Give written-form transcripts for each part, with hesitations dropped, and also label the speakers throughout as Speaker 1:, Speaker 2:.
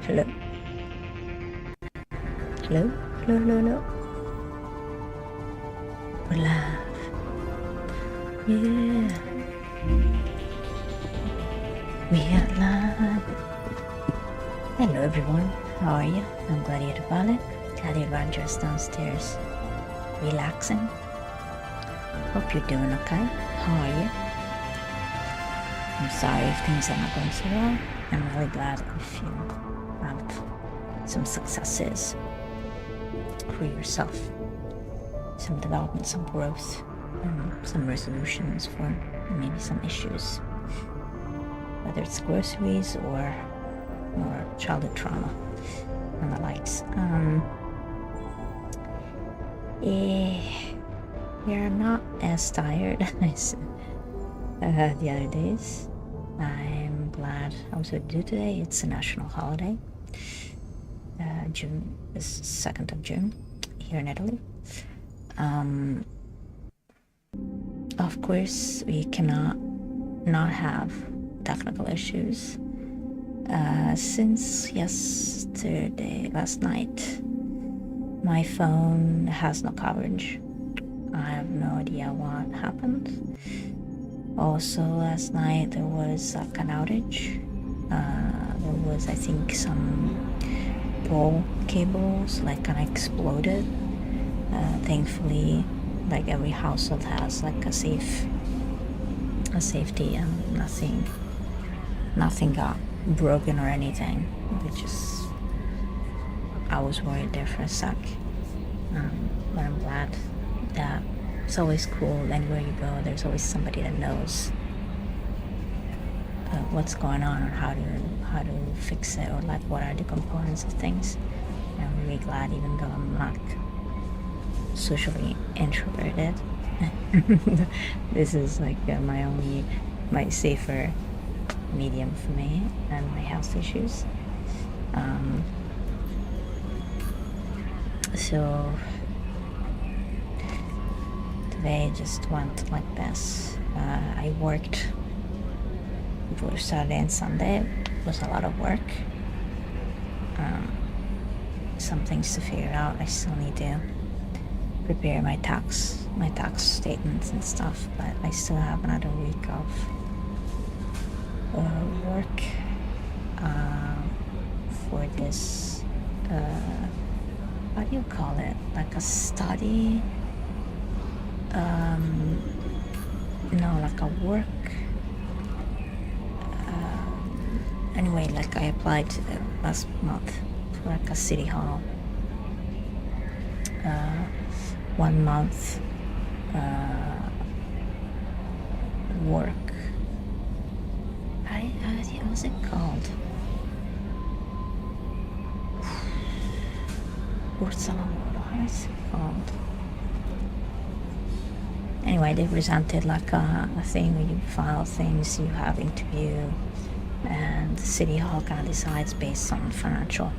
Speaker 1: Hello? Hello? Hello, hello, hello? We're live. Yeah. We are live. Hello everyone. How are you? I'm glad you're back. Glad you're just downstairs. Relaxing. Hope you're doing okay. How are you? I'm sorry if things are not going so well. I'm really glad if you have some successes for yourself, some development, some growth, and some resolutions for maybe some issues, whether it's groceries or childhood trauma and the likes. We're not as tired as the other days. I'm glad I was able to do today. It's a national holiday. June is 2nd of June here in Italy. Of course, we cannot not have technical issues. Since last night, my phone has no coverage. I have no idea what happened. Also, last night there was like an outage. There was, I think, some pole cables like kind of exploded. Thankfully, like every household has like a safety, and nothing got broken or anything. I was worried there for a sec, but I'm glad that it's always cool. Anywhere you go, there's always somebody that knows what's going on or how to fix it, or like what are the components of things. I'm really glad, even though I'm not socially introverted. This is like my safer medium for me and my health issues. So today just went like this. I worked for Saturday and Sunday. It was a lot of work. Some things to figure out. I still need to prepare my tax statements and stuff, but I still have another week of work for this how do you call it, like a study, like a work, anyway, like I applied last month for like a city hall 1 month work. What's it called? What's it called? Anyway, they presented like a thing where you file things, you have interview, and the city hall kind of decides based on financial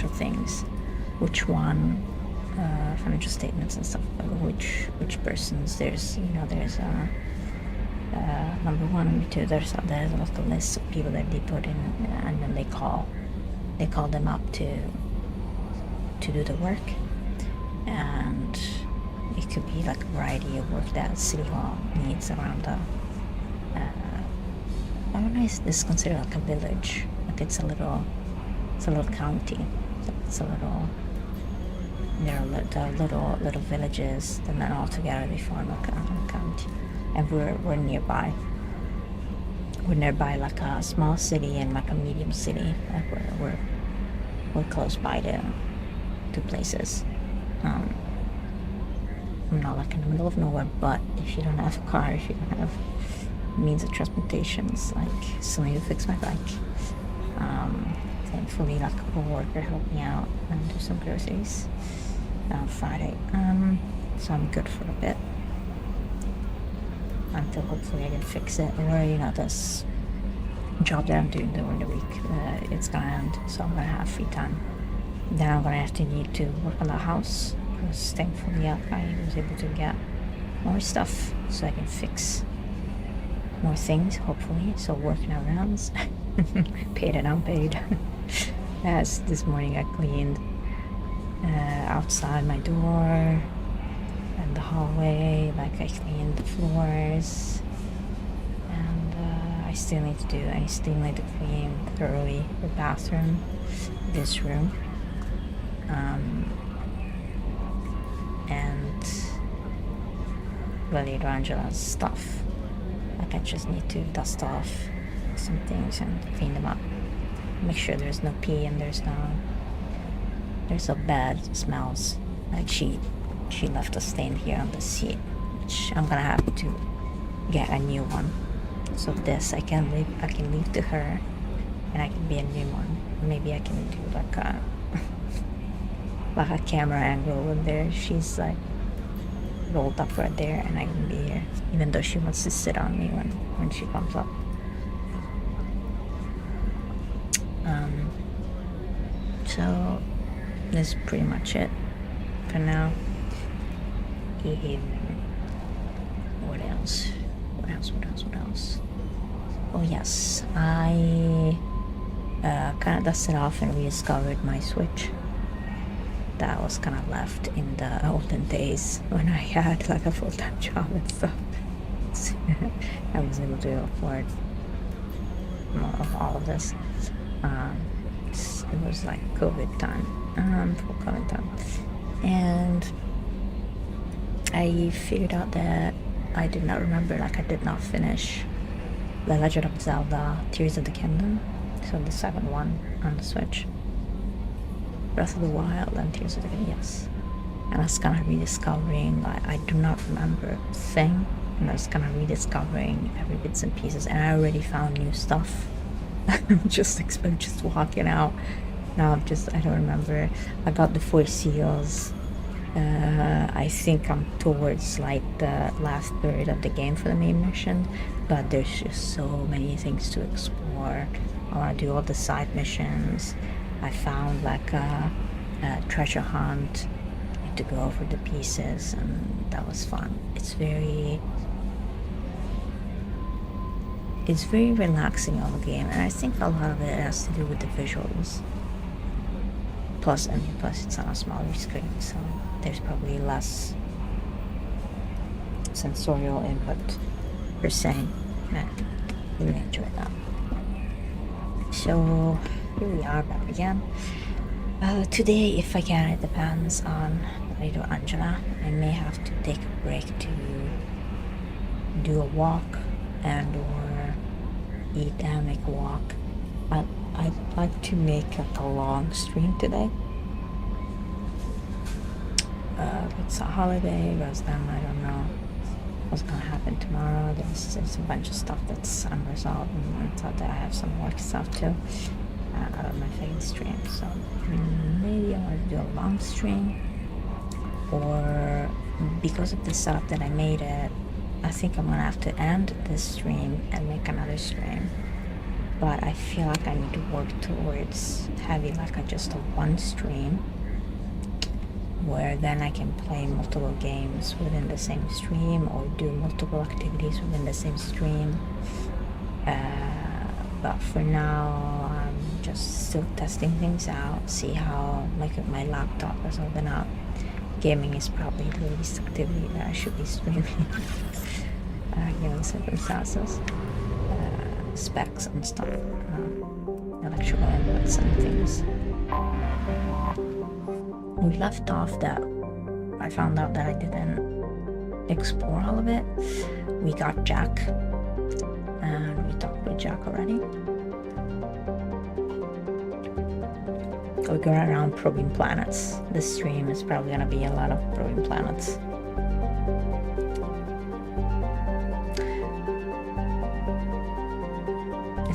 Speaker 1: things, which one, financial statements and stuff, which persons. There's number one, number two. There's a lot of lists of people that they put in, and then they call them up to do the work, and it could be like a variety of work that City Hall needs around the. I don't know if this is considered like a village. Like it's a little county. It's a little. There are little villages, and then all together they form a county. And we're nearby. We're nearby like a small city and like a medium city. Like we're close by to two places. I'm not like in the middle of nowhere, but if you don't have a car, if you don't have means of transportation, it's like still need to fix my bike. Thankfully, like a co-worker helped me out and do some groceries on Friday. So I'm good for a bit until hopefully I can fix it, or this job that I'm doing during the week, it's gonna end, so I'm gonna have free time. Then I'm gonna have to need to work on the house, because thankfully I was able to get more stuff so I can fix more things, hopefully. So working around Paid and unpaid. As this morning I cleaned outside my door and the hallway, like I cleaned the floors, and I still need to clean thoroughly the bathroom, this room, and really Angela's stuff. Like I just need to dust off some things and clean them up. Make sure there's no pee and there's no bad smells. Like she left a stain here on the seat, which I'm gonna have to get a new one. So this I can leave to her, and I can be a new one. Maybe I can do like a like a camera angle when there she's like rolled up right there, and I can be here, even though she wants to sit on me when she comes up. So that's pretty much it for now. What else? Oh yes, I kind of dusted off and rediscovered my Switch that was kind of left in the olden days when I had like a full-time job and stuff. I was able to afford more of all of this. It was like COVID time, full COVID time, and I figured out that I did not finish The Legend of Zelda Tears of the Kingdom, so the second one on the Switch. Breath of the Wild and Tears of the Kingdom, yes. And I was kind of rediscovering, I do not remember a thing, and I was kind of rediscovering every bits and pieces, and I already found new stuff. I'm just walking out. Now I don't remember. I got the 4 seals. I think I'm towards like the last third of the game for the main mission, but there's just so many things to explore. I want to do all the side missions. I found like a treasure hunt. I had to go over the pieces, and that was fun. It's very relaxing of a game, and I think a lot of it has to do with the visuals. Plus it's on a smaller screen, so there's probably less sensorial input per se. I really enjoy that. So here we are back again. Today, if I can, it depends on Little Angela. I may have to take a break to do a walk and or eat and make a walk. I'd like to make like a long stream today. It's a holiday, because then I don't know what's gonna happen tomorrow. There's a bunch of stuff that's unresolved, and I thought that I have some work stuff too. I don't know if I can stream, so maybe I want to do a long stream, or because of the setup that I made it, I think I'm gonna have to end this stream and make another stream. But I feel like I need to work towards having like just a one stream, where then I can play multiple games within the same stream or do multiple activities within the same stream. But for now, I'm just still testing things out, see how my laptop is holding up. Gaming is probably the least activity that I should be streaming given circumstances. Specs and stuff, electrical inputs and things. We left off that I found out that I didn't explore all of it. We got Jack, and we talked with Jack already. We're going around probing planets. This stream is probably gonna be a lot of probing planets.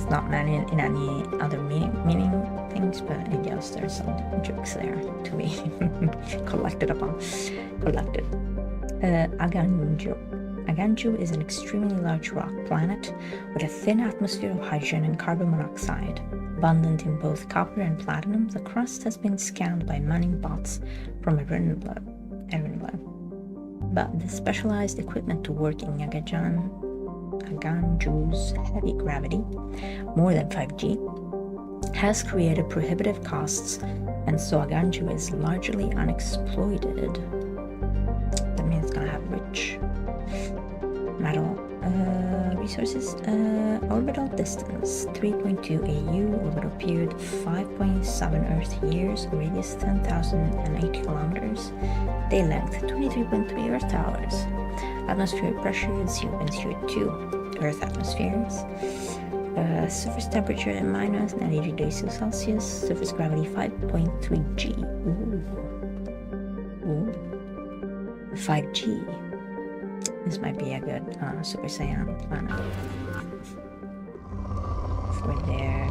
Speaker 1: Not many in any other meaning things, but I guess there's some jokes there to be collected. Aganju is an extremely large rock planet with a thin atmosphere of hydrogen and carbon monoxide. Abundant in both copper and platinum, the crust has been scanned by mining bots from Erinlab. But the specialized equipment to work in Aganju's heavy gravity, more than 5G, has created prohibitive costs, and so Aganju is largely unexploited. That means it's gonna have rich metal resources. Orbital distance 3.2 AU, orbital period 5.7 Earth years, radius 10,008 kilometers, day length 23.3 Earth hours, atmospheric pressure 0.02 Earth atmospheres, surface temperature at minus 90 degrees Celsius, surface gravity 5.3 G. Ooh. 5G. This might be a good Super Saiyan planet for their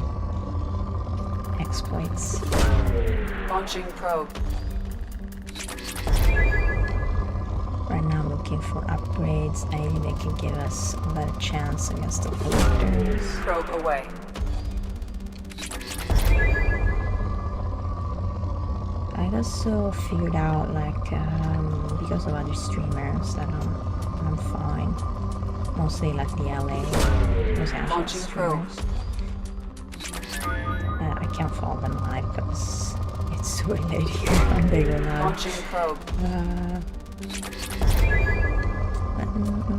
Speaker 1: exploits.
Speaker 2: Launching probe.
Speaker 1: Right now I'm looking for upgrades. I think they can give us a better chance against the collectors.
Speaker 2: Probe away.
Speaker 1: I also figured out, like, because of other streamers, that I'm fine. Mostly like the LA, Los Angeles streamers. I can't follow them live because it's too late here when they go live.
Speaker 2: Launching probe.
Speaker 1: But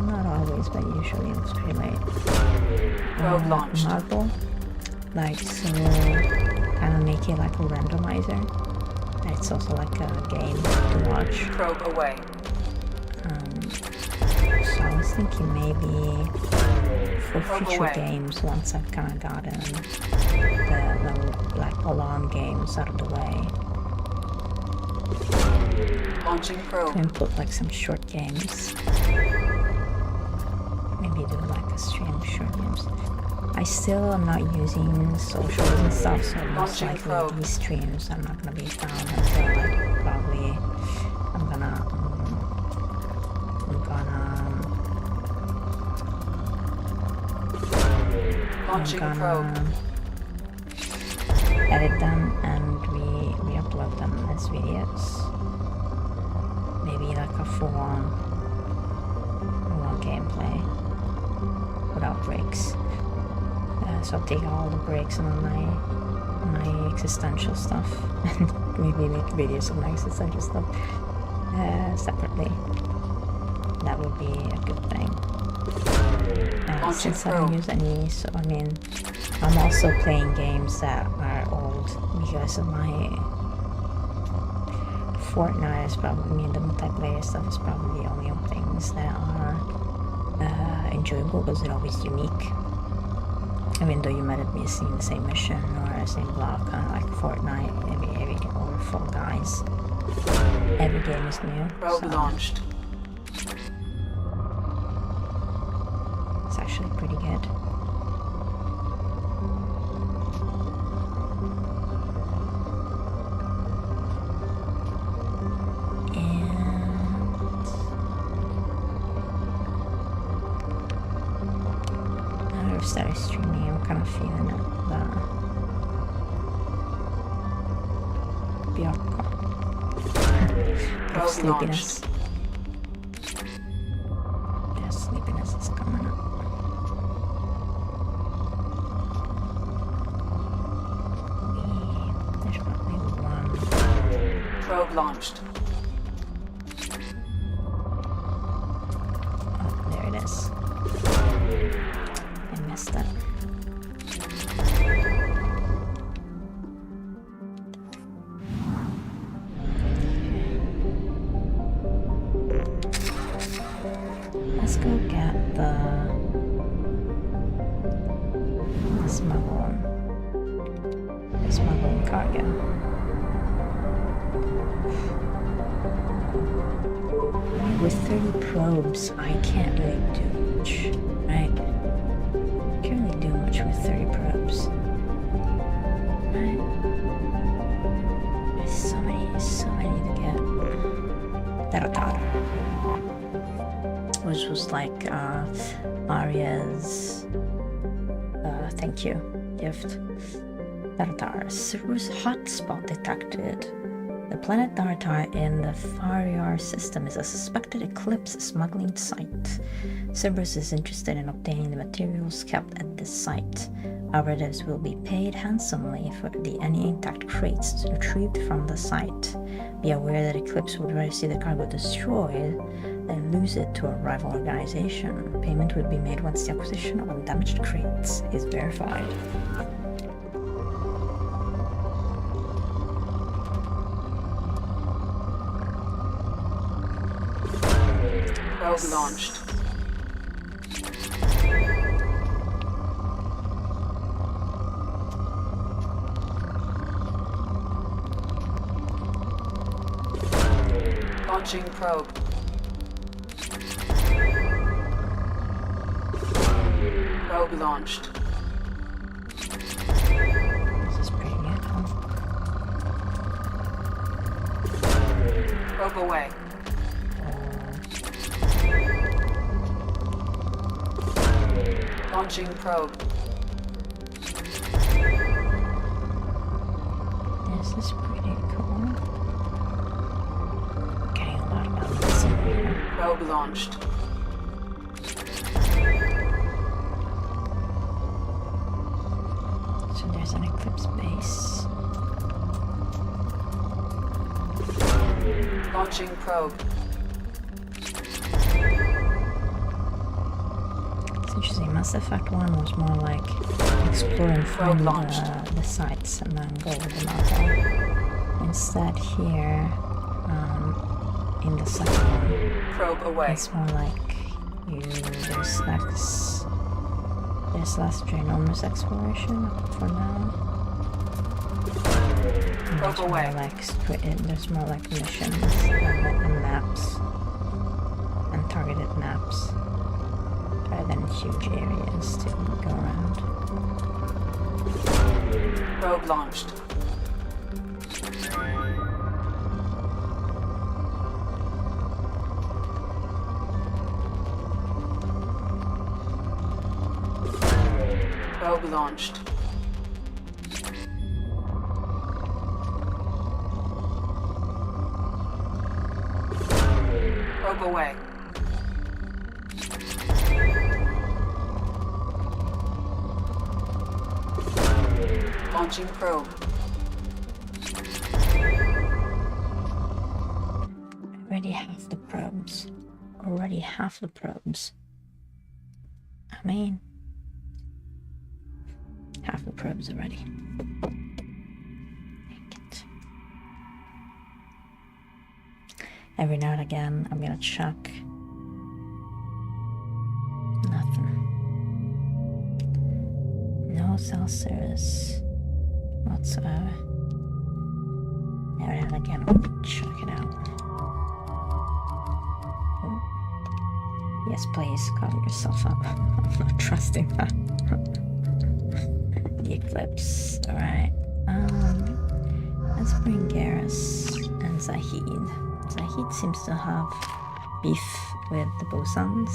Speaker 1: not always, but usually it's pretty late.
Speaker 2: Probe launched.
Speaker 1: Marble, like, so kind of make it like a randomizer. It's also like a game to watch.
Speaker 2: Probe away.
Speaker 1: So I was thinking maybe for
Speaker 2: Probe
Speaker 1: future
Speaker 2: away.
Speaker 1: games, once I've kind of gotten the like alarm games out of the way,
Speaker 2: Launching
Speaker 1: to
Speaker 2: probe.
Speaker 1: input like some short games. Maybe do like a stream of short games. I still am not using socials and stuff, so most
Speaker 2: Launching
Speaker 1: likely
Speaker 2: probe.
Speaker 1: these streams are not gonna be found until like probably I'm gonna
Speaker 2: Launching probe.
Speaker 1: edit them and re-upload them as videos. Maybe like a full-on gameplay without breaks. So I'll take all the breaks on my existential stuff and maybe make videos of my existential stuff separately. That would be a good thing. Since I don't use any, so I mean, I'm also playing games that are old because of my Fortnite is probably, I mean, the multiplayer stuff is probably the only things that are enjoyable because they're always unique. Even though you might have been seeing the same mission or the same block, kind of like Fortnite, maybe or Fall Guys. Every game is new.
Speaker 2: Probe launched.
Speaker 1: It's actually pretty good. I've started streaming, I'm kind of feeling it, the sleepiness. Yeah, sleepiness is coming up. There's probably one.
Speaker 2: Probe launched.
Speaker 1: Oh, there it is. I missed it. Let's go get the smuggling cargo. With 30 probes, I can't really do much, right? Can't really do much with 30 probes. Right? There's so many to get. Tarotar, which was like Arya's thank you gift. Tarotar, Ceru's hotspot detected. The planet Dartar in the Faryar system is a suspected eclipse smuggling site. Cerberus is interested in obtaining the materials kept at this site. Operatives will be paid handsomely for any intact crates retrieved from the site. Be aware that Eclipse would rather see the cargo destroyed than lose it to a rival organization. Payment will be made once the acquisition of damaged crates is verified.
Speaker 2: Probe launched. Launching probe. Probe launched.
Speaker 1: This is pretty good, huh?
Speaker 2: Probe away. Launching probe.
Speaker 1: This is pretty cool. Getting a lot of elements in here.
Speaker 2: Probe launched.
Speaker 1: So there's an Eclipse base.
Speaker 2: Launching probe.
Speaker 1: It's interesting. Mass Effect 1 was more like exploring from the sites and then go with the map. Instead here, in the second one,
Speaker 2: Probe away.
Speaker 1: it's more like there's less ginormous exploration for now.
Speaker 2: Probe away.
Speaker 1: There's more like missions and maps and targeted maps rather than huge areas to go around.
Speaker 2: Probe launched. Probe launched. Probe away. Launching probe.
Speaker 1: Already half the probes. Already half the probes. I mean, half the probes already. Dang it. Every now and again, I'm gonna chuck nothing. No cell service whatsoever. Every now and again, I'll chuck it out. Oh. Yes, please, cover yourself up. I'm not trusting that. The Eclipse. Alright. Let's bring Garrus and Zahid. Zahid seems to have beef with the Bosons.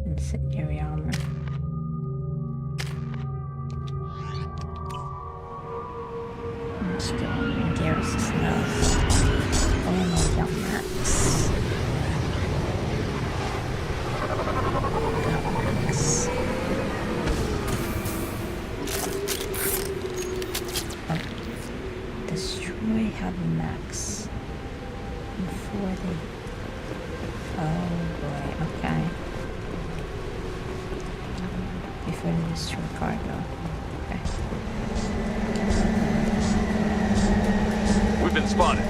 Speaker 1: Incendiary armor. Let's go. Garrus is now. Oh my god, Max. Destroy Heavy Max before they. Oh boy, okay. Before they destroy cargo. Okay.
Speaker 3: We've been spotted.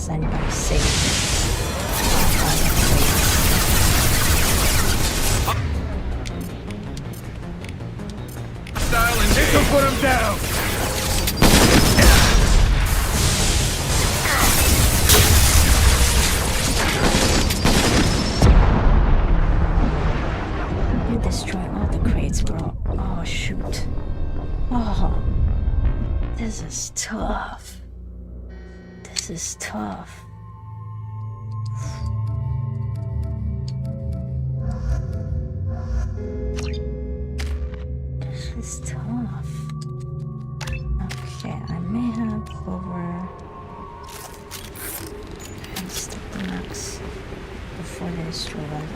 Speaker 1: Anybody safe?
Speaker 3: Style and Nick will put him down.
Speaker 1: out. Oh, this is tough. This is tough. This is tough. Okay, I may have stick the max before they destroy them.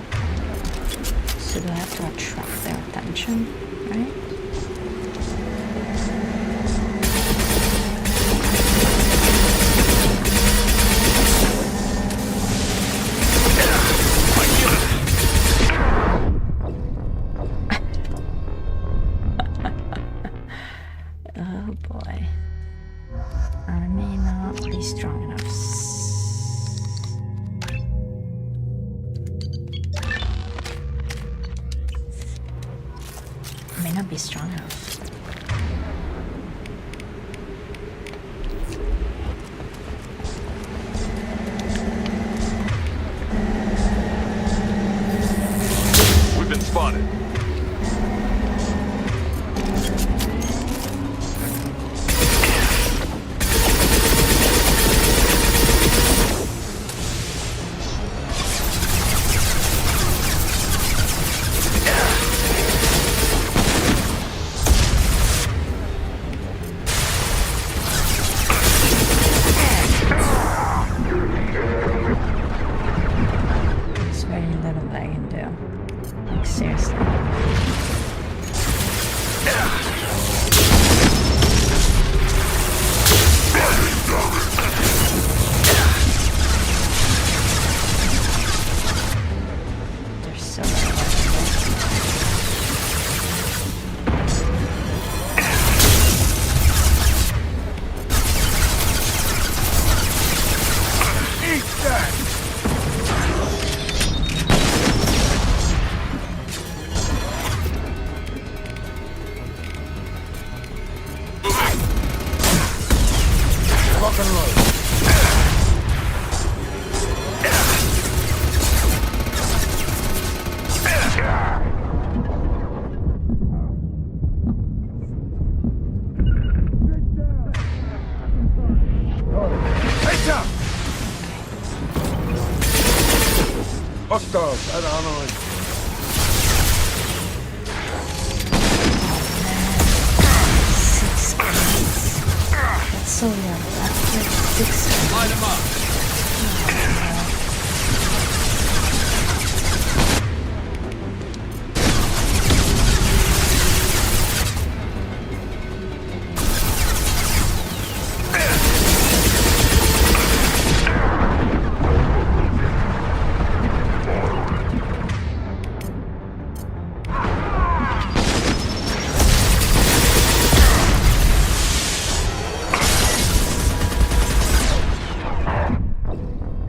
Speaker 1: So do I have to attract their attention, right? Oh boy. I may not be strong enough. I may not be strong enough.
Speaker 3: We've been spotted.
Speaker 1: There's very little that I can do. Like, seriously. There's so little I
Speaker 3: Eat that! Lock and load. Heads up! Hostiles at armory.
Speaker 1: Six points. That's so young. After 6
Speaker 3: Line them up.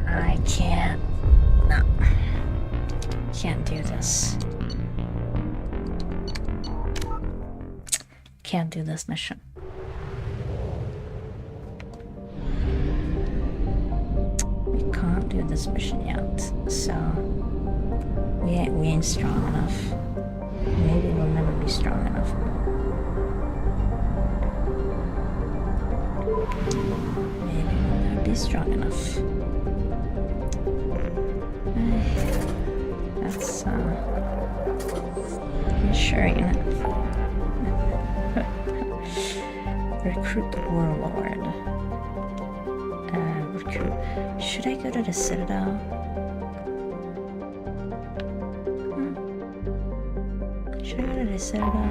Speaker 1: I can't. No. Can't do this. Can't do this mission. We can't do this mission yet, so we ain't strong enough. Maybe we'll never be strong enough. Maybe we'll never be strong enough. That's reassuring. Recruit the warlord. Recruit. Should I go to the Citadel? Should I go to the Citadel?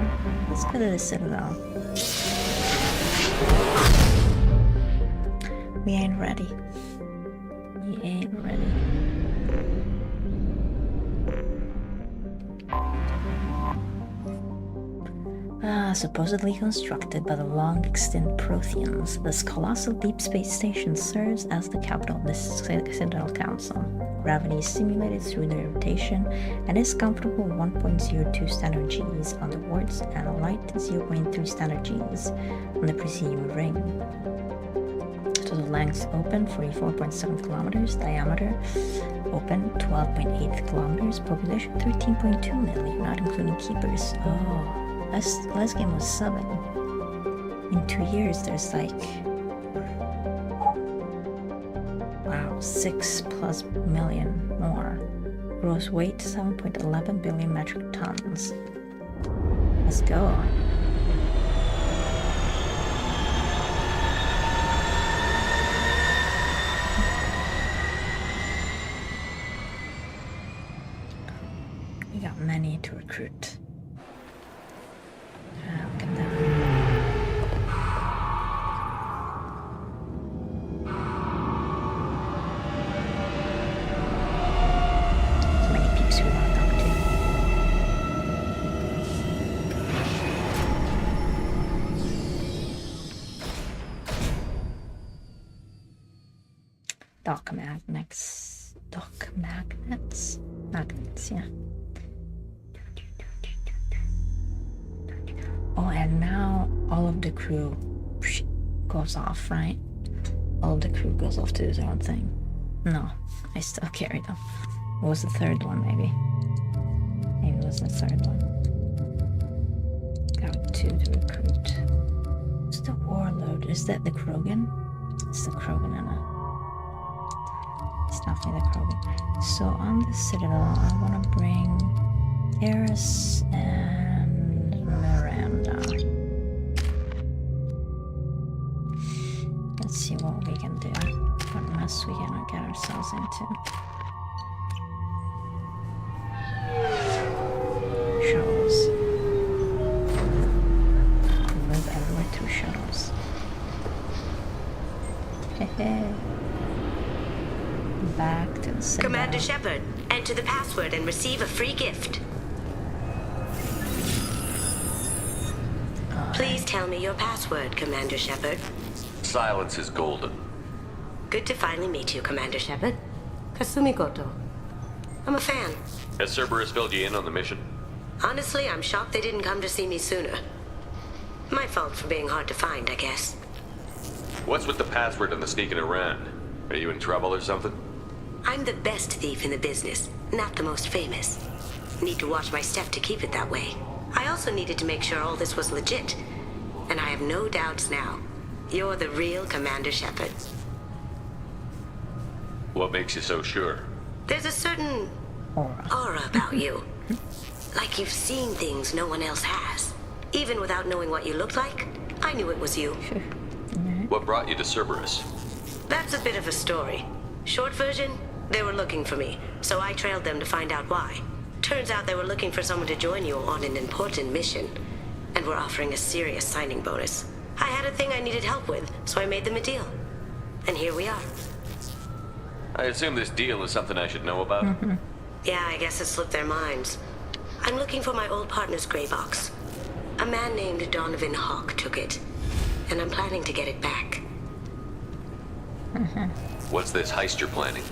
Speaker 1: Let's go to the Citadel. We ain't ready. We ain't ready. Supposedly constructed by the long-extinct Protheans, this colossal deep space station serves as the capital of the Citadel Council. Gravity is simulated through the rotation and is comfortable 1.02 standard Gs on the wards and light 0.3 standard Gs on the presumed ring. Total length open 44.7 kilometers, diameter open 12.8 kilometers, population 13.2 million, not including keepers. Oh. last game was 7. In 2 years, there's like, wow, 6+ million more. Gross weight 7.11 billion metric tons. Let's go. We got many to recruit. Look at that. So many peeps we want to talk to. Magnets, yeah. Oh, and now all of the crew goes off, right? All of the crew goes off to do their own thing. No, I still carry them. What was the third one, maybe? Maybe it was the third one. Got 2 to recruit. Who's the warlord? Is that the Krogan? It's the Krogan, Anna. It's definitely the Krogan. So on the Citadel, I want to bring Eris and Miranda. Let's see what we can do. What mess we can get ourselves into. Shuttles. Move everywhere through shuttles. Hehe. Back to the Citadel.
Speaker 4: Commander Shepard, enter the password and receive a free gift. Please tell me your password, Commander Shepard.
Speaker 5: Silence is golden.
Speaker 4: Good to finally meet you, Commander Shepard. Kasumi Goto. I'm a fan.
Speaker 5: Has Cerberus filled you in on the mission?
Speaker 4: Honestly, I'm shocked they didn't come to see me sooner. My fault for being hard to find, I guess.
Speaker 5: What's with the password and the sneaking around? Are you in trouble or something?
Speaker 4: I'm the best thief in the business, not the most famous. Need to watch my step to keep it that way. I also needed to make sure all this was legit. And I have no doubts now. You're the real Commander Shepard.
Speaker 5: What makes you so sure?
Speaker 4: There's a certain aura about you. Like you've seen things no one else has. Even without knowing what you looked like, I knew it was you.
Speaker 5: What brought you to Cerberus?
Speaker 4: That's a bit of a story. Short version, they were looking for me, so I trailed them to find out why. Turns out they were looking for someone to join you on an important mission, and were offering a serious signing bonus. I had a thing I needed help with, so I made them a deal. And here we are.
Speaker 5: I assume this deal is something I should know about?
Speaker 4: Yeah, I guess it slipped their minds. I'm looking for my old partner's gray box. A man named Donovan Hawk took it, and I'm planning to get it back.
Speaker 5: What's this heist you're planning?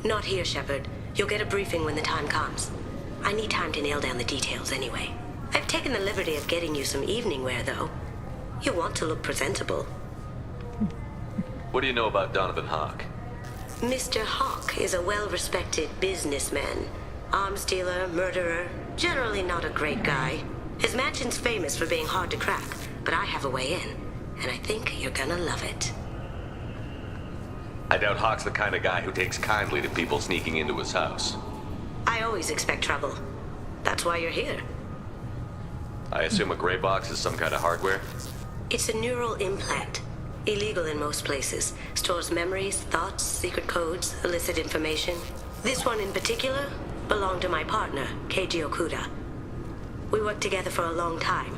Speaker 4: Not here, Shepard. You'll get a briefing when the time comes. I need time to nail down the details anyway. I've taken the liberty of getting you some evening wear, though. You want to look presentable.
Speaker 5: What do you know about Donovan Hawk?
Speaker 4: Mr. Hawk is a well-respected businessman. Arms dealer, murderer, generally not a great guy. His mansion's famous for being hard to crack, but I have a way in, and I think you're gonna love it.
Speaker 5: I doubt Hawk's the kind of guy who takes kindly to people sneaking into his house.
Speaker 4: I always expect trouble. That's why you're here.
Speaker 5: I assume a gray box is some kind of hardware?
Speaker 4: It's a neural implant. Illegal in most places. Stores memories, thoughts, secret codes, illicit information. This one in particular belonged to my partner, Keiji Okuda. We worked together for a long time,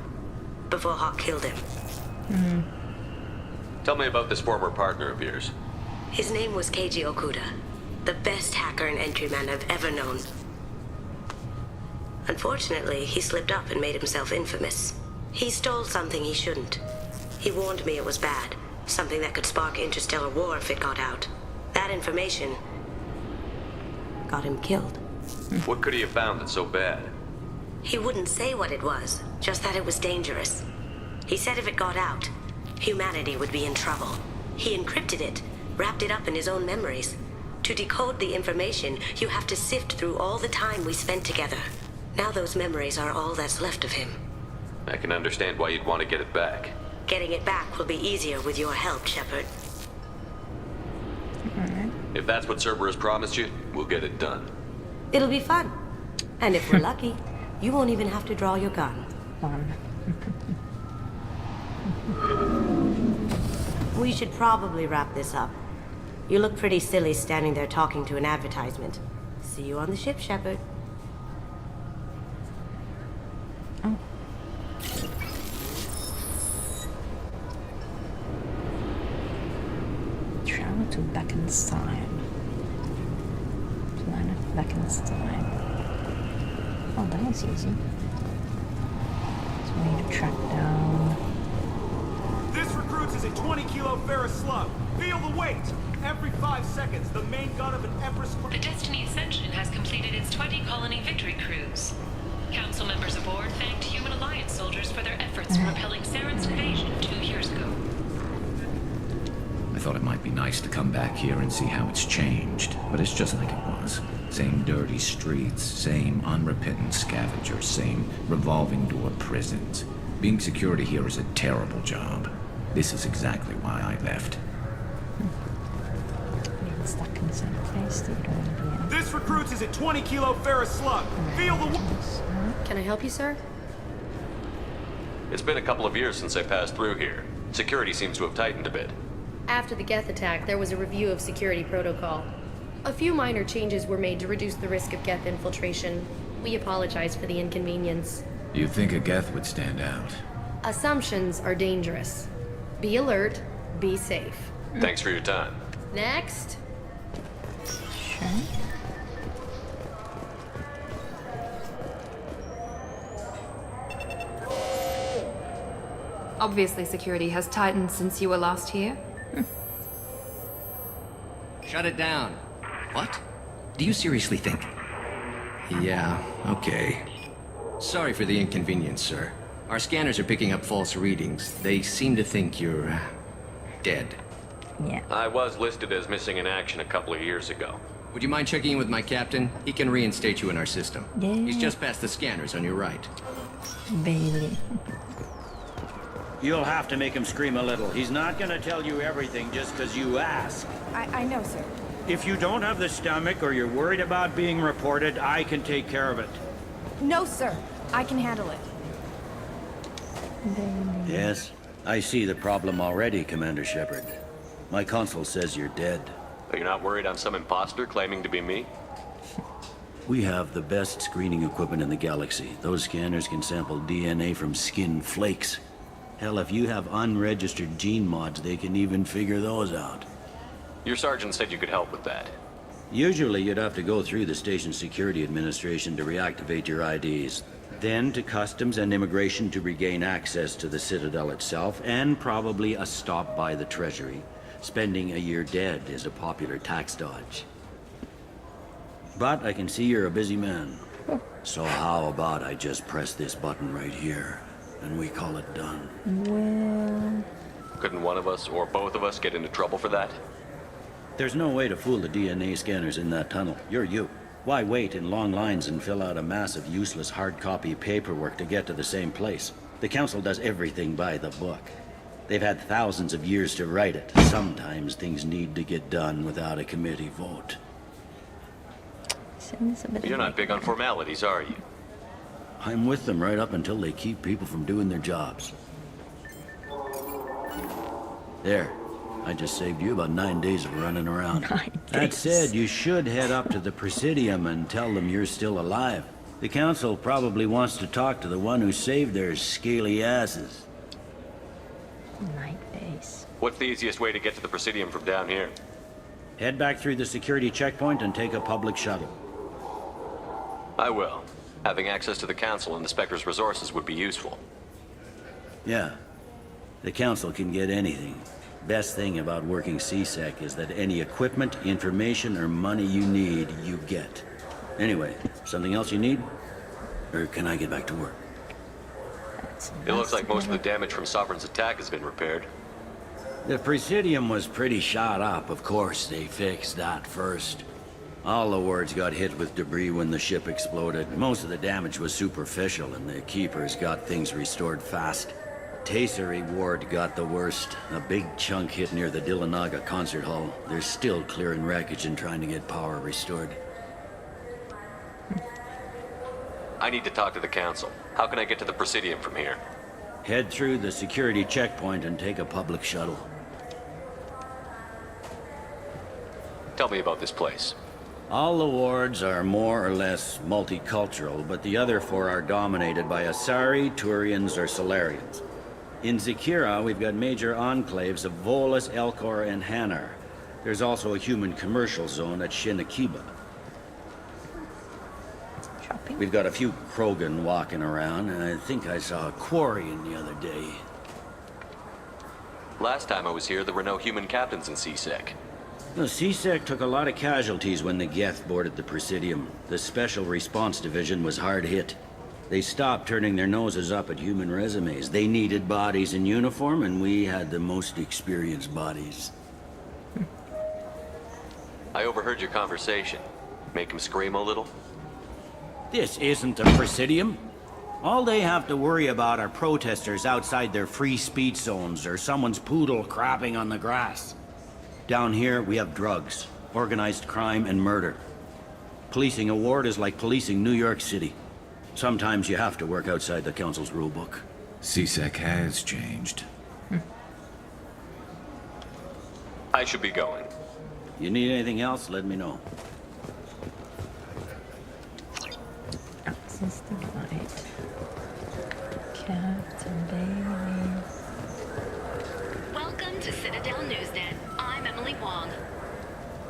Speaker 4: before Hawk killed him.
Speaker 5: Tell me about this former partner of yours.
Speaker 4: His name was Keiji Okuda, the best hacker and entryman I've ever known. Unfortunately, he slipped up and made himself infamous. He stole something he shouldn't. He warned me it was bad, something that could spark interstellar war if it got out. That information got him killed.
Speaker 5: What could he have found that's so bad?
Speaker 4: He wouldn't say what it was, just that it was dangerous. He said if it got out, humanity would be in trouble. He encrypted it, wrapped it up in his own memories. To decode the information, you have to sift through all the time we spent together. Now those memories are all that's left of him.
Speaker 5: I can understand why you'd want to get it back.
Speaker 4: Getting it back will be easier with your help, Shepard.
Speaker 5: If that's what Cerberus promised you, we'll get it done.
Speaker 4: It'll be fun. And if we're lucky, you won't even have to draw your gun.
Speaker 1: Fun.
Speaker 4: We should probably wrap this up. You look pretty silly standing there talking to an advertisement. See you on the ship, Shepard.
Speaker 1: Oh. Travel to Beckenstein. Planet Beckenstein. Oh, that was easy. So we need to track down.
Speaker 6: This recruits is a 20-kilo ferrous slug. Feel the weight! Every 5 seconds, the main gun of an Empress...
Speaker 7: The Destiny Ascension has completed its 20-colony victory cruise. Council members aboard thanked Human Alliance soldiers for their efforts in repelling Saren's invasion 2 years ago.
Speaker 8: I thought it might be nice to come back here and see how it's changed, but it's just like it was. Same dirty streets, same unrepentant scavengers, same revolving door prisons. Being security here is a terrible job. This is exactly why I left.
Speaker 1: Being stuck in the same place that you don't want to be in.
Speaker 6: This recruits is a 20-kilo ferrous slug. Feel the weight!
Speaker 9: Can I help you, sir?
Speaker 5: It's been a couple of years since I passed through here. Security seems to have tightened a bit.
Speaker 9: After the Geth attack, there was a review of security protocol. A few minor changes were made to reduce the risk of Geth infiltration. We apologize for the inconvenience.
Speaker 8: You'd think a Geth would stand out.
Speaker 9: Assumptions are dangerous. Be alert, be safe.
Speaker 5: Thanks for your time.
Speaker 9: Next.
Speaker 1: Sure.
Speaker 10: Obviously, security has tightened since you were last here.
Speaker 11: Shut it down. What? Do you seriously think? Yeah, okay. Sorry for the inconvenience, sir. Our scanners are picking up false readings. They seem to think you're... dead.
Speaker 1: Yeah.
Speaker 5: I was listed as missing in action a couple of years ago.
Speaker 11: Would you mind checking in with my captain? He can reinstate you in our system.
Speaker 1: Yeah.
Speaker 11: He's just past the scanners on your right.
Speaker 1: Bailey.
Speaker 12: You'll have to make him scream a little. He's not gonna tell you everything just because you ask.
Speaker 10: I know, sir.
Speaker 12: If you don't have the stomach or you're worried about being reported, I can take care of it.
Speaker 10: No, sir. I can handle it.
Speaker 12: Yes, I see the problem already, Commander Shepard. My console says you're dead.
Speaker 5: Are you not worried I'm some imposter claiming to be me?
Speaker 12: We have the best screening equipment in the galaxy. Those scanners can sample DNA from skin flakes. Hell, if you have unregistered gene mods, they can even figure those out.
Speaker 5: Your sergeant said you could help with that.
Speaker 12: Usually you'd have to go through the station security administration to reactivate your IDs. Then to customs and immigration to regain access to the Citadel itself, and probably a stop by the Treasury. Spending a year dead is a popular tax dodge. But I can see you're a busy man. So how about I just press this button right here, and we call it done?
Speaker 1: Well...
Speaker 5: Couldn't one of us, or both of us, get into trouble for that?
Speaker 12: There's no way to fool the DNA scanners in that tunnel. You're you. Why wait in long lines and fill out a massive useless hard copy paperwork to get to the same place? The Council does everything by the book. They've had thousands of years to write it. Sometimes things need to get done without a committee vote.
Speaker 5: You're not big on formalities, are you?
Speaker 12: I'm with them right up until they keep people from doing their jobs. There. I just saved you about 9 days of running around.
Speaker 1: 9
Speaker 12: That
Speaker 1: days.
Speaker 12: said, you should head up to the Presidium and tell them you're still alive. The Council probably wants to talk to the one who saved their scaly asses.
Speaker 1: 9 days.
Speaker 5: What's the easiest way to get to the Presidium from down here?
Speaker 12: Head back through the security checkpoint and take a public shuttle.
Speaker 5: I will. Having access to the Council and the Spectre's resources would be useful.
Speaker 12: Yeah. The Council can get anything. Best thing about working CSEC is that any equipment, information, or money you need, you get. Anyway, something else you need? Or can I get back to work?
Speaker 5: It looks like most of the damage from Sovereign's attack has been repaired.
Speaker 12: The Presidium was pretty shot up, of course. They fixed that first. All the wards got hit with debris when the ship exploded. Most of the damage was superficial, and the Keepers got things restored fast. Tasery Ward got the worst. A big chunk hit near the Dillanaga concert hall. They're still clearing wreckage and trying to get power restored.
Speaker 5: I need to talk to the Council. How can I get to the Presidium from here?
Speaker 12: Head through the security checkpoint and take a public shuttle.
Speaker 5: Tell me about this place.
Speaker 12: All the wards are more or less multicultural, but the other four are dominated by Asari, Turians, or Solarians. In Zakira, we've got major enclaves of Volus, Elcor, and Hanar. There's also a human commercial zone at Shinakiba. We've got a few Krogan walking around, and I think I saw a Quarian the other day.
Speaker 5: Last time I was here, there were no human captains in CSEC.
Speaker 12: The CSEC took a lot of casualties when the Geth boarded the Presidium. The Special Response Division was hard hit. They stopped turning their noses up at human resumes. They needed bodies in uniform, and we had the most experienced bodies.
Speaker 5: I overheard your conversation. Make him scream a little?
Speaker 12: This isn't a Presidium. All they have to worry about are protesters outside their free speech zones or someone's poodle crapping on the grass. Down here, we have drugs, organized crime, and murder. Policing a ward is like policing New York City. Sometimes you have to work outside the Council's rulebook.
Speaker 8: CSEC has changed.
Speaker 5: I should be going.
Speaker 12: You need anything else, let me know.
Speaker 1: Access denied. Captain Bailey.
Speaker 7: Welcome to Citadel Newsnet. I'm Emily Wong.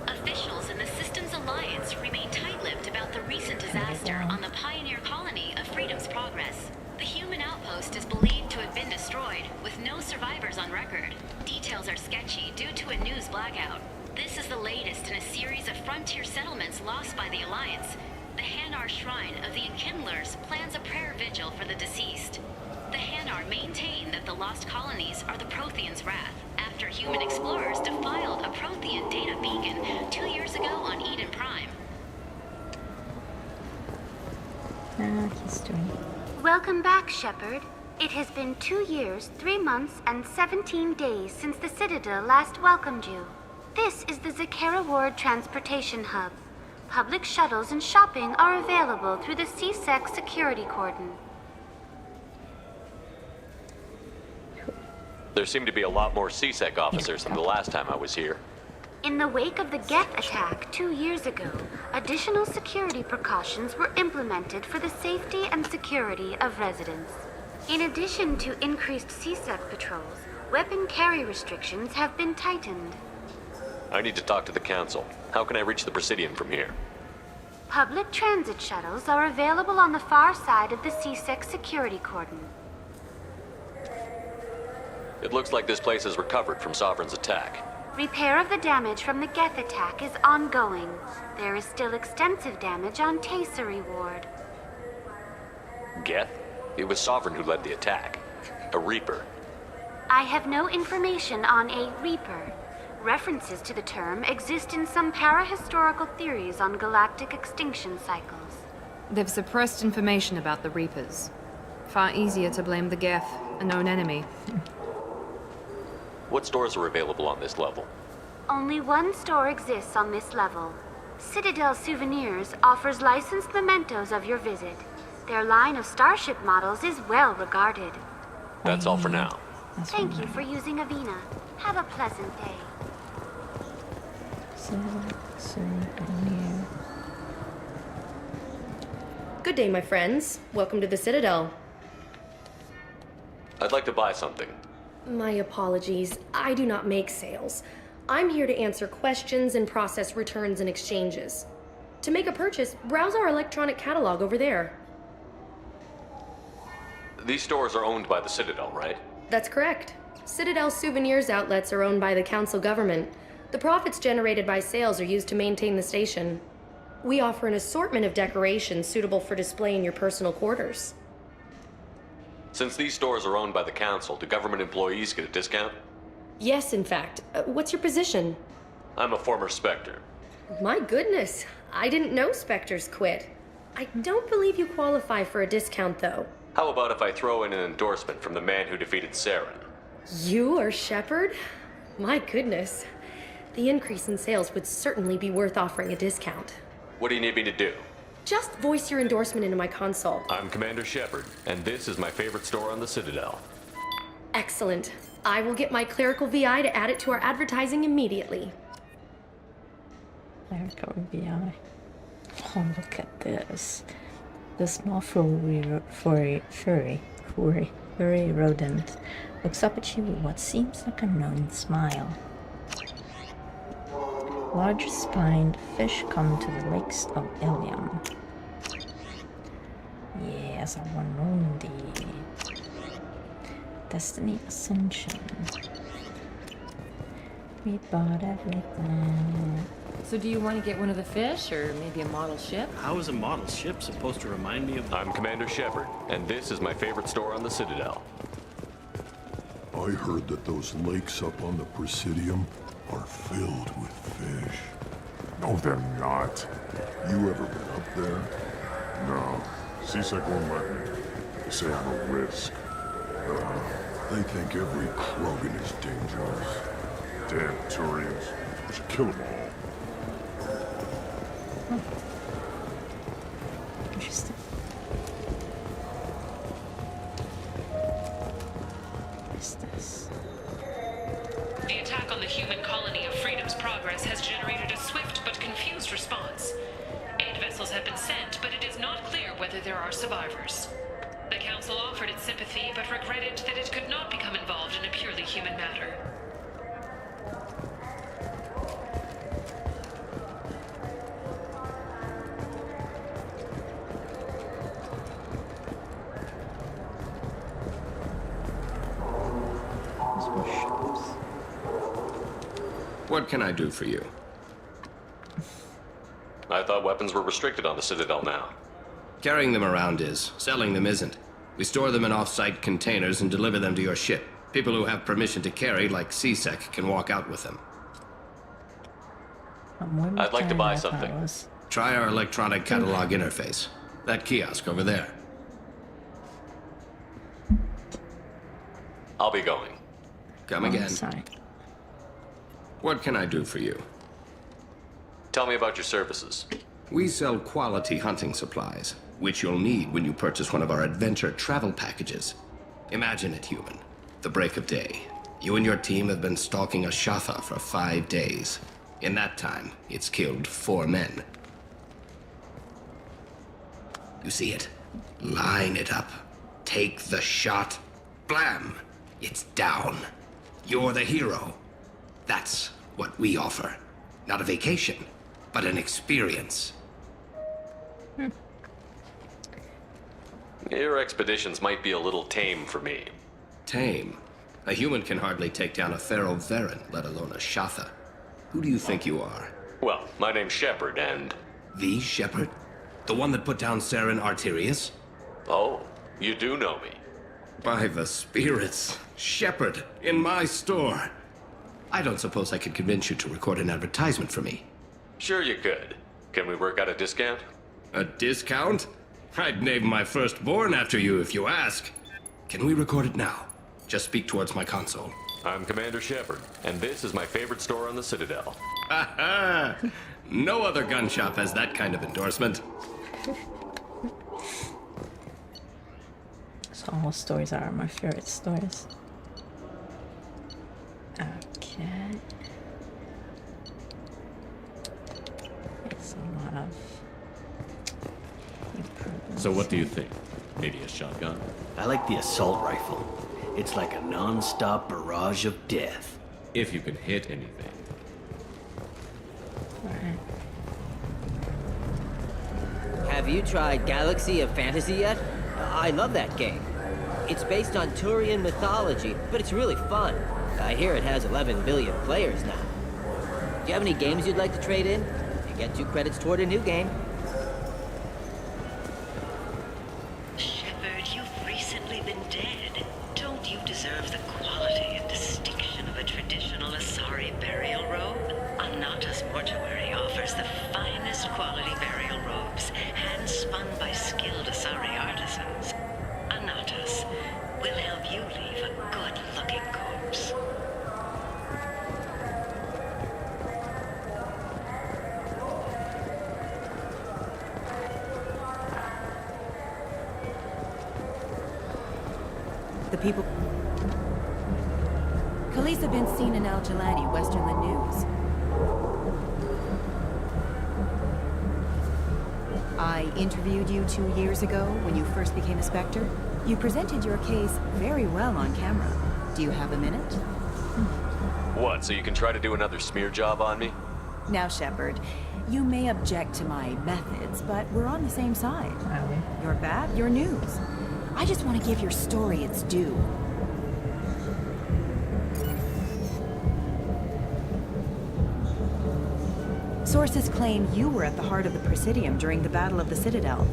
Speaker 7: Officials in the Systems Alliance remain tight-lipped about the recent disaster on the pioneer colony of Freedom's Progress. The human outpost is believed to have been destroyed, with no survivors on record. Details are sketchy due to a news blackout. This is the latest in a series of frontier settlements lost by the Alliance. The Hanar Shrine of the Enkindlers plans a prayer vigil for the deceased. The Hanar maintain that the lost colonies are the Protheans' wrath, after human explorers defiled a Prothean data beacon 2 years ago on Eden Prime.
Speaker 1: History.
Speaker 13: Welcome back, Shepard. It has been 2 years, 3 months, and 17 days since the Citadel last welcomed you. This is the Zakera Ward Transportation Hub. Public shuttles and shopping are available through the CSEC security cordon.
Speaker 5: There seem to be a lot more CSEC officers than the last time I was here.
Speaker 13: In the wake of the Geth attack 2 years ago, additional security precautions were implemented for the safety and security of residents. In addition to increased CSEC patrols, weapon carry restrictions have been tightened.
Speaker 5: I need to talk to the Council. How can I reach the Presidium from here?
Speaker 13: Public transit shuttles are available on the far side of the CSEC security cordon.
Speaker 5: It looks like this place has recovered from Sovereign's attack.
Speaker 13: Repair of the damage from the Geth attack is ongoing. There is still extensive damage on Tasery Ward.
Speaker 5: Geth? It was Sovereign who led the attack. A Reaper.
Speaker 13: I have no information on a Reaper. References to the term exist in some parahistorical theories on galactic extinction cycles.
Speaker 10: They've suppressed information about the Reapers. Far easier to blame the Geth, a known enemy.
Speaker 5: What stores are available on this level?
Speaker 13: Only one store exists on this level. Citadel Souvenirs offers licensed mementos of your visit. Their line of starship models is well regarded.
Speaker 5: That's all for now.
Speaker 13: Thank you for using Avina. Have a pleasant day.
Speaker 9: Good day, my friends. Welcome to the Citadel.
Speaker 5: I'd like to buy something.
Speaker 9: My apologies. I do not make sales. I'm here to answer questions and process returns and exchanges. To make a purchase, browse our electronic catalog over there.
Speaker 5: These stores are owned by the Citadel, right?
Speaker 9: That's correct. Citadel Souvenirs outlets are owned by the Council government. The profits generated by sales are used to maintain the station. We offer an assortment of decorations suitable for display in your personal quarters.
Speaker 5: Since these stores are owned by the Council, do government employees get a discount?
Speaker 9: Yes, in fact. What's your position?
Speaker 5: I'm a former Spectre.
Speaker 9: My goodness, I didn't know Spectres quit. I don't believe you qualify for a discount, though.
Speaker 5: How about if I throw in an endorsement from the man who defeated Saren?
Speaker 9: You are Shepard? My goodness. The increase in sales would certainly be worth offering a discount.
Speaker 5: What do you need me to do?
Speaker 9: Just voice your endorsement into my console.
Speaker 5: I'm Commander Shepard, and this is my favorite store on the Citadel.
Speaker 9: Excellent. I will get my clerical VI to add it to our advertising immediately.
Speaker 1: Clerical VI. Oh, look at this. The small furry rodent looks up at you with what seems like a knowing smile. Large spined fish come to the lakes of Ilium. Yes, I want to know the Destiny Ascension. We bought everything.
Speaker 14: So do you want to get one of the fish, or maybe a model ship?
Speaker 15: How is a model ship supposed to remind me of...
Speaker 5: I'm Commander Shepard, and this is my favorite store on the Citadel.
Speaker 16: I heard that those lakes up on the Presidium are filled with fish.
Speaker 3: No, they're not.
Speaker 16: You ever been up there?
Speaker 3: No. CSEC won't let me. They say I'm a risk.
Speaker 16: They think every Krogan is dangerous.
Speaker 3: Damn Turians. We should kill them all.
Speaker 1: Interesting. What is this?
Speaker 17: The attack on the human colony of Freedom's Progress has generated a swift but confused response. 8 vessels have been sent, but it is not clear whether there are survivors. The Council offered its sympathy, but regretted that it could not become involved in a purely human matter.
Speaker 11: What can I do for you?
Speaker 5: I thought weapons were restricted on the Citadel now.
Speaker 11: Carrying them around is. Selling them isn't. We store them in off-site containers and deliver them to your ship. People who have permission to carry, like CSEC, can walk out with them.
Speaker 5: I'd like to buy something.
Speaker 11: Try our electronic catalog interface. That kiosk over there.
Speaker 5: I'll be going.
Speaker 11: Come again. What can I do for you?
Speaker 5: Tell me about your services.
Speaker 11: We sell quality hunting supplies, which you'll need when you purchase one of our adventure travel packages. Imagine it, human. The break of day. You and your team have been stalking a Shatha for 5 days. In that time, it's killed 4 men. You see it? Line it up. Take the shot. Blam! It's down. You're the hero. That's what we offer. Not a vacation, but an experience.
Speaker 5: Your expeditions might be a little tame for me.
Speaker 11: Tame? A human can hardly take down a Pharaoh Varen, let alone a Shatha. Who do you think you are?
Speaker 5: Well, my name's Shepard, and...
Speaker 11: The Shepard? The one that put down Saren Arterius?
Speaker 5: Oh, you do know me.
Speaker 11: By the spirits. Shepard, in my store. I don't suppose I could convince you to record an advertisement for me.
Speaker 5: Sure you could. Can we work out a discount?
Speaker 11: A discount? I'd name my firstborn after you if you ask. Can we record it now? Just speak towards my console.
Speaker 5: I'm Commander Shepard, and this is my favorite store on the Citadel.
Speaker 11: Ha ha! No other gun shop has that kind of endorsement.
Speaker 1: So all stories are my favorite stories. Okay. It's a lot of improvements.
Speaker 15: So what do you think? Maybe a shotgun?
Speaker 12: I like the assault rifle. It's like a non-stop barrage of death.
Speaker 15: If you can hit anything.
Speaker 1: Alright.
Speaker 18: Have you tried Galaxy of Fantasy yet? I love that game. It's based on Turian mythology, but it's really fun. I hear it has 11 billion players now. Do you have any games you'd like to trade in? You get 2 credits toward a new game.
Speaker 4: Shepard, you've recently been dead. Don't you deserve the quality and distinction of a traditional Asari burial robe? Anata's mortuary offers the
Speaker 19: people... Khaleesa been seen in Al Jalani, Westerland News. I interviewed you 2 years ago when you first became a Spectre. You presented your case very well on camera. Do you have a minute?
Speaker 5: What, so you can try to do another smear job on me?
Speaker 19: Now, Shepard, you may object to my methods, but we're on the same side. You're bad, you're news. I just want to give your story its due. Sources claim you were at the heart of the Presidium during the Battle of the Citadel.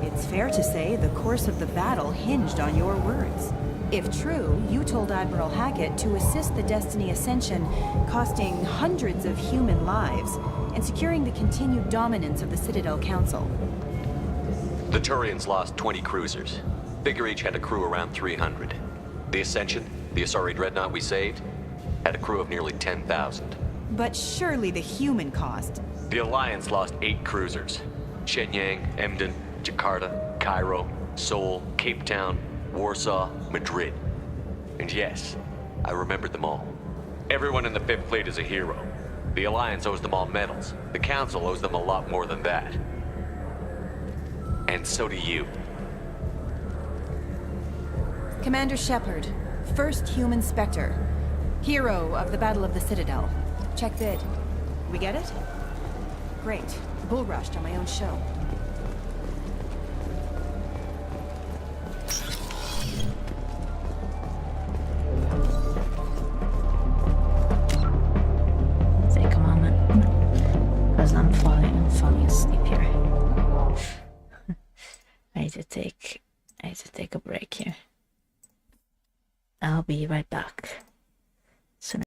Speaker 19: It's fair to say the course of the battle hinged on your words. If true, you told Admiral Hackett to assist the Destiny Ascension, costing hundreds of human lives, and securing the continued dominance of the Citadel Council.
Speaker 5: The Turians lost 20 cruisers. Figure each had a crew around 300. The Ascension, the Asari dreadnought we saved, had a crew of nearly 10,000.
Speaker 19: But surely the human cost.
Speaker 5: The Alliance lost 8 cruisers. Shenyang, Emden, Jakarta, Cairo, Seoul, Cape Town, Warsaw, Madrid. And yes, I remembered them all. Everyone in the Fifth Fleet is a hero. The Alliance owes them all medals. The Council owes them a lot more than that. And so do you.
Speaker 19: Commander Shepard, first human Spectre. Hero of the Battle of the Citadel. Check bid. We get it? Great. Bull rushed on my own show.
Speaker 1: Take a moment, because I'm falling asleep here. I need to take a break here. I'll be right back. Soon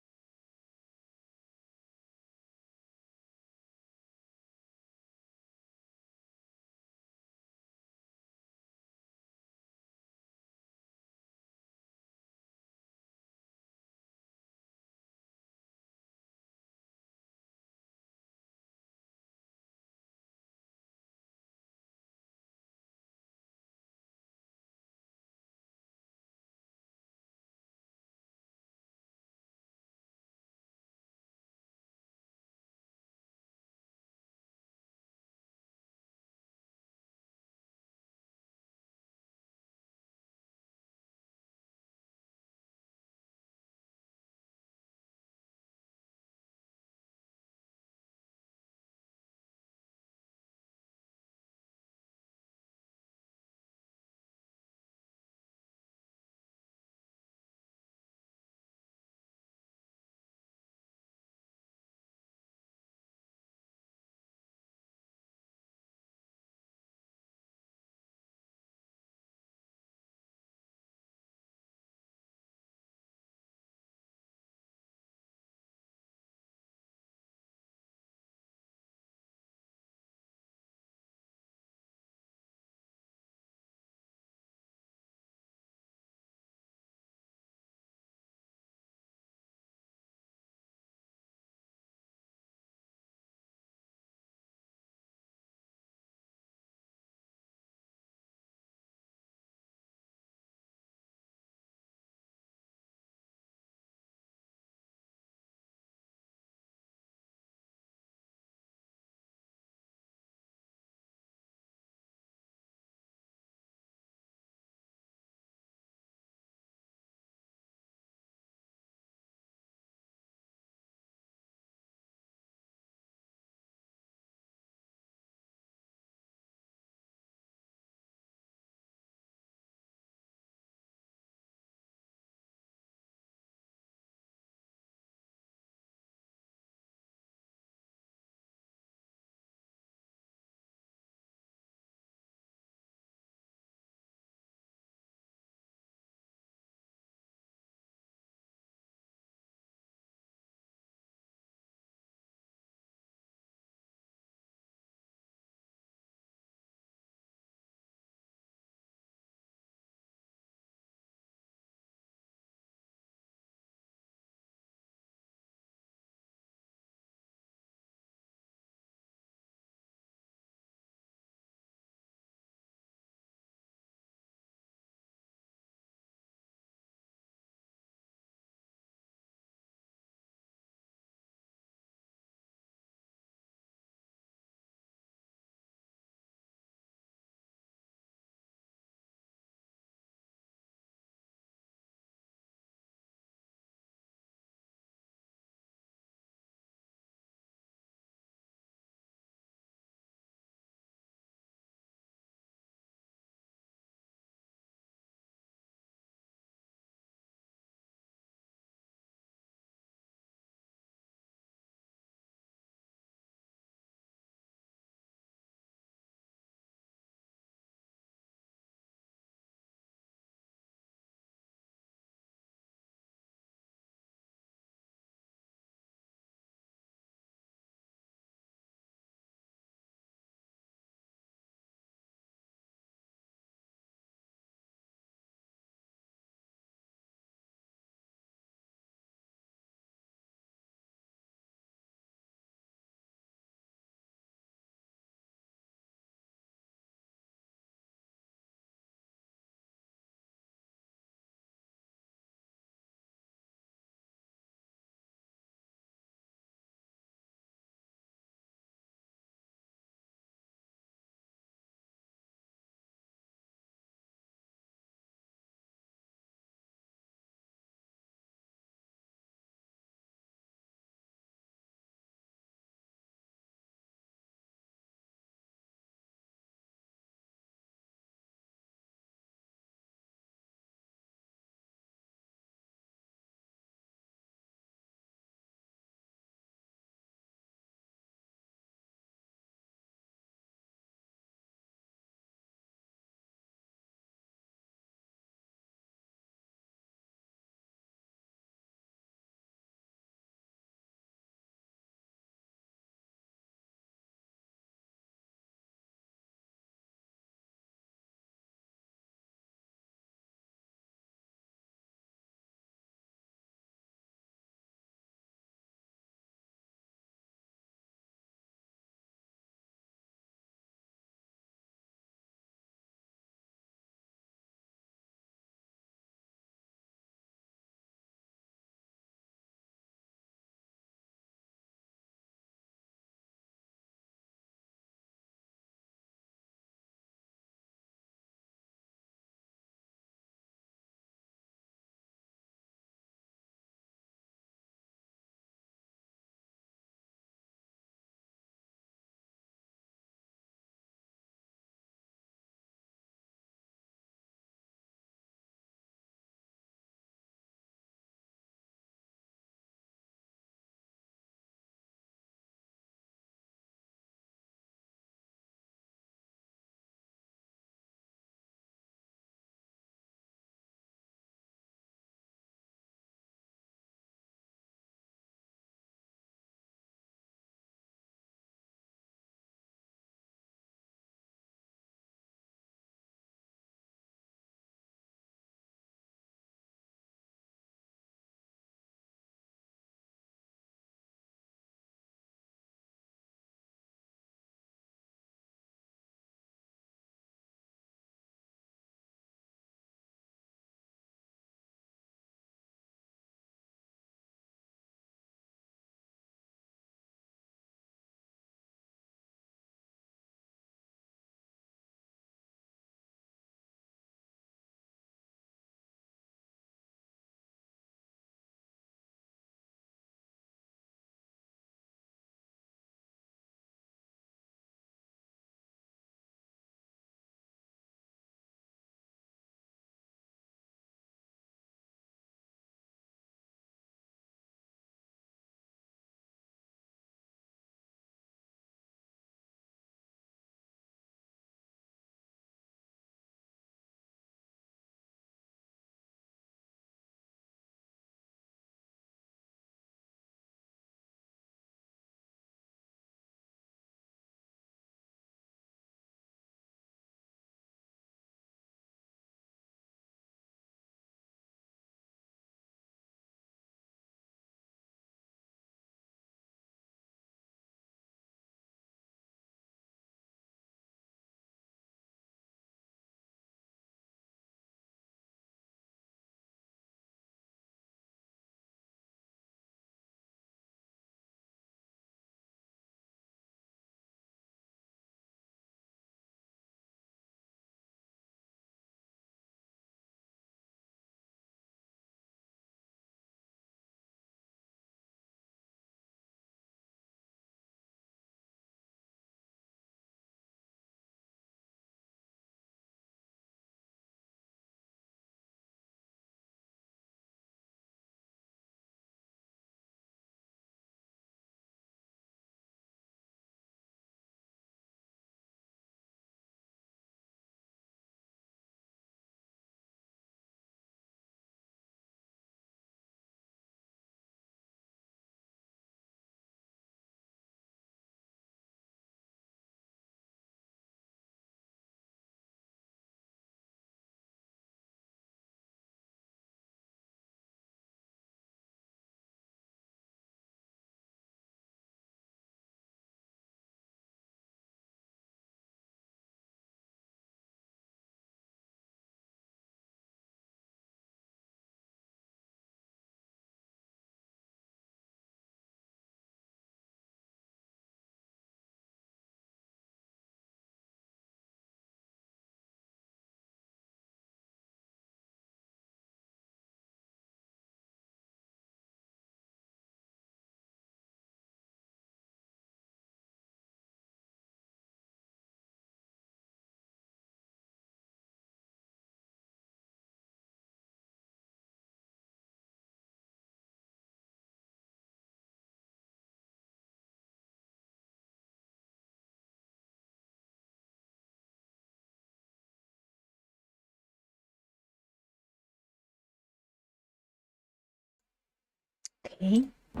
Speaker 1: Okay. Oh,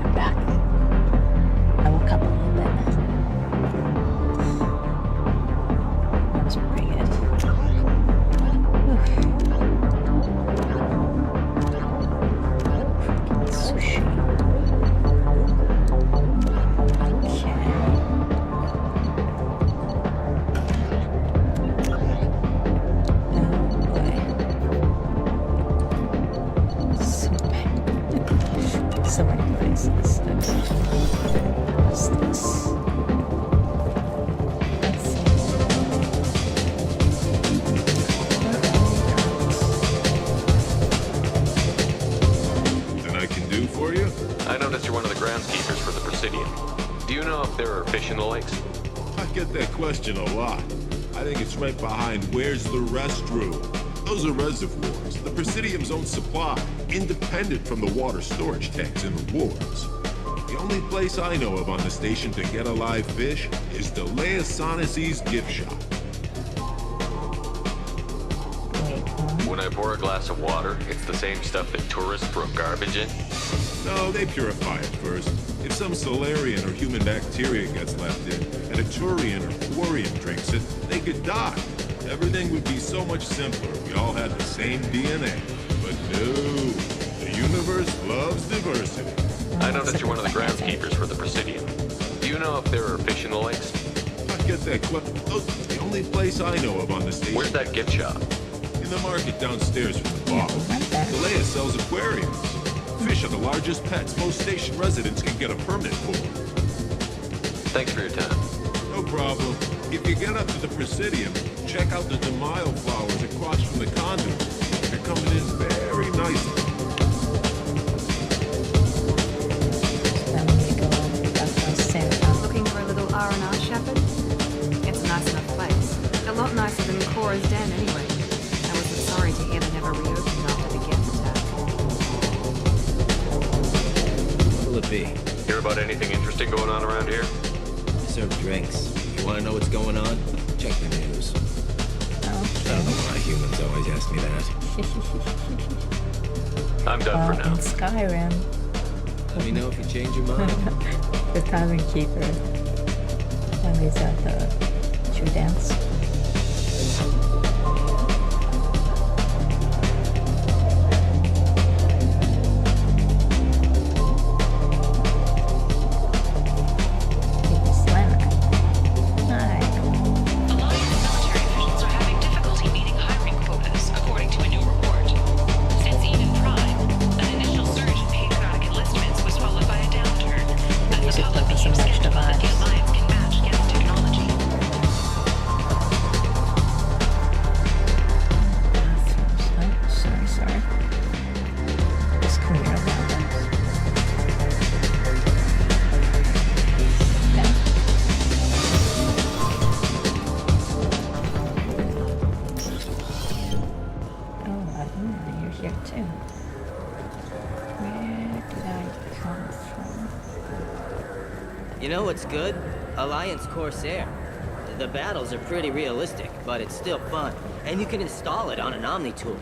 Speaker 1: I'm back. I woke up a little bit. That was pretty good. Sushi. So many places. What's this? Let's see.
Speaker 15: Anything I can do for you?
Speaker 5: I noticed you're one of the groundskeepers for the Presidium. Do you know if there are fish in the lakes?
Speaker 15: I get that question a lot. I think it's right behind where's the restroom. Those are reservoirs, the Presidium's own supply, independent from the water storage tanks in the wards. The only place I know of on the station to get a live fish is the Leosanisi's gift shop.
Speaker 5: When I pour a glass of water, it's the same stuff that tourists throw garbage in?
Speaker 15: No, they purify it first. If some Solarian or human bacteria gets left in, and a Turian or Quarian drinks it, they could die. Everything would be so much simpler if we all had the same DNA. But no, the universe loves diversity.
Speaker 5: I noticed you're one of the groundskeepers for the Presidium. Do you know if there are fish in the lakes?
Speaker 15: I get that question. The only place I know of on the station.
Speaker 5: Where's that gift shop?
Speaker 15: In the market downstairs from the bar. Galea sells aquariums. Fish are the largest pets most station residents can get a permit for.
Speaker 5: Thanks for your time.
Speaker 15: No problem. If you get up to the Presidium, check out the De Mayo flowers across from the conduit. They're coming in very nicely.
Speaker 10: Looking for a little R&R, Shepard? It's a nice enough place. A lot nicer than Cora's den, anyway. I was sorry to hear they never reopened after the Geth attack.
Speaker 11: What'll it be?
Speaker 5: Hear about anything interesting going on around here?
Speaker 11: Serve drinks. You want to know what's going on? Check the news. I don't know why humans always ask me that.
Speaker 5: I'm done for now.
Speaker 1: In Skyrim.
Speaker 11: Let me know if you change your mind.
Speaker 1: The Tavern Keeper. And is that the true dance?
Speaker 18: You know what's good? Alliance Corsair. The battles are pretty realistic, but it's still fun. And you can install it on an Omni tool.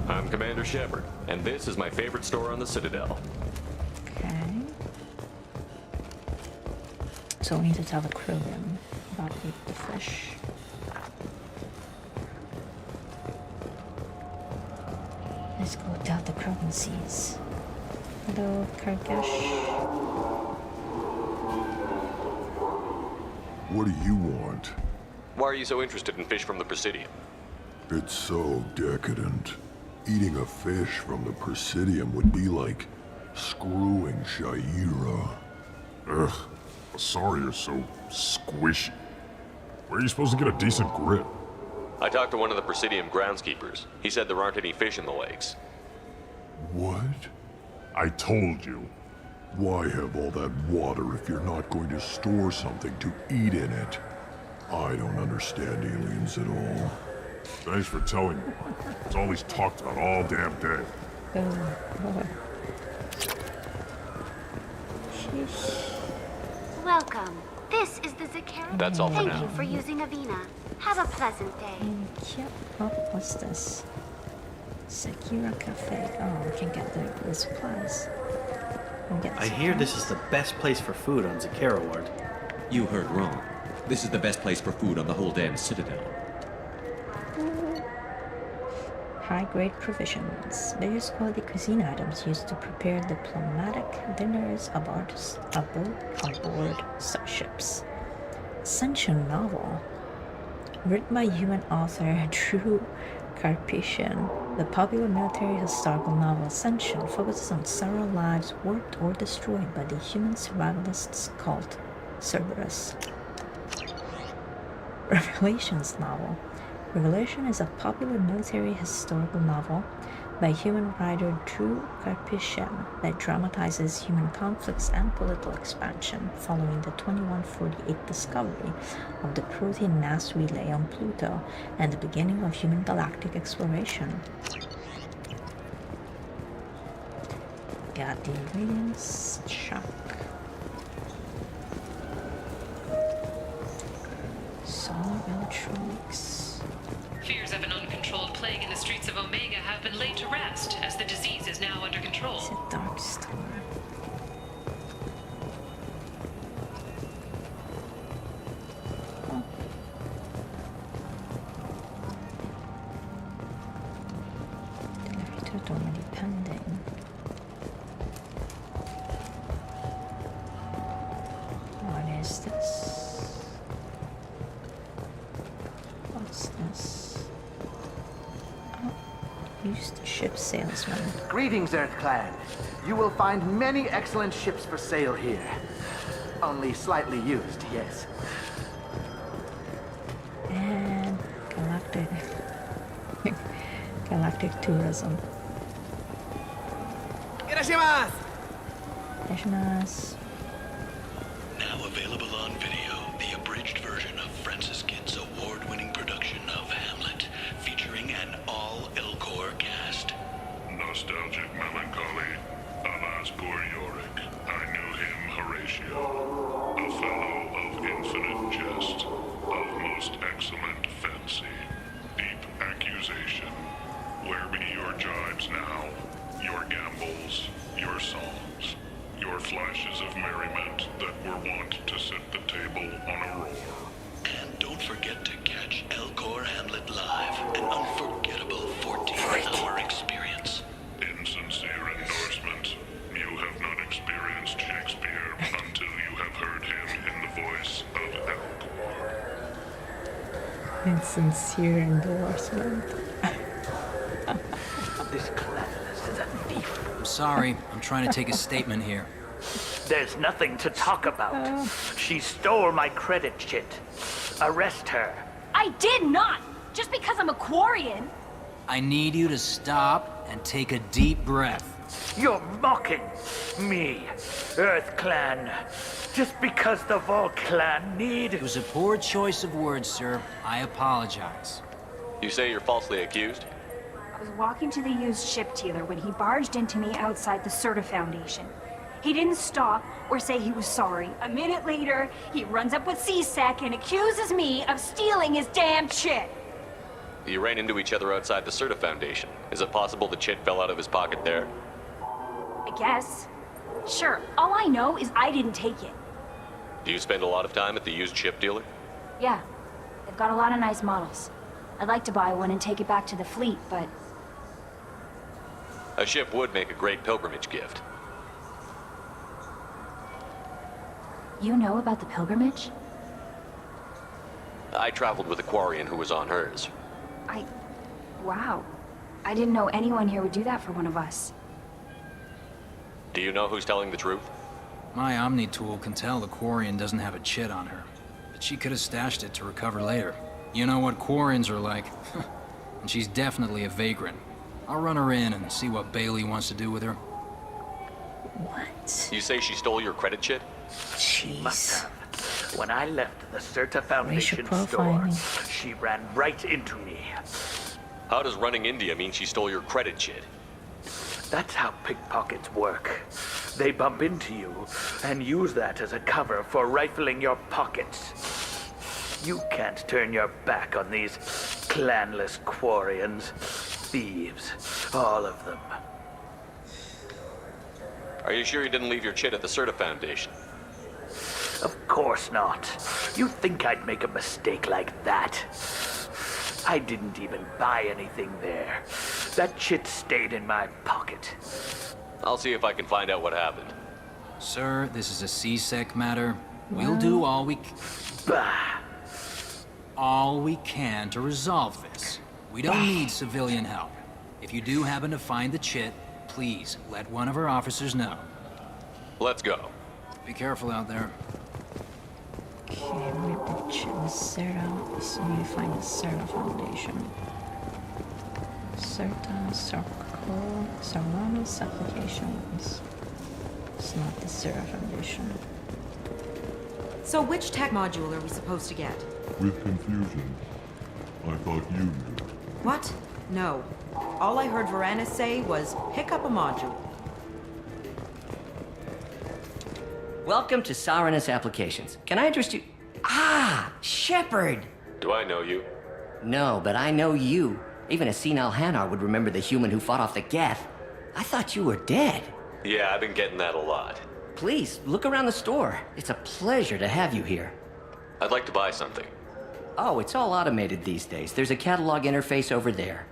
Speaker 5: I'm Commander Shepard, and this is my favorite store on the Citadel.
Speaker 1: Okay. So we need to tell the crew room about the fish. Let's go down the Krogan seas. Hello, Kargash.
Speaker 16: What do you want?
Speaker 5: Why are you so interested in fish from the Presidium?
Speaker 16: It's so decadent. Eating a fish from the Presidium would be like screwing Shaira.
Speaker 3: Ugh, sorry you're so squishy. Where are you supposed to get a decent grip?
Speaker 5: I talked to one of the Presidium groundskeepers. He said there aren't any fish in the lakes.
Speaker 16: What?
Speaker 3: I told you.
Speaker 16: Why have all that water if you're not going to store something to eat in it? I don't understand aliens at all.
Speaker 3: Thanks for telling me. It's all he's talked about all damn day.
Speaker 13: Welcome. This is the Zakara.
Speaker 5: That's all for
Speaker 13: Thank
Speaker 5: now.
Speaker 13: you for using Avena. Have a pleasant day.
Speaker 1: Thank you. Oh, what's this? Sakura Cafe. Oh, we can get the supplies.
Speaker 20: I hear this is the best place for food on Zakara Ward.
Speaker 11: You heard wrong. This is the best place for food on the whole damn Citadel.
Speaker 1: High-grade provisions. Various quality cuisine items used to prepare diplomatic dinners aboard starships. Ascension novel. Written by human author Drew Karpyshyn, the popular military historical novel Ascension focuses on several lives warped or destroyed by the human survivalists cult Cerberus. Revelations novel. Revelation is a popular military historical novel by human writer Drew Karpyshyn that dramatizes human conflicts and political expansion following the 2148 discovery of the protein mass relay on Pluto and the beginning of human galactic exploration. Got the ingredients. Shock. Solar electronics.
Speaker 17: Fears of an uncontrolled plague in the streets of Omega have been laid to rest, as the disease is now under control.
Speaker 1: It's a dark storm. Oh. Delivery to already pending. What is this? What's this? Used ship salesman.
Speaker 21: Greetings, Earth Clan. You will find many excellent ships for sale here. Only slightly used, yes.
Speaker 1: And galactic tourism.
Speaker 21: Irashimasu!
Speaker 1: Irashimasu.
Speaker 22: Now available on video, the abridged version of Francis Kidd's award-winning production of Hamlet, featuring an all-Elcor cast.
Speaker 3: Nostalgic melancholy. Alas, poor Yorick. I knew him, Horatio. A fellow of infinite jest, of most excellent fancy. Deep accusation. Where be your jibes now? Your gambols, your songs, your flashes of merriment that were wont to set the table on a roar.
Speaker 22: And don't forget to catch Elcor Hamlet live, an unforgettable 14-hour experience.
Speaker 3: Insincere endorsement. You have not experienced Shakespeare until you have heard him in the voice of Elcor.
Speaker 1: Insincere endorsement.
Speaker 21: This cleverness is a thief.
Speaker 23: I'm sorry. I'm trying to take a statement here.
Speaker 21: There's nothing to talk about. She stole my credit chit. Arrest her.
Speaker 24: I did not! Just because I'm a Quarian!
Speaker 23: I need you to stop and take a deep breath.
Speaker 21: You're mocking me, Earth Clan. Just because the Vol Clan need...
Speaker 23: It was a poor choice of words, sir. I apologize.
Speaker 5: You say you're falsely accused?
Speaker 24: I was walking to the used ship dealer when he barged into me outside the Serta Foundation. He didn't stop or say he was sorry. A minute later, he runs up with C-Sec and accuses me of stealing his damn chit.
Speaker 5: You ran into each other outside the Serta Foundation. Is it possible the chit fell out of his pocket there?
Speaker 24: I guess. Sure, all I know is I didn't take it.
Speaker 5: Do you spend a lot of time at the used ship dealer?
Speaker 24: Yeah, they've got a lot of nice models. I'd like to buy one and take it back to the fleet, but...
Speaker 5: A ship would make a great pilgrimage gift.
Speaker 24: You know about the pilgrimage?
Speaker 5: I traveled with a Quarian who was on hers.
Speaker 24: Wow. I didn't know anyone here would do that for one of us.
Speaker 5: Do you know who's telling the truth?
Speaker 23: My Omni tool can tell the Quarian doesn't have a chit on her, but she could have stashed it to recover later. You know what Quarians are like. And she's definitely a vagrant. I'll run her in and see what Bailey wants to do with her.
Speaker 1: What?
Speaker 5: You say she stole your credit chit?
Speaker 21: She must have. When I left the Serta Foundation store,
Speaker 1: profiling.
Speaker 21: she ran right into me.
Speaker 5: How does running into you mean she stole your credit chit?
Speaker 21: That's how pickpockets work.
Speaker 2: They bump into you and use that as a cover for rifling your pockets. You can't turn your back on these clanless Quarians. Thieves, all of them.
Speaker 5: Are you sure you didn't leave your chit at the Serta Foundation?
Speaker 2: Of course not. You'd think I'd make a mistake like that. I didn't even buy anything there. That chit stayed in my pocket.
Speaker 5: I'll see if I can find out what happened.
Speaker 23: Sir, this is a CSEC matter. We'll do all we can to resolve this. We don't need civilian help. If you do happen to find the chit, please let one of our officers know.
Speaker 5: Let's go.
Speaker 23: Be careful out there.
Speaker 1: Okay, we're the chit was Serta, so you find the Serta Foundation. Serta, Circle, Serrano's applications. It's not the Serta Foundation.
Speaker 19: So which tech module are we supposed to get?
Speaker 16: With confusion. I thought you knew.
Speaker 19: What? No. All I heard Varanus say was, pick up a module.
Speaker 11: Welcome to Saranus Applications. Can I interest you? Ah, Shepard!
Speaker 5: Do I know you?
Speaker 11: No, but I know you. Even a senile Hanar would remember the human who fought off the Geth. I thought you were dead.
Speaker 5: Yeah, I've been getting that a lot.
Speaker 11: Please, look around the store. It's a pleasure to have you here.
Speaker 5: I'd like to buy something.
Speaker 11: Oh, it's all automated these days. There's a catalog interface over there.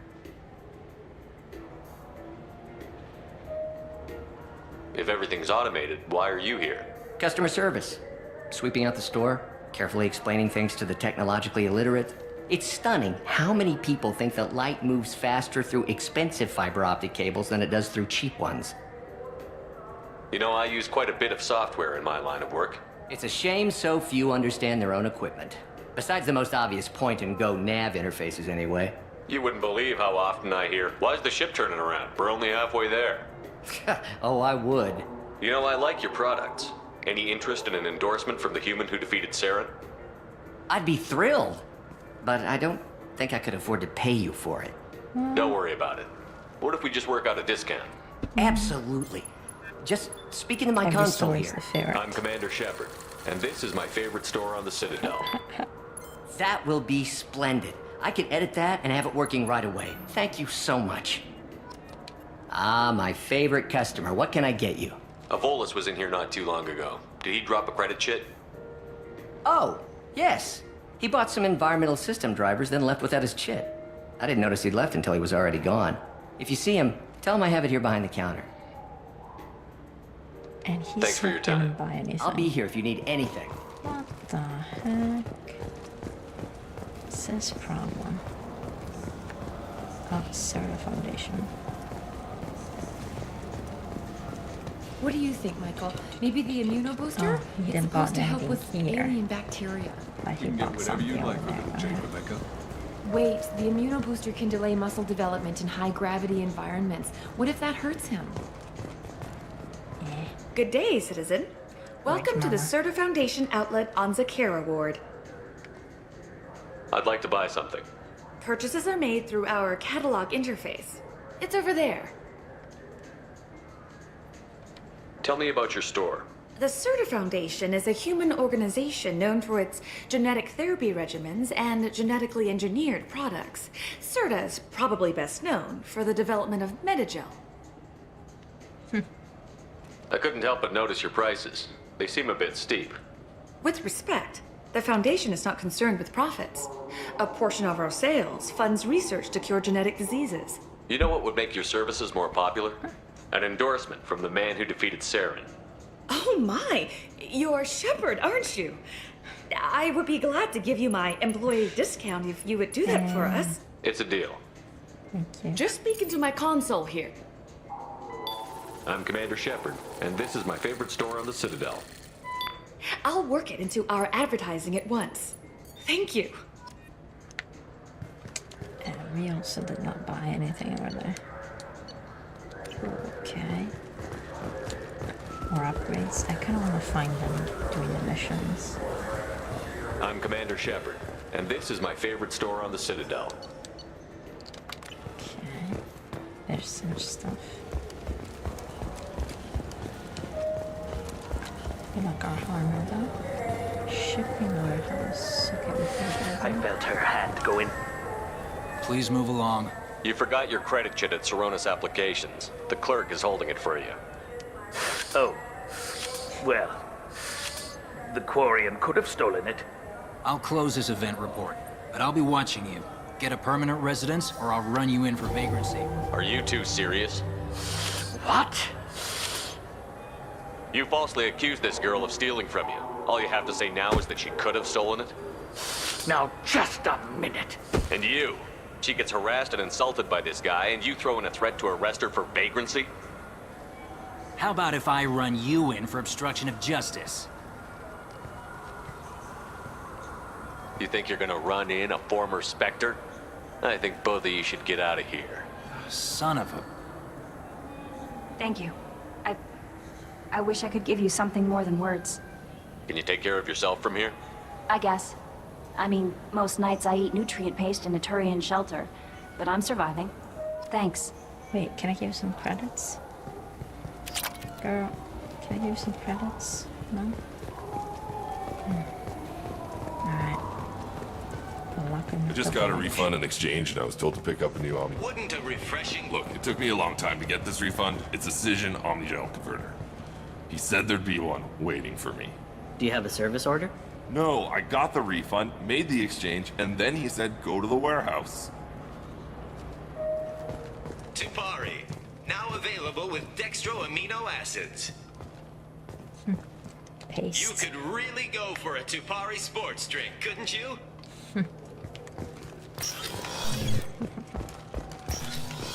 Speaker 5: If everything's automated, why are you here?
Speaker 11: Customer service. Sweeping out the store, carefully explaining things to the technologically illiterate. It's stunning how many people think that light moves faster through expensive fiber optic cables than it does through cheap ones.
Speaker 5: You know, I use quite a bit of software in my line of work.
Speaker 11: It's a shame so few understand their own equipment. Besides the most obvious point-and-go nav interfaces anyway.
Speaker 5: You wouldn't believe how often I hear, why's the ship turning around? We're only halfway there.
Speaker 11: Oh, I would.
Speaker 5: You know, I like your products. Any interest in an endorsement from the human who defeated Saren?
Speaker 11: I'd be thrilled. But I don't think I could afford to pay you for it.
Speaker 5: Don't worry about it. What if we just work out a discount?
Speaker 11: Absolutely. Just speak into my console here.
Speaker 5: I'm Commander Shepard, and this is my favorite store on the Citadel.
Speaker 11: That will be splendid. I can edit that and have it working right away. Thank you so much. Ah, my favorite customer. What can I get you?
Speaker 5: Avolis was in here not too long ago. Did he drop a credit chit?
Speaker 11: Oh, yes. He bought some environmental system drivers, then left without his chit. I didn't notice he'd left until he was already gone. If you see him, tell him I have it here behind the counter.
Speaker 1: And he
Speaker 5: Thanks for your time.
Speaker 1: didn't buy anything.
Speaker 11: I'll be here if you need anything.
Speaker 1: What the heck? What's this problem? Oh, Serta Foundation.
Speaker 14: What do you think, Michael? Maybe the immunobooster?
Speaker 1: Oh, he
Speaker 14: It's
Speaker 1: didn't buy
Speaker 14: supposed to help with
Speaker 1: anything here.
Speaker 14: alien bacteria.
Speaker 1: But he bought something over there.
Speaker 14: Wait, the immunobooster can delay muscle development in high-gravity environments. What if that hurts him?
Speaker 6: Good day, citizen. Welcome to the
Speaker 1: Mama.
Speaker 6: Serta Foundation outlet on Zakera Ward.
Speaker 5: I'd like to buy something.
Speaker 6: Purchases are made through our catalog interface. It's over there.
Speaker 5: Tell me about your store.
Speaker 6: The Serta Foundation is a human organization known for its genetic therapy regimens and genetically engineered products. Serta is probably best known for the development of Metagel.
Speaker 5: I couldn't help but notice your prices. They seem a bit steep.
Speaker 6: With respect, the Foundation is not concerned with profits. A portion of our sales funds research to cure genetic diseases.
Speaker 5: You know what would make your services more popular? An endorsement from the man who defeated Saren.
Speaker 6: Oh my! You're Shepard, aren't you? I would be glad to give you my employee discount if you would do that for us.
Speaker 5: It's a deal.
Speaker 6: Just speak into my console here.
Speaker 5: I'm Commander Shepard, and this is my favorite store on the Citadel.
Speaker 6: I'll work it into our advertising at once. Thank you.
Speaker 1: And we also did not buy anything over there. Okay. More upgrades. I kind of want to find them doing the missions.
Speaker 5: I'm Commander Shepard, and this is my favorite store on the Citadel.
Speaker 1: Okay. There's some stuff. like our armor though. Shipping warehouse. Okay, we can
Speaker 2: I felt her hand go in.
Speaker 23: Please move along.
Speaker 5: You forgot your credit chit at Saronis Applications. The clerk is holding it for you.
Speaker 2: Oh. Well. The Quarian could have stolen it.
Speaker 23: I'll close this event report, but I'll be watching you. Get a permanent residence, or I'll run you in for vagrancy.
Speaker 5: Are you two serious?
Speaker 2: What?
Speaker 5: You falsely accused this girl of stealing from you. All you have to say now is that she could have stolen it?
Speaker 2: Now, just a minute.
Speaker 5: And you? She gets harassed and insulted by this guy, and you throw in a threat to arrest her for vagrancy?
Speaker 23: How about if I run you in for obstruction of justice?
Speaker 5: You think you're gonna run in a former Spectre? I think both of you should get out of here.
Speaker 23: Son of a...
Speaker 24: Thank you. I wish I could give you something more than words.
Speaker 5: Can you take care of yourself from here?
Speaker 24: I guess. I mean, most nights I eat nutrient paste in a Turian shelter, but I'm surviving. Thanks.
Speaker 1: Wait, can I give you some credits? Girl, can I give you some credits? No? Alright.
Speaker 15: I just got a refund in exchange, and I was told to pick up a new Omni.
Speaker 22: Wouldn't a refreshing...
Speaker 15: Look, it took me a long time to get this refund. It's a Cision Omnigel converter. He said there'd be one waiting for me.
Speaker 18: Do you have a service order?
Speaker 15: No, I got the refund, made the exchange, and then he said go to the warehouse.
Speaker 22: Tipari, now available with dextro amino acids.
Speaker 1: Paste.
Speaker 22: You could really go for a Tipari sports drink, couldn't you?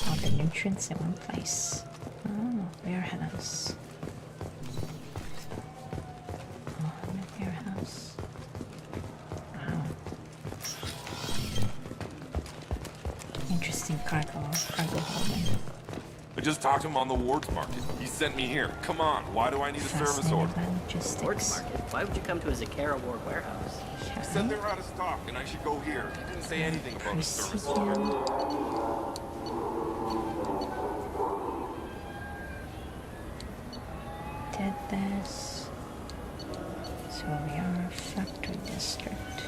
Speaker 1: All the nutrients in one place. Oh, warehouse. Oh, warehouse. Wow. Interesting cargo holding.
Speaker 15: I just talked to him on the Wards Market. He sent me here. Come on, why do I need a service order?
Speaker 18: Wards Market? Why would you come to a Zakera Ward warehouse?
Speaker 15: He said they were out of stock and I should go here. He didn't say anything about the service order.
Speaker 1: Did this. So we are a factory district.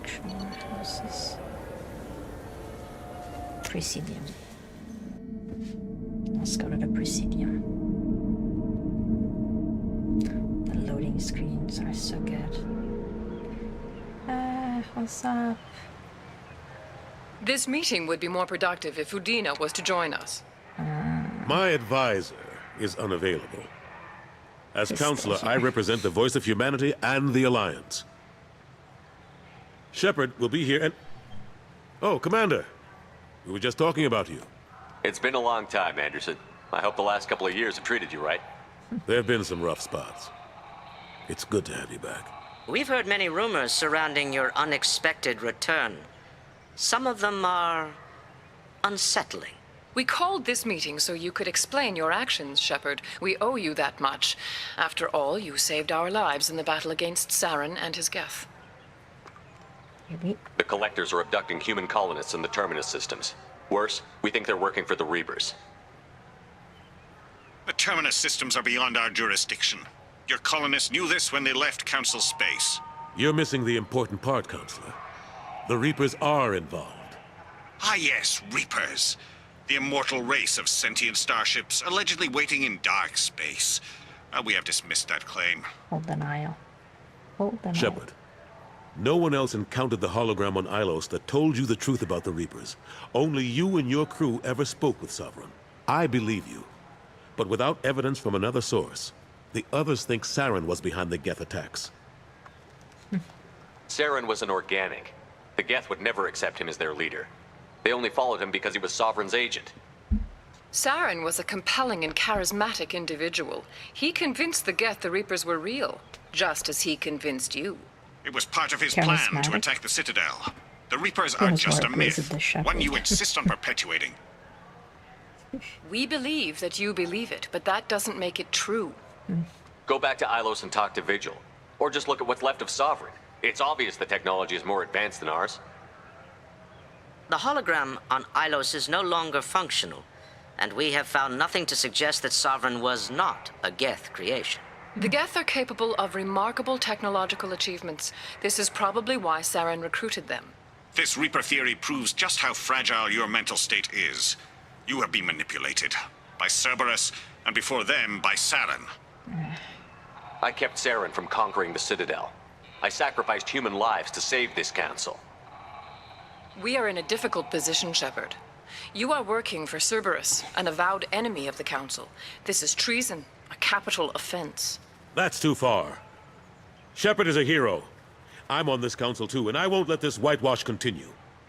Speaker 1: Shore houses. Presidium. Let's go to the Presidium. The loading screens are so good. What's up?
Speaker 17: This meeting would be more productive if Udina was to join us.
Speaker 7: My advisor is unavailable. As counselor, I represent the voice of humanity and the Alliance. Shepard will be here and... Oh, Commander. We were just talking about you.
Speaker 5: It's been a long time, Anderson. I hope the last couple of years have treated you right.
Speaker 7: There have been some rough spots. It's good to have you back.
Speaker 8: We've heard many rumors surrounding your unexpected return. Some of them are unsettling.
Speaker 17: We called this meeting so you could explain your actions, Shepard. We owe you that much. After all, you saved our lives in the battle against Saren and his Geth.
Speaker 5: The Collectors are abducting human colonists in the Terminus systems. Worse, we think they're working for the Reapers.
Speaker 9: The Terminus systems are beyond our jurisdiction. Your colonists knew this when they left Council space.
Speaker 7: You're missing the important part, Counselor. The Reapers are involved.
Speaker 9: Ah yes, Reapers. The immortal race of sentient starships allegedly waiting in dark space. We have dismissed that claim.
Speaker 1: Hold denial. Hold denial.
Speaker 7: Shepard, no one else encountered the hologram on Ilos that told you the truth about the Reapers. Only you and your crew ever spoke with Sovereign. I believe you. But without evidence from another source, the others think Saren was behind the Geth attacks.
Speaker 5: Saren was an organic. The Geth would never accept him as their leader. They only followed him because he was Sovereign's agent.
Speaker 17: Saren was a compelling and charismatic individual. He convinced the Geth the Reapers were real, just as he convinced you.
Speaker 9: It was part of his plan to attack the Citadel. The Reapers are just a myth, one you insist on perpetuating.
Speaker 17: We believe that you believe it, but that doesn't make it true.
Speaker 5: Go back to Ilos and talk to Vigil. Or just look at what's left of Sovereign. It's obvious the technology is more advanced than ours.
Speaker 8: The hologram on Ilos is no longer functional, and we have found nothing to suggest that Sovereign was not a Geth creation.
Speaker 17: The Geth are capable of remarkable technological achievements. This is probably why Saren recruited them.
Speaker 9: This Reaper theory proves just how fragile your mental state is. You have been manipulated. By Cerberus, and before them, by Saren.
Speaker 5: I kept Saren from conquering the Citadel. I sacrificed human lives to save this council.
Speaker 17: We are in a difficult position, Shepard. You are working for Cerberus, an avowed enemy of the Council. This is treason, a capital offense.
Speaker 7: That's too far. Shepard is a hero. I'm on this council too, and I won't let this whitewash continue.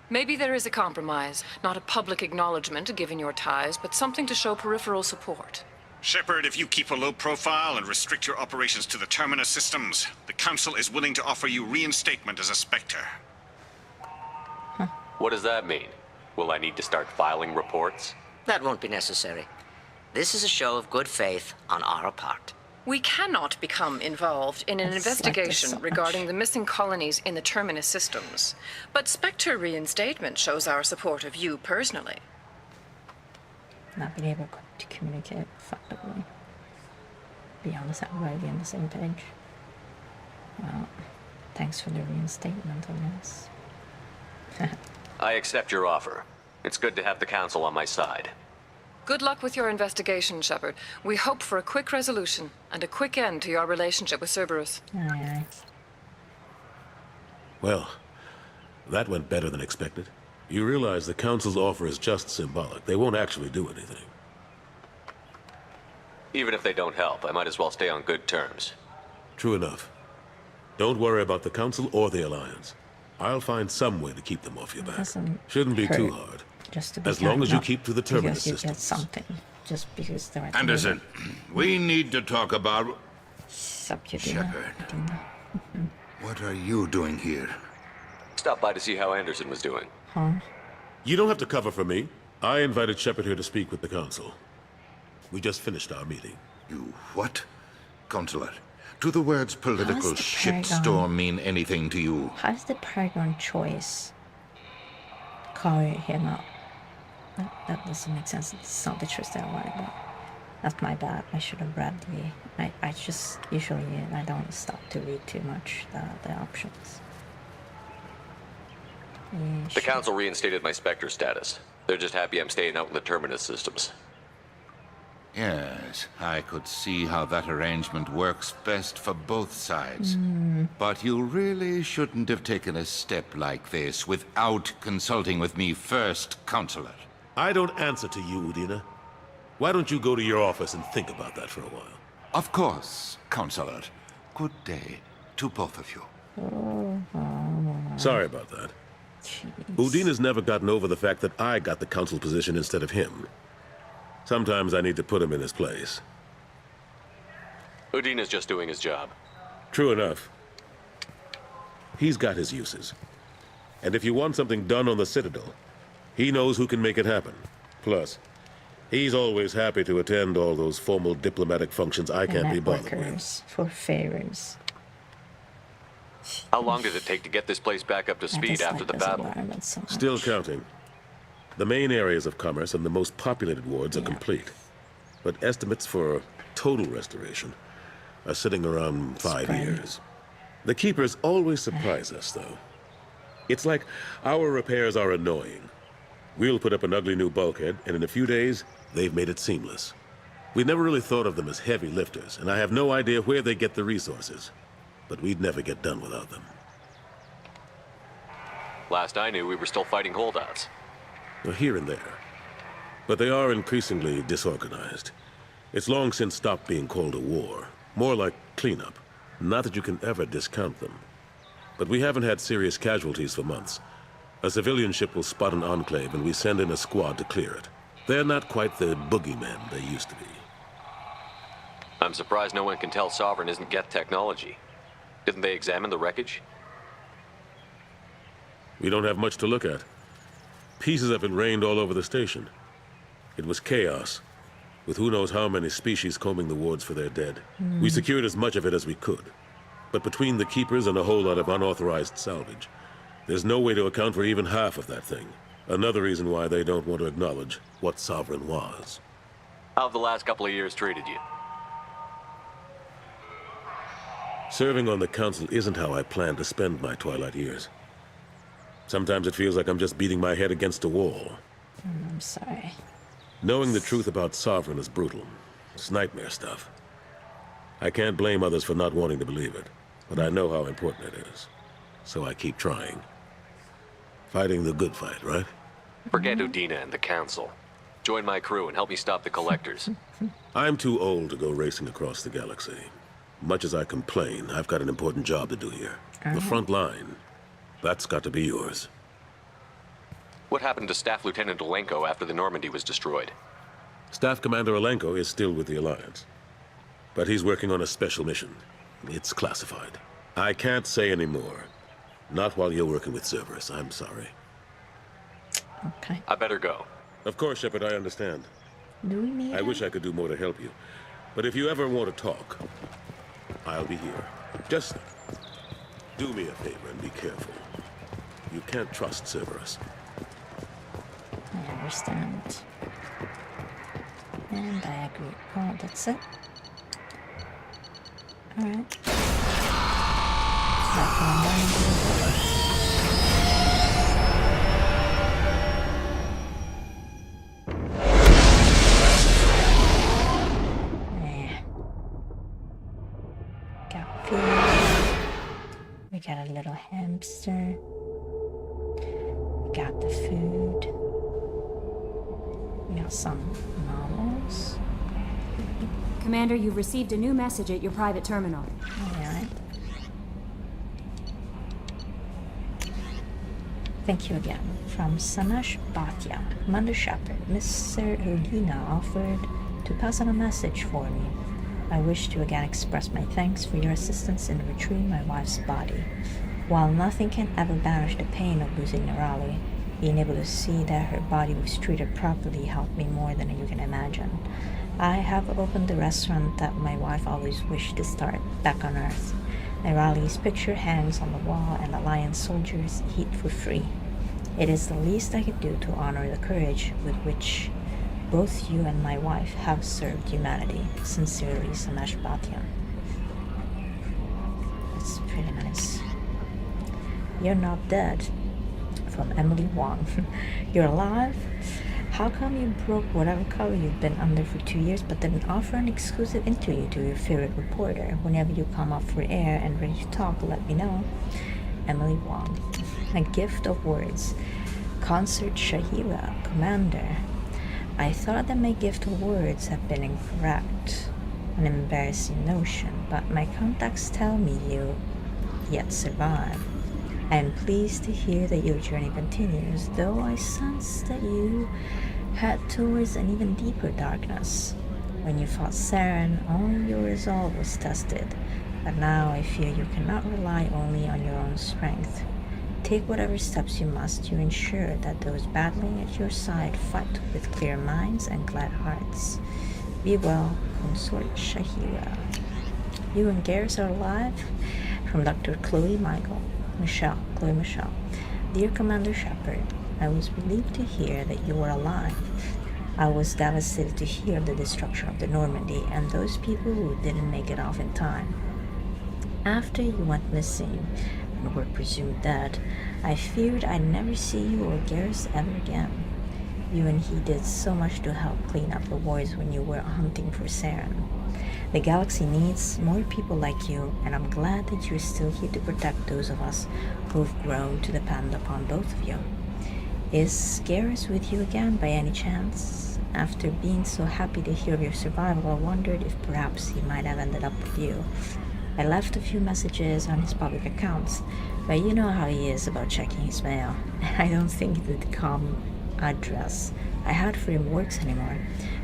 Speaker 17: Maybe there is a compromise. Not a public acknowledgement given your ties, but something to show peripheral support.
Speaker 9: Shepard, if you keep a low profile and restrict your operations to the Terminus systems, the Council is willing to offer you reinstatement as a Spectre.
Speaker 5: What does that mean? Will I need to start filing reports?
Speaker 8: That won't be necessary. This is a show of good faith on our part.
Speaker 17: We cannot become involved in an investigation regarding the missing colonies in the Terminus systems. But Spectre reinstatement shows our support of you personally.
Speaker 1: Not being able to communicate effectively. Be honest, everybody be on the same page. Well, thanks for the reinstatement, I guess.
Speaker 5: I accept your offer. It's good to have the Council on my side.
Speaker 17: Good luck with your investigation, Shepard. We hope for a quick resolution and a quick end to your relationship with Cerberus.
Speaker 1: Aye.
Speaker 7: Well, that went better than expected. You realize the Council's offer is just symbolic. They won't actually do anything.
Speaker 5: Even if they don't help, I might as well stay on good terms.
Speaker 7: True enough. Don't worry about the Council or the Alliance. I'll find some way to keep them off your back. Shouldn't be too hard.
Speaker 1: Just to be
Speaker 7: as long as you
Speaker 1: not
Speaker 7: keep to the Terminus
Speaker 1: because you
Speaker 7: systems.
Speaker 1: get something. Just because they're at
Speaker 4: Anderson, we need to talk about...
Speaker 1: Shepard.
Speaker 4: What are you doing here?
Speaker 5: Stop by to see how Anderson was doing.
Speaker 1: Huh?
Speaker 7: You don't have to cover for me. I invited Shepard here to speak with the Council. We just finished our meeting.
Speaker 4: You what? Consular, do the words political shitstorm mean anything to you?
Speaker 1: How does the Paragon choice call him up? That doesn't make sense. It's not the truth that I wanted, but that's my bad. I should have read the... I just usually... I don't stop to read too much the options.
Speaker 5: The Council reinstated my Spectre status. They're just happy I'm staying out in the Terminus systems.
Speaker 4: Yes, I could see how that arrangement works best for both sides. But you really shouldn't have taken a step like this without consulting with me first, Counselor.
Speaker 7: I don't answer to you, Udina. Why don't you go to your office and think about that for a while?
Speaker 4: Of course, Counselor. Good day to both of you.
Speaker 7: Sorry about that. Udina's never gotten over the fact that I got the Council position instead of him. Sometimes I need to put him in his place.
Speaker 5: Udina's just doing his job.
Speaker 7: True enough. He's got his uses. And if you want something done on the Citadel, he knows who can make it happen. Plus, he's always happy to attend all those formal diplomatic functions I can't be bothered with.
Speaker 1: For favors.
Speaker 5: How long did it take to get this place back up to speed after the battle?
Speaker 7: Still counting. The main areas of commerce and the most populated wards are complete. But estimates for total restoration are sitting around 5 years. The Keepers always surprise us, though. It's like our repairs are annoying. We'll put up an ugly new bulkhead, and in a few days, they've made it seamless. We never really thought of them as heavy lifters, and I have no idea where they get the resources. But we'd never get done without them.
Speaker 5: Last I knew, we were still fighting holdouts.
Speaker 7: Here and there. But they are increasingly disorganized. It's long since stopped being called a war. More like cleanup. Not that you can ever discount them. But we haven't had serious casualties for months. A civilian ship will spot an enclave and we send in a squad to clear it. They're not quite the boogeymen they used to be.
Speaker 5: I'm surprised no one can tell Sovereign isn't Geth technology. Didn't they examine the wreckage?
Speaker 7: We don't have much to look at. Pieces have been rained all over the station. It was chaos, with who knows how many species combing the wards for their dead. We secured as much of it as we could. But between the Keepers and a whole lot of unauthorized salvage, there's no way to account for even half of that thing. Another reason why they don't want to acknowledge what Sovereign was.
Speaker 5: How have the last couple of years treated you?
Speaker 7: Serving on the council isn't how I plan to spend my twilight years. Sometimes it feels like I'm just beating my head against a wall.
Speaker 1: I'm sorry.
Speaker 7: Knowing the truth about Sovereign is brutal. It's nightmare stuff. I can't blame others for not wanting to believe it, but I know how important it is. So I keep trying. Fighting the good fight, right?
Speaker 5: Forget Udina and the council. Join my crew and help me stop the collectors.
Speaker 7: I'm too old to go racing across the galaxy. Much as I complain, I've got an important job to do here. The front line. That's got to be yours.
Speaker 5: What happened to Staff Lieutenant Olenko after the Normandy was destroyed?
Speaker 7: Staff Commander Olenko is still with the Alliance. But he's working on a special mission. It's classified. I can't say any more. Not while you're working with Cerberus, I'm sorry.
Speaker 1: Okay.
Speaker 5: I better go.
Speaker 7: Of course, Shepard, I understand.
Speaker 1: Do we need
Speaker 7: I wish I could do more to help you. But if you ever want to talk, I'll be here. Just do me a favor and be careful. You can't trust Cerberus.
Speaker 1: I understand. And I agree. Oh, that's it. Alright. Got food. We got a little hamster. We got the food. We got some novels.
Speaker 24: Commander, you've received a new message at your private terminal.
Speaker 1: Alright. Thank you again. From Sanash Bhatia, Commander Shepard. Mr. Udina offered to pass on a message for me. I wish to again express my thanks for your assistance in retrieving my wife's body. While nothing can ever banish the pain of losing Nerali, being able to see that her body was treated properly helped me more than you can imagine. I have opened the restaurant that my wife always wished to start back on Earth. Nerali's picture hangs on the wall and Alliance soldiers eat for free. It is the least I could do to honor the courage with which both you and my wife have served humanity. Sincerely, Sanash Bhatia. That's pretty nice. You're not dead. From Emily Wong. You're alive? How come you broke whatever cover you've been under for 2 years but didn't offer an exclusive interview to your favorite reporter? Whenever you come up for air and ready to talk, let me know. Emily Wong. A gift of words. Concert Shahira, Commander. I thought that my gift of words had been incorrect. An embarrassing notion, but my contacts tell me you yet survive. I am pleased to hear that your journey continues, though I sense that you head towards an even deeper darkness. When you fought Saren, only your resolve was tested, but now I fear you cannot rely only on your own strength. Take whatever steps you must to ensure that those battling at your side fight with clear minds and glad hearts. Be well, Consort Shahira. You and Garrus are alive? From Dr. Chloe Michael. Chloe Michelle. Dear Commander Shepard, I was relieved to hear that you were alive. I was devastated to hear of the destruction of the Normandy and those people who didn't make it off in time. After you went missing and were presumed dead, I feared I'd never see you or Garrus ever again. You and he did so much to help clean up the wars when you were hunting for Saren. The galaxy needs more people like you, and I'm glad that you're still here to protect those of us who've grown to depend upon both of you. Is Garrus with you again by any chance? After being so happy to hear of your survival, I wondered if perhaps he might have ended up with you. I left a few messages on his public accounts, but you know how he is about checking his mail. I don't think the com address I had for him works anymore,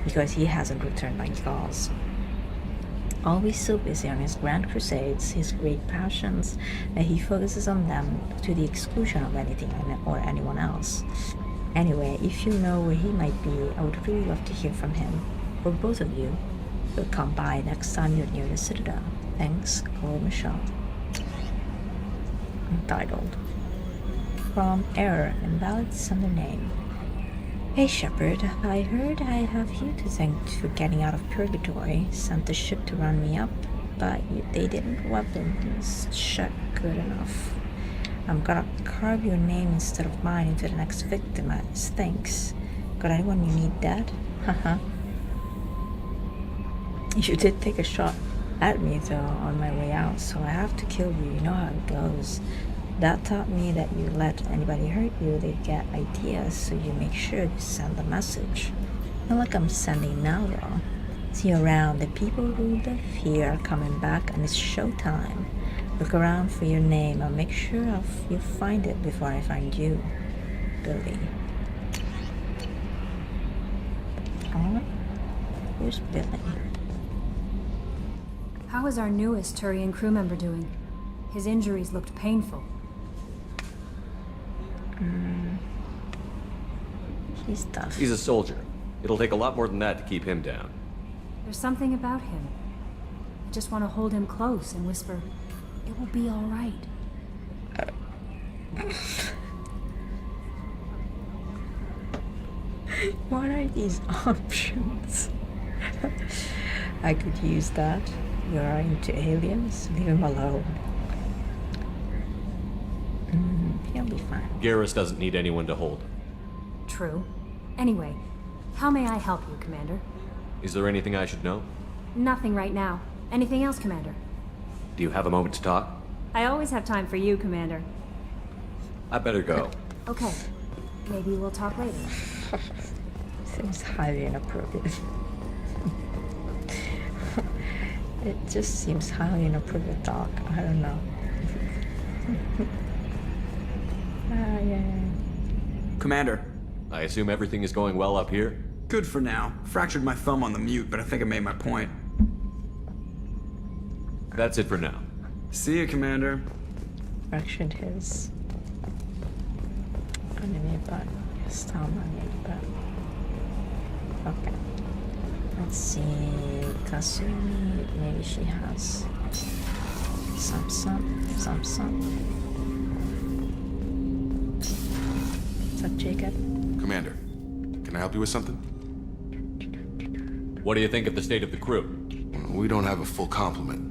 Speaker 1: because he hasn't returned my calls. Always so busy on his grand crusades, his great passions, that he focuses on them to the exclusion of anything or anyone else. Anyway, if you know where he might be, I would really love to hear from him, or both of you. We'll come by next time you're near the Citadel. Thanks, Chloe Michelle. Untitled. From Error, Invalid Sender Name. Hey Shepard, I heard I have you to thank for getting out of purgatory, sent the ship to run me up, but they didn't weapon this check good enough. I'm gonna carve your name instead of mine into the next victim as thanks. Got anyone you need dead? Haha. You did take a shot at me though on my way out, so I have to kill you. You know how it goes. That taught me that you let anybody hurt you, they get ideas, so you make sure you send a message. Not like I'm sending now though. See you around. The people who live here are coming back and it's showtime. Look around for your name. I'll make sure you find it before I find you, Billy. Oh, who's Billy?
Speaker 24: How is our newest Turian crew member doing? His injuries looked painful.
Speaker 1: He's tough.
Speaker 5: He's a soldier. It'll take a lot more than that to keep him down.
Speaker 24: There's something about him. I just want to hold him close and whisper, "It will be all right."
Speaker 1: What are these options? I could use that. You're into aliens? Leave him alone. He'll be fine.
Speaker 5: Garrus doesn't need anyone to hold him.
Speaker 24: True. Anyway, how may I help you, Commander?
Speaker 5: Is there anything I should know?
Speaker 24: Nothing right now. Anything else, Commander?
Speaker 5: Do you have a moment to talk?
Speaker 24: I always have time for you, Commander.
Speaker 5: I better go.
Speaker 24: Okay. Maybe we'll talk later.
Speaker 1: Seems highly inappropriate. It just seems highly inappropriate talk. I don't know. Yeah.
Speaker 10: Commander.
Speaker 5: I assume everything is going well up here?
Speaker 10: Good for now. Fractured my thumb on the mute, but I think I made my point.
Speaker 5: That's it for now.
Speaker 10: See you, Commander.
Speaker 1: Fractured his enemy, but his thumb enemy, but okay. Let's see. Kasumi, maybe she has some. What's up, Jacob?
Speaker 12: Commander, can I help you with something?
Speaker 5: What do you think of the state of the crew?
Speaker 12: We don't have a full complement.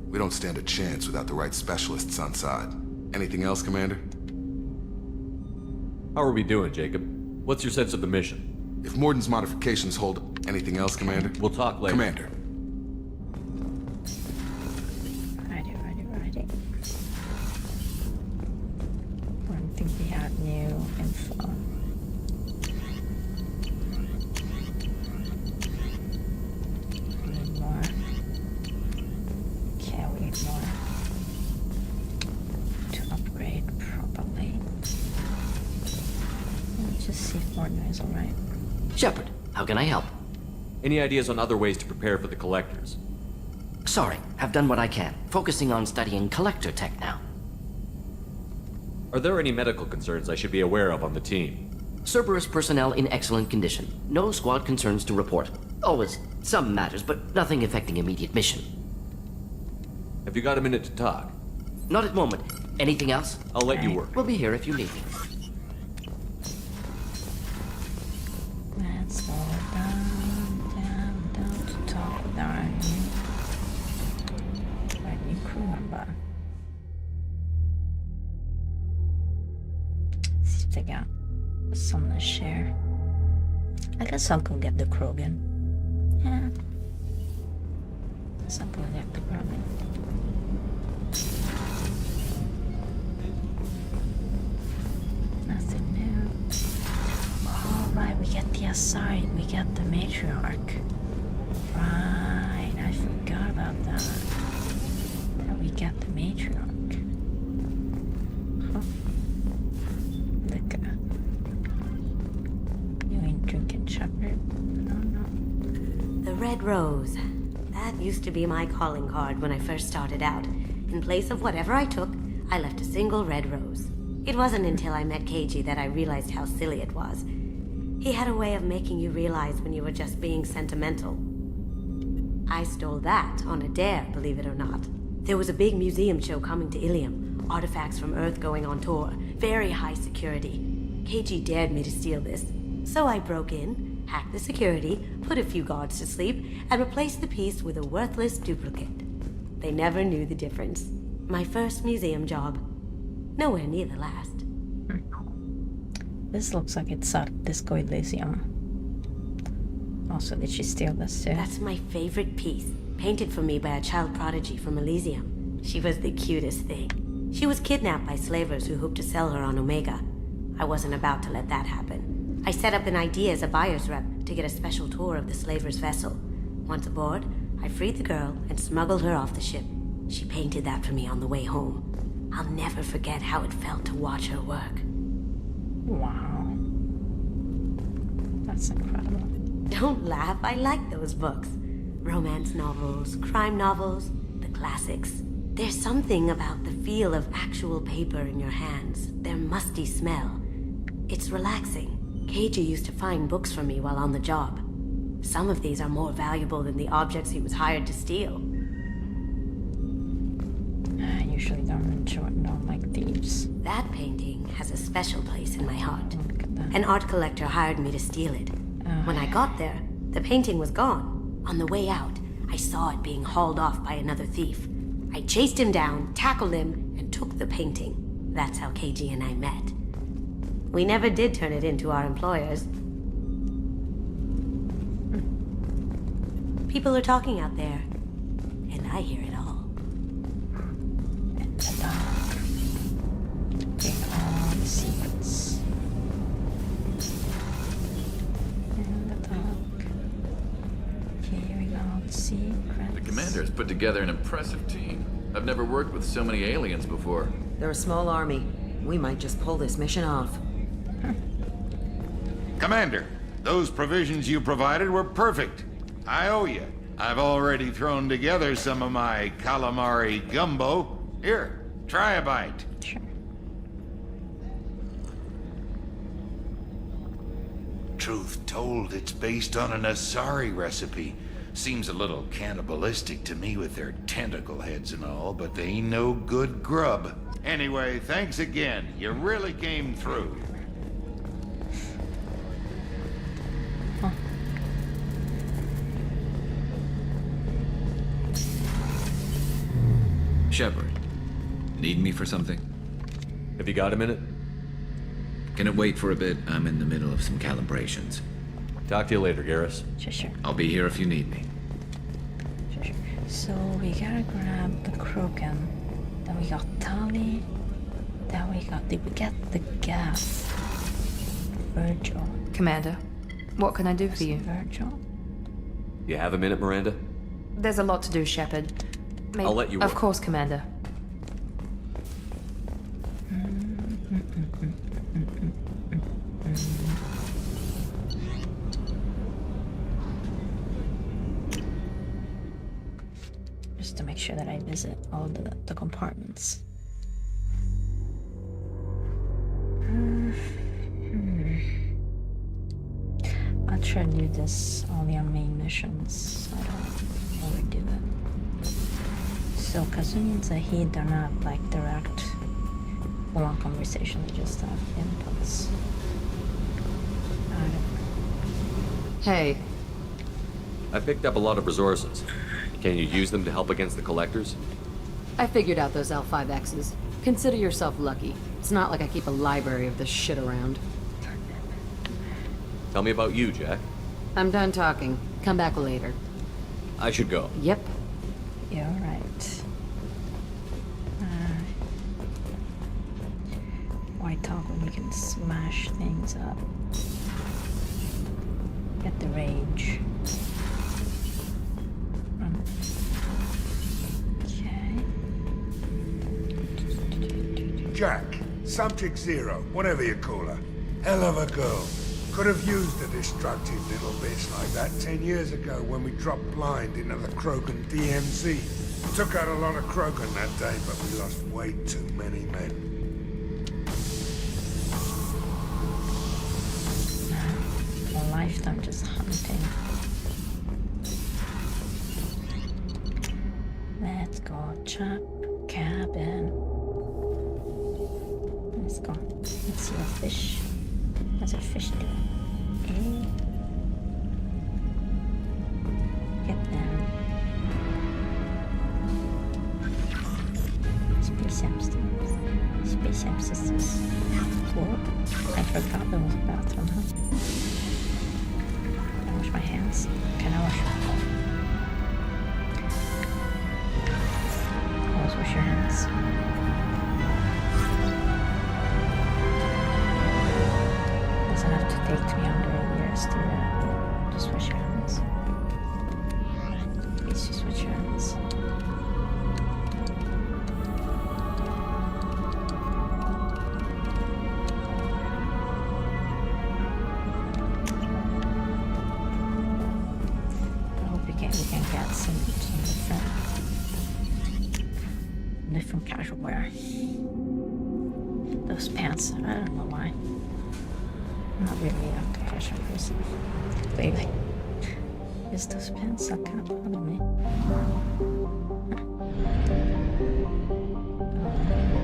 Speaker 12: We don't stand a chance without the right specialists on side. Anything else, Commander?
Speaker 5: How are we doing, Jacob? What's your sense of the mission?
Speaker 12: If Morden's modifications hold, anything else, Commander?
Speaker 5: We'll talk later.
Speaker 12: Commander.
Speaker 1: Righty. I don't think we had new info. We need more. Okay, we need more to upgrade properly. Let's just see if Morden is alright.
Speaker 13: Shepard, how can I help?
Speaker 5: Any ideas on other ways to prepare for the collectors?
Speaker 13: Sorry, have done what I can. Focusing on studying collector tech now.
Speaker 5: Are there any medical concerns I should be aware of on the team?
Speaker 13: Cerberus personnel in excellent condition. No squad concerns to report. Always some matters, but nothing affecting immediate mission.
Speaker 5: Have you got a minute to talk?
Speaker 13: Not at the moment. Anything else?
Speaker 5: I'll let you work.
Speaker 13: We'll be here if you need me.
Speaker 1: Let's go down to talk with our new crew member. See if they got something to share. I guess I'll go get the Krogan. Yeah. Guess I'll go get the Krogan. Nothing new. Alright, we get the aside, we get the matriarch. Right, I forgot about that. That we get the matriarch. Huh. Look at you ain't drinking, Shepard. No.
Speaker 20: The Red Rose. That used to be my calling card when I first started out. In place of whatever I took, I left a single red rose. It wasn't until I met KG that I realized how silly it was. He had a way of making you realize when you were just being sentimental. I stole that on a dare, believe it or not. There was a big museum show coming to Ilium. Artifacts from Earth going on tour. Very high security. KG dared me to steal this. So I broke in, hack the security, put a few guards to sleep, and replace the piece with a worthless duplicate. They never knew the difference. My first museum job. Nowhere near the last.
Speaker 1: This looks like it's at Disco Elysium. Also, did she steal this too?
Speaker 20: That's my favorite piece, painted for me by a child prodigy from Elysium. She was the cutest thing. She was kidnapped by slavers who hoped to sell her on Omega. I wasn't about to let that happen. I set up an idea as a buyer's rep to get a special tour of the slaver's vessel. Once aboard, I freed the girl and smuggled her off the ship. She painted that for me on the way home. I'll never forget how it felt to watch her work.
Speaker 1: Wow. That's incredible.
Speaker 20: Don't laugh, I like those books. Romance novels, crime novels, the classics. There's something about the feel of actual paper in your hands, their musty smell. It's relaxing. Keiji used to find books for me while on the job. Some of these are more valuable than the objects he was hired to steal.
Speaker 1: I usually don't like thieves.
Speaker 20: That painting has a special place in my heart. An art collector hired me to steal it. When I got there, the painting was gone. On the way out, I saw it being hauled off by another thief. I chased him down, tackled him, and took the painting. That's how Keiji and I met. We never did turn it into our employers. People are talking out there, and I hear it all.
Speaker 1: In the dark. Hearing all the secrets. In the dark. Hearing all the secrets.
Speaker 3: The commander's put together an impressive team. I've never worked with so many aliens before.
Speaker 16: They're a small army. We might just pull this mission off.
Speaker 4: Commander, those provisions you provided were perfect. I owe you. I've already thrown together some of my calamari gumbo. Here, try a bite.
Speaker 1: Sure.
Speaker 4: Truth told, it's based on an Asari recipe. Seems a little cannibalistic to me with their tentacle heads and all, but they ain't no good grub. Anyway, thanks again. You really came through.
Speaker 3: Shepard, need me for something?
Speaker 5: Have you got a minute?
Speaker 3: Can it wait for a bit? I'm in the middle of some calibrations.
Speaker 5: Talk to you later, Garrus.
Speaker 1: Sure.
Speaker 3: I'll be here if you need me.
Speaker 1: Sure. So we gotta grab the Krogan. Then we got Tali. Then we got... Did we get the gas? Virgil.
Speaker 14: Commander, what can I do for you?
Speaker 1: Virgil?
Speaker 5: You have a minute, Miranda?
Speaker 14: There's a lot to do, Shepard.
Speaker 5: I'll let you
Speaker 14: Of
Speaker 5: work.
Speaker 14: course, Commander.
Speaker 1: Just to make sure that I visit all the compartments. I'll try to do this only on main missions. I don't overdo it. So Kazumi and Zahid are not like direct full-on conversation, they just have inputs.
Speaker 14: Hey.
Speaker 5: I picked up a lot of resources. Can you use them to help against the collectors?
Speaker 16: I figured out those L5Xs. Consider yourself lucky. It's not like I keep a library of this shit around.
Speaker 5: Tell me about you, Jack.
Speaker 16: I'm done talking. Come back later.
Speaker 5: I should go.
Speaker 16: Yep.
Speaker 1: You're right. Why talk when you can smash things up? Get the rage. Okay.
Speaker 19: Jack, Subject Zero, whatever you call her. Hell of a girl. Could have used a destructive little bitch like that 10 years ago when we dropped blind into the Krogan DMZ. Took out a lot of Krogan that day, but we lost way too many men.
Speaker 1: A lifetime just hunting. Let's go chop cabin. Let's go. Let's see a fish. What's a fish do? forgot there was a bathroom, huh? Can I wash my hands? Can I wash your hands? Always wash your hands. Doesn't have to take 300 years to just wash your hands. Please just wash your hands. We can get some different casual wear. Those pants, I don't know why. I'm not really a fashion person. Lately. Is those pants that kind of bother me?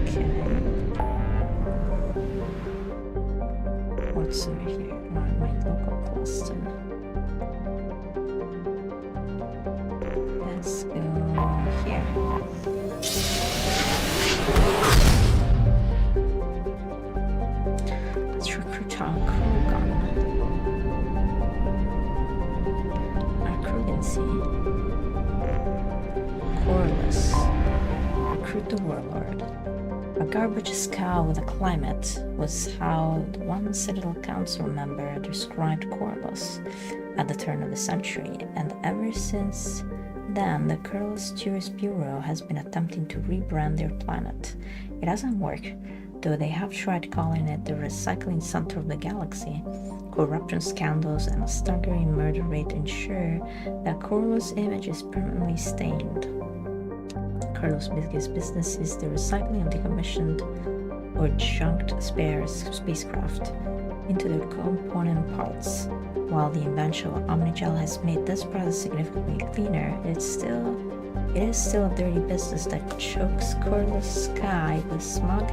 Speaker 1: Okay. What's over here? My local cluster. Let's go here. Let's recruit our crew gun. Our crew can see. Corliss. Recruit the warlord. A garbage cow with a climate was how one Citadel Council member described Corliss at the turn of the century, and ever since then, the Corliss Tourist Bureau has been attempting to rebrand their planet. It hasn't worked, though they have tried calling it the recycling center of the galaxy. Corruption scandals and a staggering murder rate ensure that Corliss' image is permanently stained. Corliss' biggest business is the recycling of decommissioned or junked spacecraft into their component parts. While the invention of Omnigel has made this process significantly cleaner, it is still a dirty business that chokes Corliss' sky with smog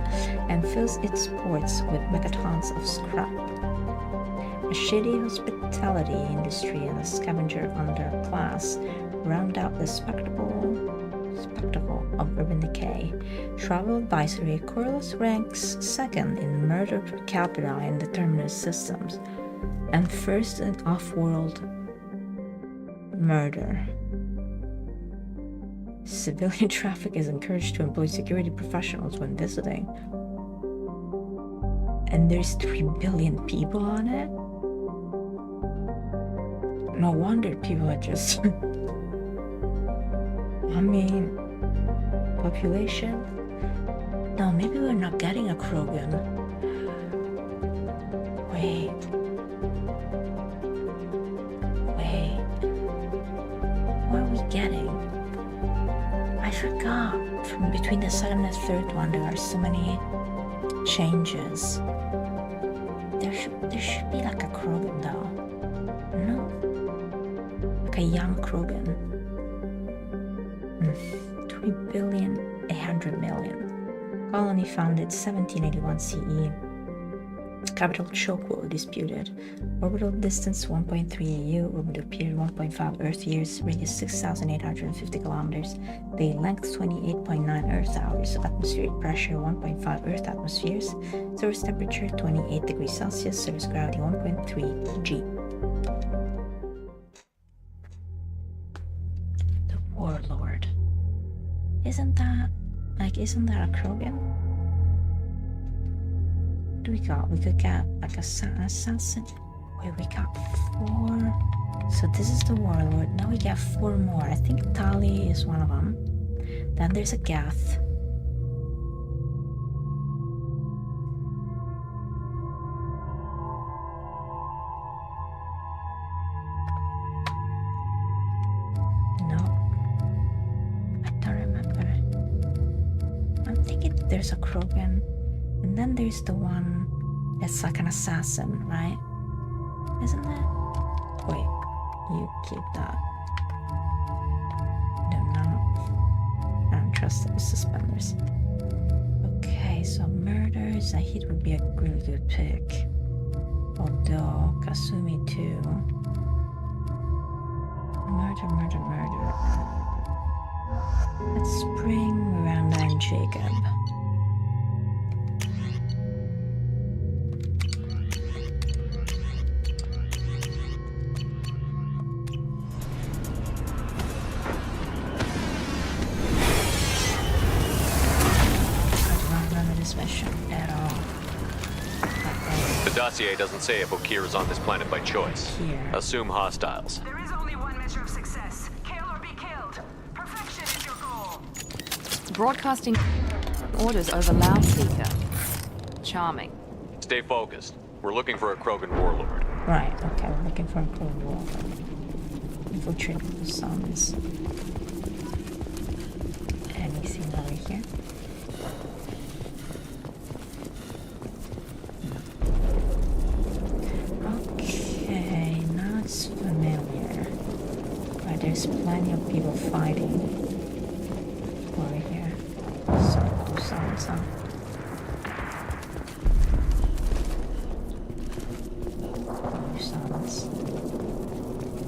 Speaker 1: and fills its ports with megatons of scrap. A shady hospitality industry and a scavenger underclass round out the spectacle of urban decay. Travel advisory: Corliss ranks second in murder per capita in the terminus systems, and first in off-world murder. Civilian traffic is encouraged to employ security professionals when visiting. And there's 3 billion people on it? No wonder people are just... I mean... population? No, maybe we're not getting a Krogan. Wait. What are we getting? I forgot. From between the second and third one, there are so many changes. There should be like a Krogan though. No? Like a young Krogan. 3,800,000,000. Colony founded 1781 CE. Capital Choko disputed. Orbital distance 1.3 AU. Orbital period 1.5 Earth years. Radius 6,850 kilometers. Day length 28.9 Earth hours. Atmospheric pressure 1.5 Earth atmospheres. Surface temperature 28 degrees Celsius. Surface gravity 1.3 G. The Warlord. Isn't that a Krogan? What do we got? We could get like a assassin. Wait, we got 4. So this is the Warlord. Now we get 4 more. I think Tali is one of them. Then there's a Gath. There's a Krogan, and then there's the one that's like an assassin, right? Isn't it? Wait, you keep that. No, I don't trust those suspenders. Okay, so murder, Zahid would be a really good pick. Although, Kasumi too. Murder. Let's bring Miranda and Jacob.
Speaker 5: dossier doesn't say if Okir is on this planet by choice. Assume hostiles.
Speaker 2: There is only one measure of success. Kill or be killed. Perfection is your goal.
Speaker 16: Broadcasting orders over loudspeaker. Charming.
Speaker 5: Stay focused. We're looking for a Krogan warlord.
Speaker 1: Right, okay, we're looking for a Krogan warlord. Infiltrate the suns. Anything over here? Okay, now it's familiar. Right, there's plenty of people fighting over here. So, do something.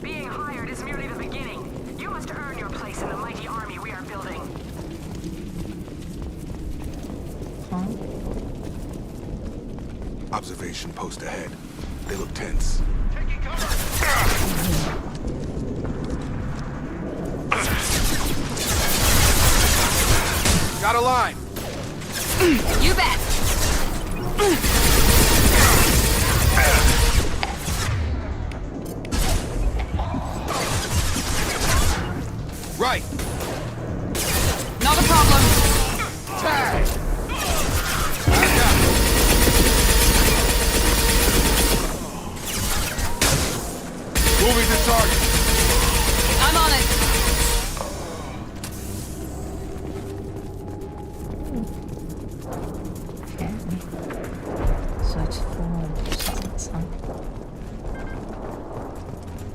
Speaker 2: Being hired is merely the beginning. You must earn your place in the mighty army we are building.
Speaker 12: Observation post ahead. They look tense.
Speaker 2: Got a line.
Speaker 16: You bet.
Speaker 2: Right.
Speaker 16: Not a problem.
Speaker 2: Tag. Moving to target.
Speaker 16: I'm on it.
Speaker 1: Okay. So it's full of Dusans, huh?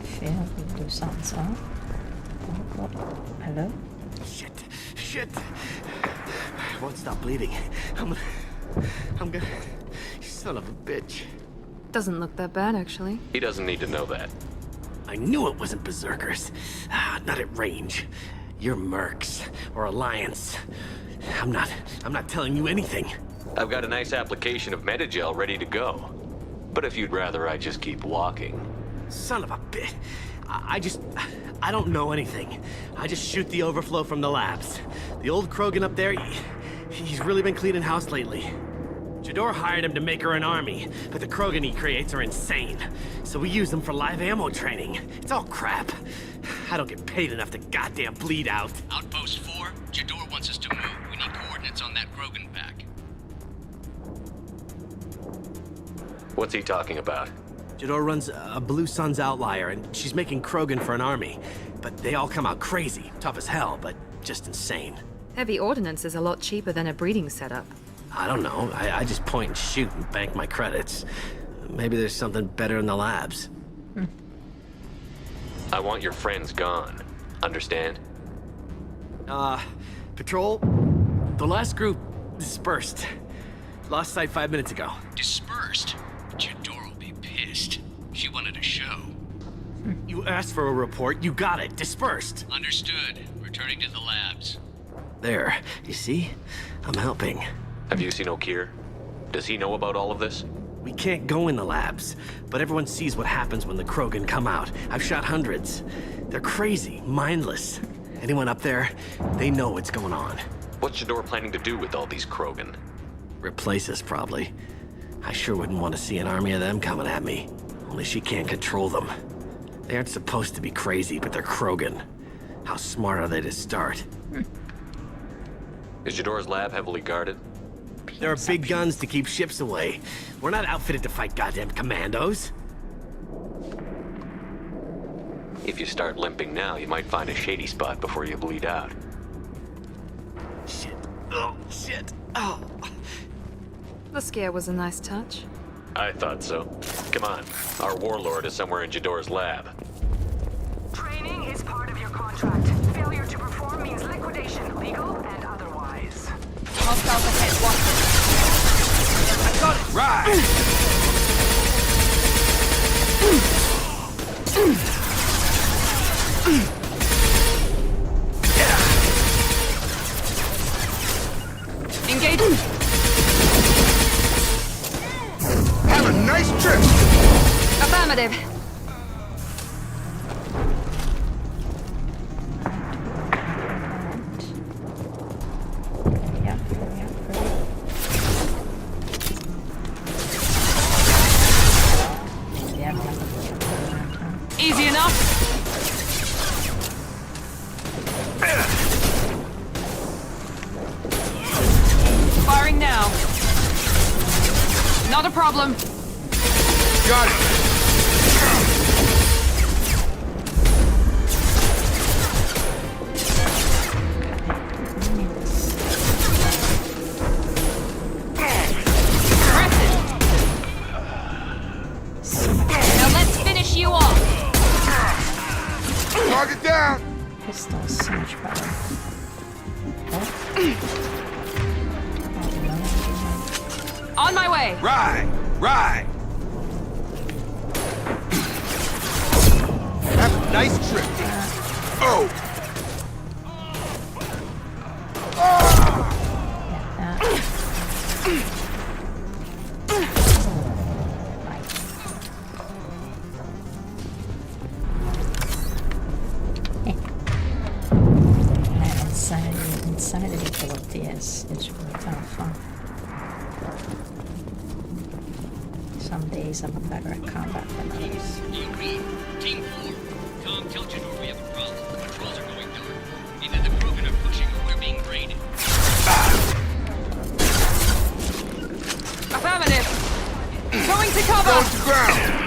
Speaker 1: Filled with Dusans, huh? Oh, hello?
Speaker 6: Shit. I won't stop bleeding. I'm gonna... Son of a bitch.
Speaker 16: Doesn't look that bad, actually.
Speaker 5: He doesn't need to know that.
Speaker 6: I knew it wasn't berserkers. Not at range. You're mercs or Alliance. I'm not telling you anything.
Speaker 5: I've got a nice application of Metagel ready to go. But if you'd rather I just keep walking.
Speaker 6: Son of a bitch. I don't know anything. I just shoot the overflow from the labs. The old Krogan up there, he's really been cleaning house lately. Jador hired him to make her an army, but the Krogan he creates are insane. So we use them for live ammo training. It's all crap. I don't get paid enough to goddamn bleed out.
Speaker 11: Outpost 4, Jador wants us to move. We need coordinates on that Krogan pack.
Speaker 5: What's he talking about?
Speaker 6: Jador runs a Blue Suns outlier, and she's making Krogan for an army. But they all come out crazy, tough as hell, but just insane.
Speaker 16: Heavy ordnance is a lot cheaper than a breeding setup.
Speaker 6: I don't know. I just point and shoot and bank my credits. Maybe there's something better in the labs.
Speaker 5: I want your friends gone. Understand?
Speaker 6: Patrol, the last group dispersed. Lost sight 5 minutes ago.
Speaker 11: Dispersed? Jador will be pissed. She wanted a show.
Speaker 6: You asked for a report, you got it. Dispersed.
Speaker 11: Understood. Returning to the labs.
Speaker 6: There, you see? I'm helping.
Speaker 5: Have you seen Okir? Does he know about all of this?
Speaker 6: We can't go in the labs, but everyone sees what happens when the Krogan come out. I've shot hundreds. They're crazy, mindless. Anyone up there, they know what's going on.
Speaker 5: What's Jador planning to do with all these Krogan?
Speaker 6: Replace us, probably. I sure wouldn't want to see an army of them coming at me. Only she can't control them. They aren't supposed to be crazy, but they're Krogan. How smart are they to start?
Speaker 5: Is Jador's lab heavily guarded?
Speaker 6: There are big guns to keep ships away. We're not outfitted to fight goddamn commandos.
Speaker 5: If you start limping now, you might find a shady spot before you bleed out.
Speaker 6: Shit. Oh, shit. Oh.
Speaker 16: The scare was a nice touch.
Speaker 5: I thought so. Come on. Our warlord is somewhere in Jador's lab.
Speaker 2: Training is part of your contract. Failure to perform means liquidation, legal and otherwise.
Speaker 16: Hostiles ahead, watch it.
Speaker 2: I got it! Right!
Speaker 16: Engage.
Speaker 2: Have a nice trip!
Speaker 16: Affirmative. Not a problem.
Speaker 12: Got it.
Speaker 16: Now let's finish you off.
Speaker 12: Target down.
Speaker 1: Pistol's so much better.
Speaker 16: On my way.
Speaker 12: Right. Have a nice trip. Oh.
Speaker 1: Insanity ability is really kind of fun. Some days I'm better at combat than others.
Speaker 11: You agree? Team 4. Tom, tell Jador we have a problem. The patrols are going dark. Either the Krogan are pushing or we're being raided.
Speaker 16: Affirmative. Going to cover.
Speaker 12: Going to ground.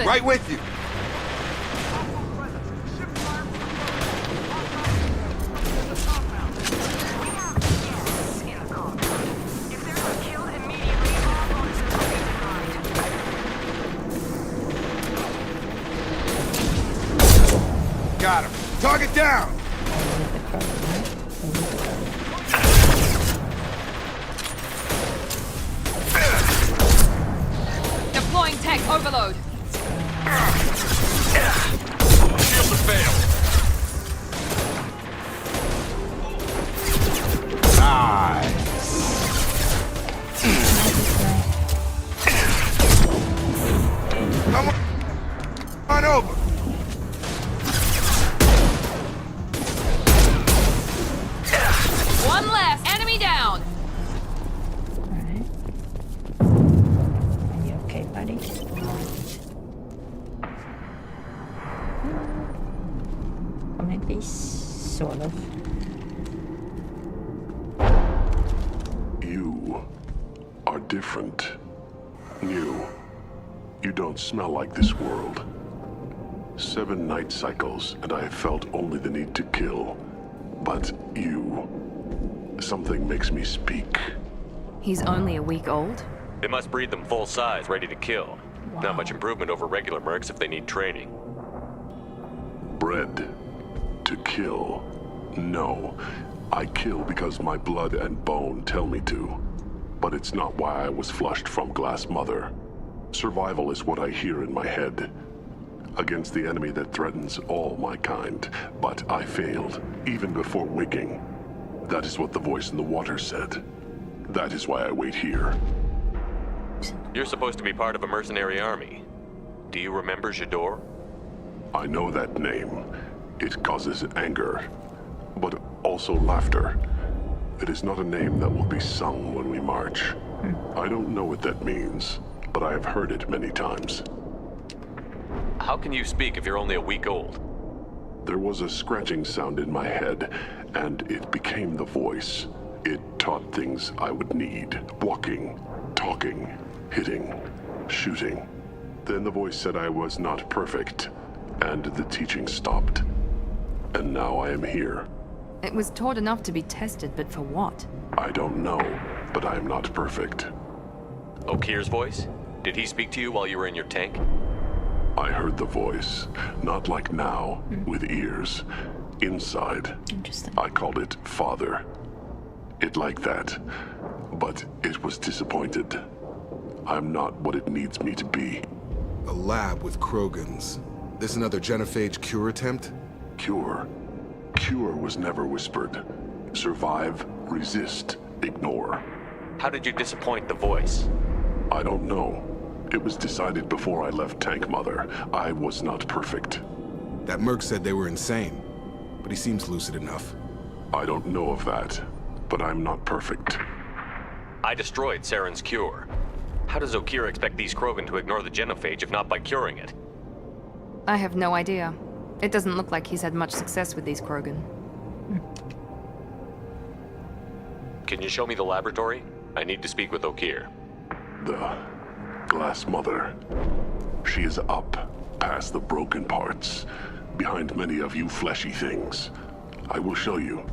Speaker 12: Right with you. Got him. Target down.
Speaker 16: Deploying tank overload.
Speaker 5: Shields have failed.
Speaker 12: Come on over.
Speaker 16: One less. Enemy down.
Speaker 1: Alright. Are you okay, buddy? Or maybe sort of.
Speaker 15: You are different. New. You don't smell like this world. 7 night cycles, and I have felt only the need to kill. But you... something makes me speak.
Speaker 16: He's only a week old?
Speaker 5: They must breed them full size, ready to kill.
Speaker 1: Wow.
Speaker 5: Not much improvement over regular mercs if they need training.
Speaker 15: Bred to kill. No. I kill because my blood and bone tell me to. But it's not why I was flushed from Glass Mother. Survival is what I hear in my head. Against the enemy that threatens all my kind. But I failed, even before waking. That is what the voice in the water said. That is why I wait here.
Speaker 5: You're supposed to be part of a mercenary army. Do you remember Jador?
Speaker 15: I know that name. It causes anger. but also laughter. It is not a name that will be sung when we march. I don't know what that means, but I have heard it many times.
Speaker 5: How can you speak if you're only a week old?
Speaker 15: There was a scratching sound in my head, and it became the voice. It taught things I would need. Walking, talking, hitting, shooting. Then the voice said I was not perfect, and the teaching stopped. And now I am here.
Speaker 14: It was taught enough to be tested, but for what?
Speaker 15: I don't know, but I am not perfect.
Speaker 5: Okir's voice? Did he speak to you while you were in your tank?
Speaker 15: I heard the voice, not like now, with ears. Inside.
Speaker 1: Interesting.
Speaker 15: I called it Father. It liked that, but it was disappointed. I'm not what it needs me to be.
Speaker 12: A lab with Krogans. This another genophage cure attempt?
Speaker 15: Cure? Cure was never whispered. Survive, resist, ignore.
Speaker 5: How did you disappoint the voice?
Speaker 15: I don't know. It was decided before I left Tank Mother. I was not perfect.
Speaker 12: That merc said they were insane, but he seems lucid enough.
Speaker 15: I don't know of that, but I'm not perfect.
Speaker 5: I destroyed Saren's cure. How does Okir expect these Krogan to ignore the genophage if not by curing it?
Speaker 14: I have no idea. It doesn't look like he's had much success with these Krogan.
Speaker 5: Can you show me the laboratory? I need to speak with Okir.
Speaker 15: The Glass Mother. She is up, past the broken parts, behind many of you fleshy things. I will show you.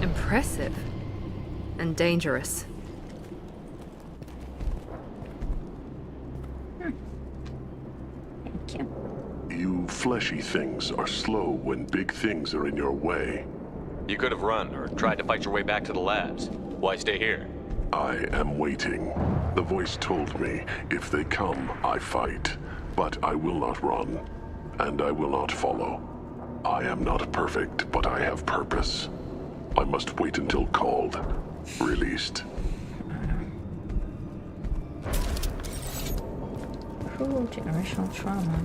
Speaker 14: Impressive. And dangerous.
Speaker 1: Thank you.
Speaker 15: You fleshy things are slow when big things are in your way.
Speaker 5: You could have run or tried to fight your way back to the labs. Why stay here?
Speaker 15: I am waiting. The voice told me, if they come, I fight. But I will not run, and I will not follow. I am not perfect, but I have purpose. I must wait until called, released.
Speaker 1: Cruel generational trauma.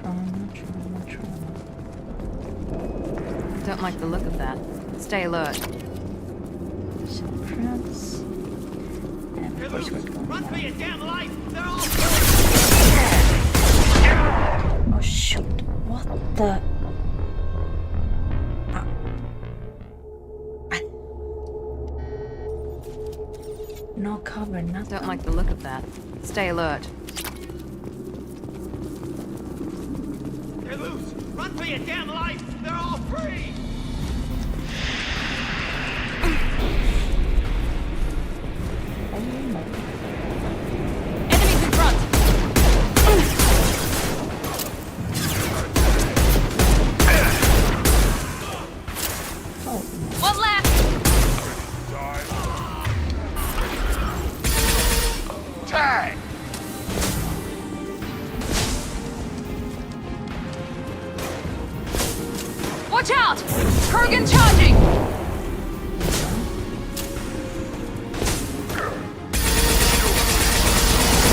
Speaker 1: Trauma.
Speaker 14: Don't like the look of that. Stay alert.
Speaker 1: Suppress. And of course we're going.
Speaker 6: Run for your damn life! They're all...
Speaker 1: Oh shoot. What the? No cover, nothing.
Speaker 14: Don't like the look of that. Stay alert.
Speaker 6: They're loose! Run for your damn life! They're all free!
Speaker 14: Enemies in front! One left!
Speaker 6: Tag!
Speaker 14: Watch out! Krogan charging!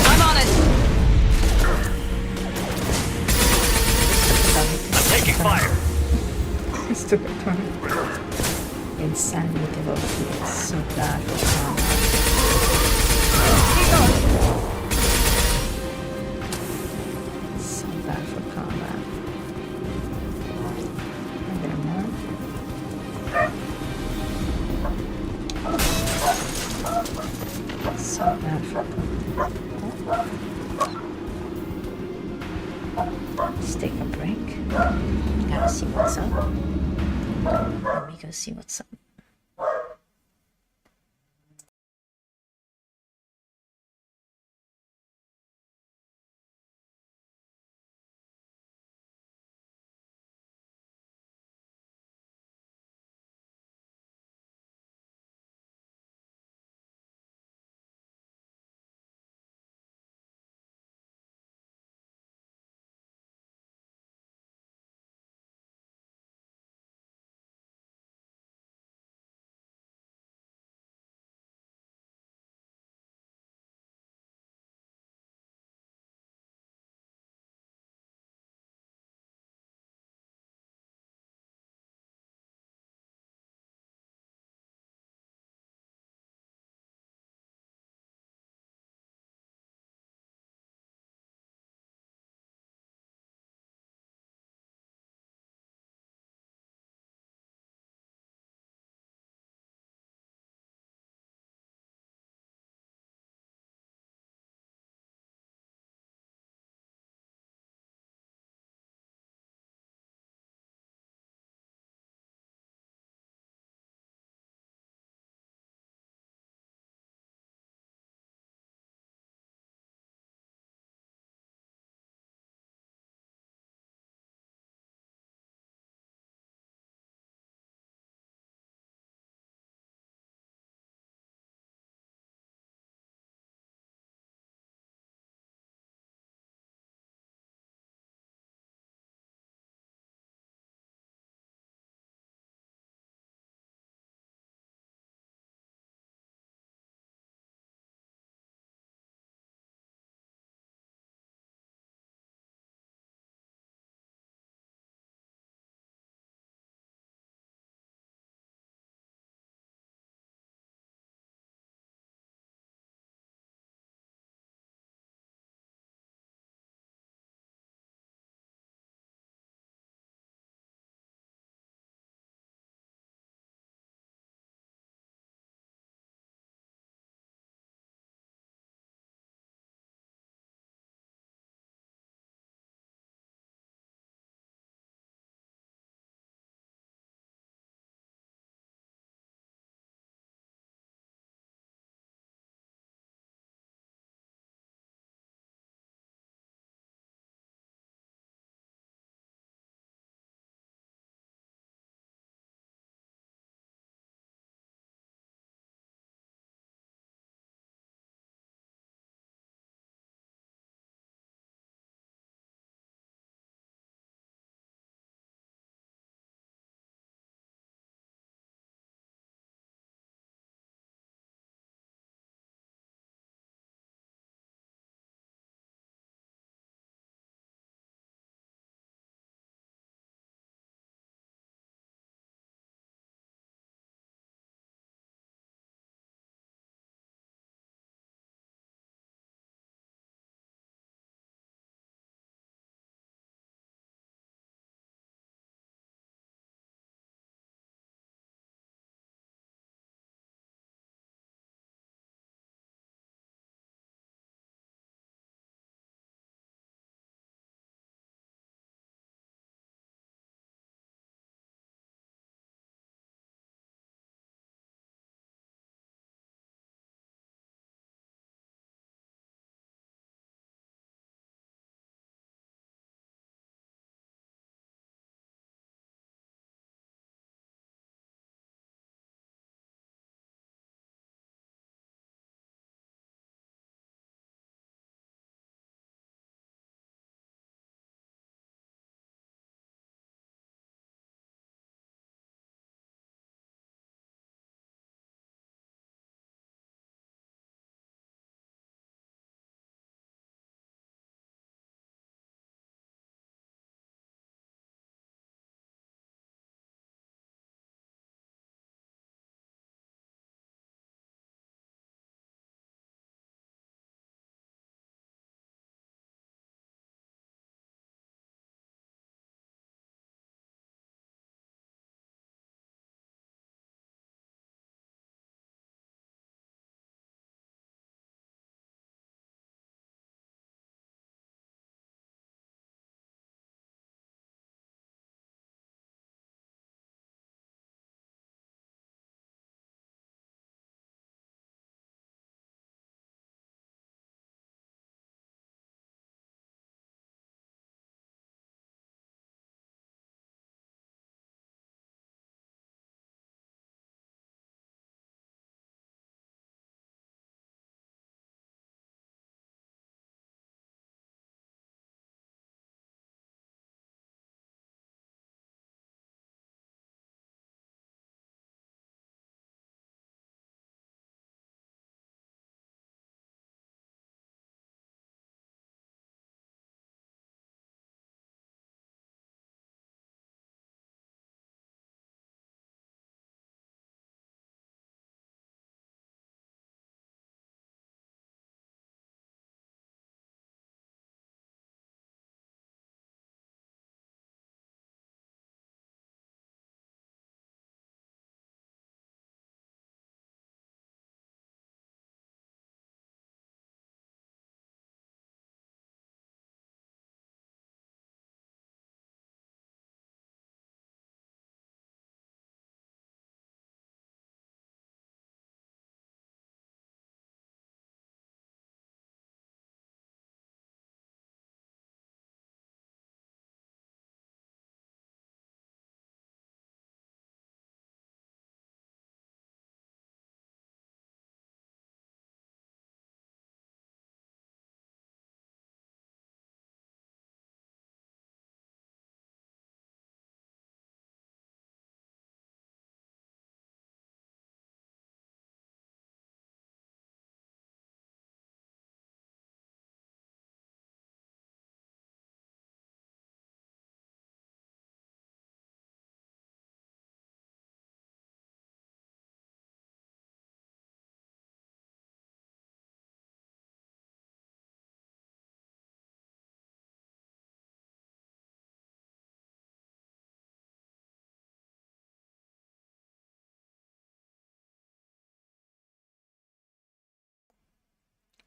Speaker 14: I'm on it!
Speaker 5: I'm taking fire!
Speaker 1: Stupid turn. Insanity devoted. It's so bad for combat. So bad for combat. A bit more. So bad for combat. Let's take a break. Gotta see what's up. Let me go see what's up.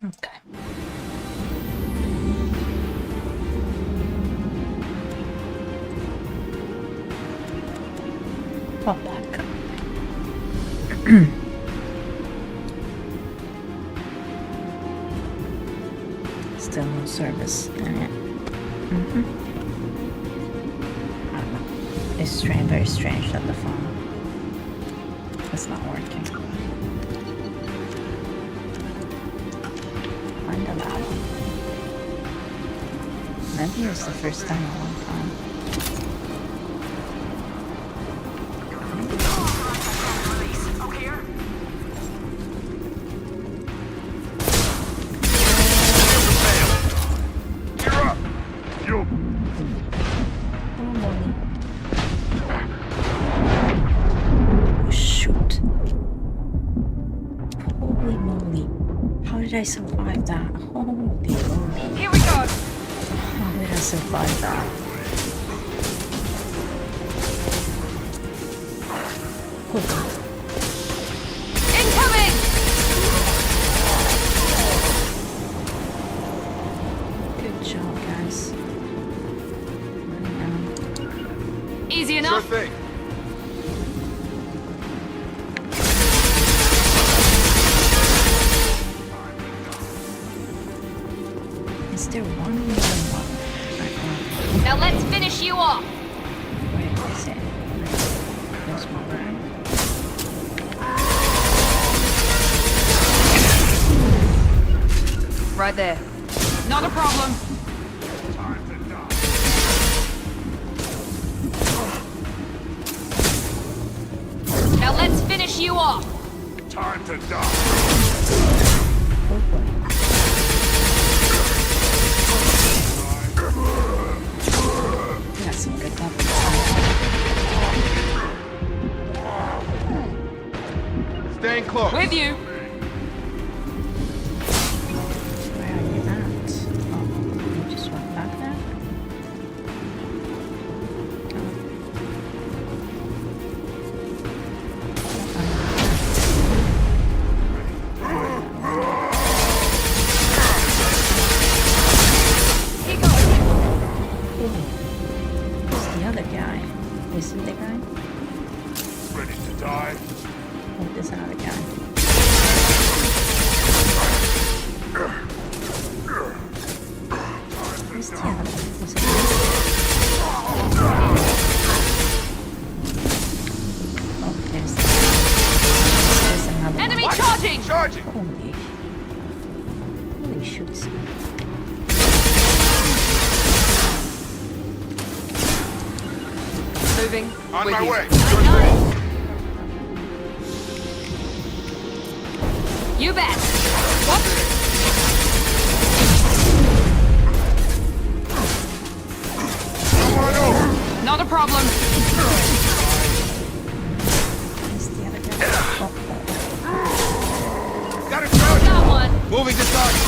Speaker 1: Okay. Fall back. Still no service. Alright. I don't know. It's strange, very strange that the phone is not working. Find a lab. Maybe it's the first time in a long time. How did I survive that? Holy moly.
Speaker 24: Here we go.
Speaker 1: How did I survive that? Oh god.
Speaker 24: Incoming!
Speaker 1: Good job, guys.
Speaker 24: Easy enough.
Speaker 15: Sure thing.
Speaker 1: Is there one more?
Speaker 24: Now let's finish you off.
Speaker 1: Where is it? There's one
Speaker 24: Right there. Not a problem. Now let's finish you off.
Speaker 19: Time to die.
Speaker 1: That's some good weapons.
Speaker 15: Staying close.
Speaker 24: With you.
Speaker 1: Where are you at? Oh, you just went back there? Who's the other guy? Is he the guy?
Speaker 19: Ready to die?
Speaker 1: Oh, there's another guy. Where's the other one? Was it oh, there's another
Speaker 24: Enemy
Speaker 1: one.
Speaker 24: charging!
Speaker 15: Charging!
Speaker 1: Holy shoots.
Speaker 24: Moving.
Speaker 15: On
Speaker 24: with
Speaker 15: my
Speaker 24: you.
Speaker 15: way.
Speaker 24: You bet. What?
Speaker 15: Come on over.
Speaker 24: Not a problem.
Speaker 1: Where's the other guy?
Speaker 15: Got a charge.
Speaker 24: Got one.
Speaker 15: Moving to target.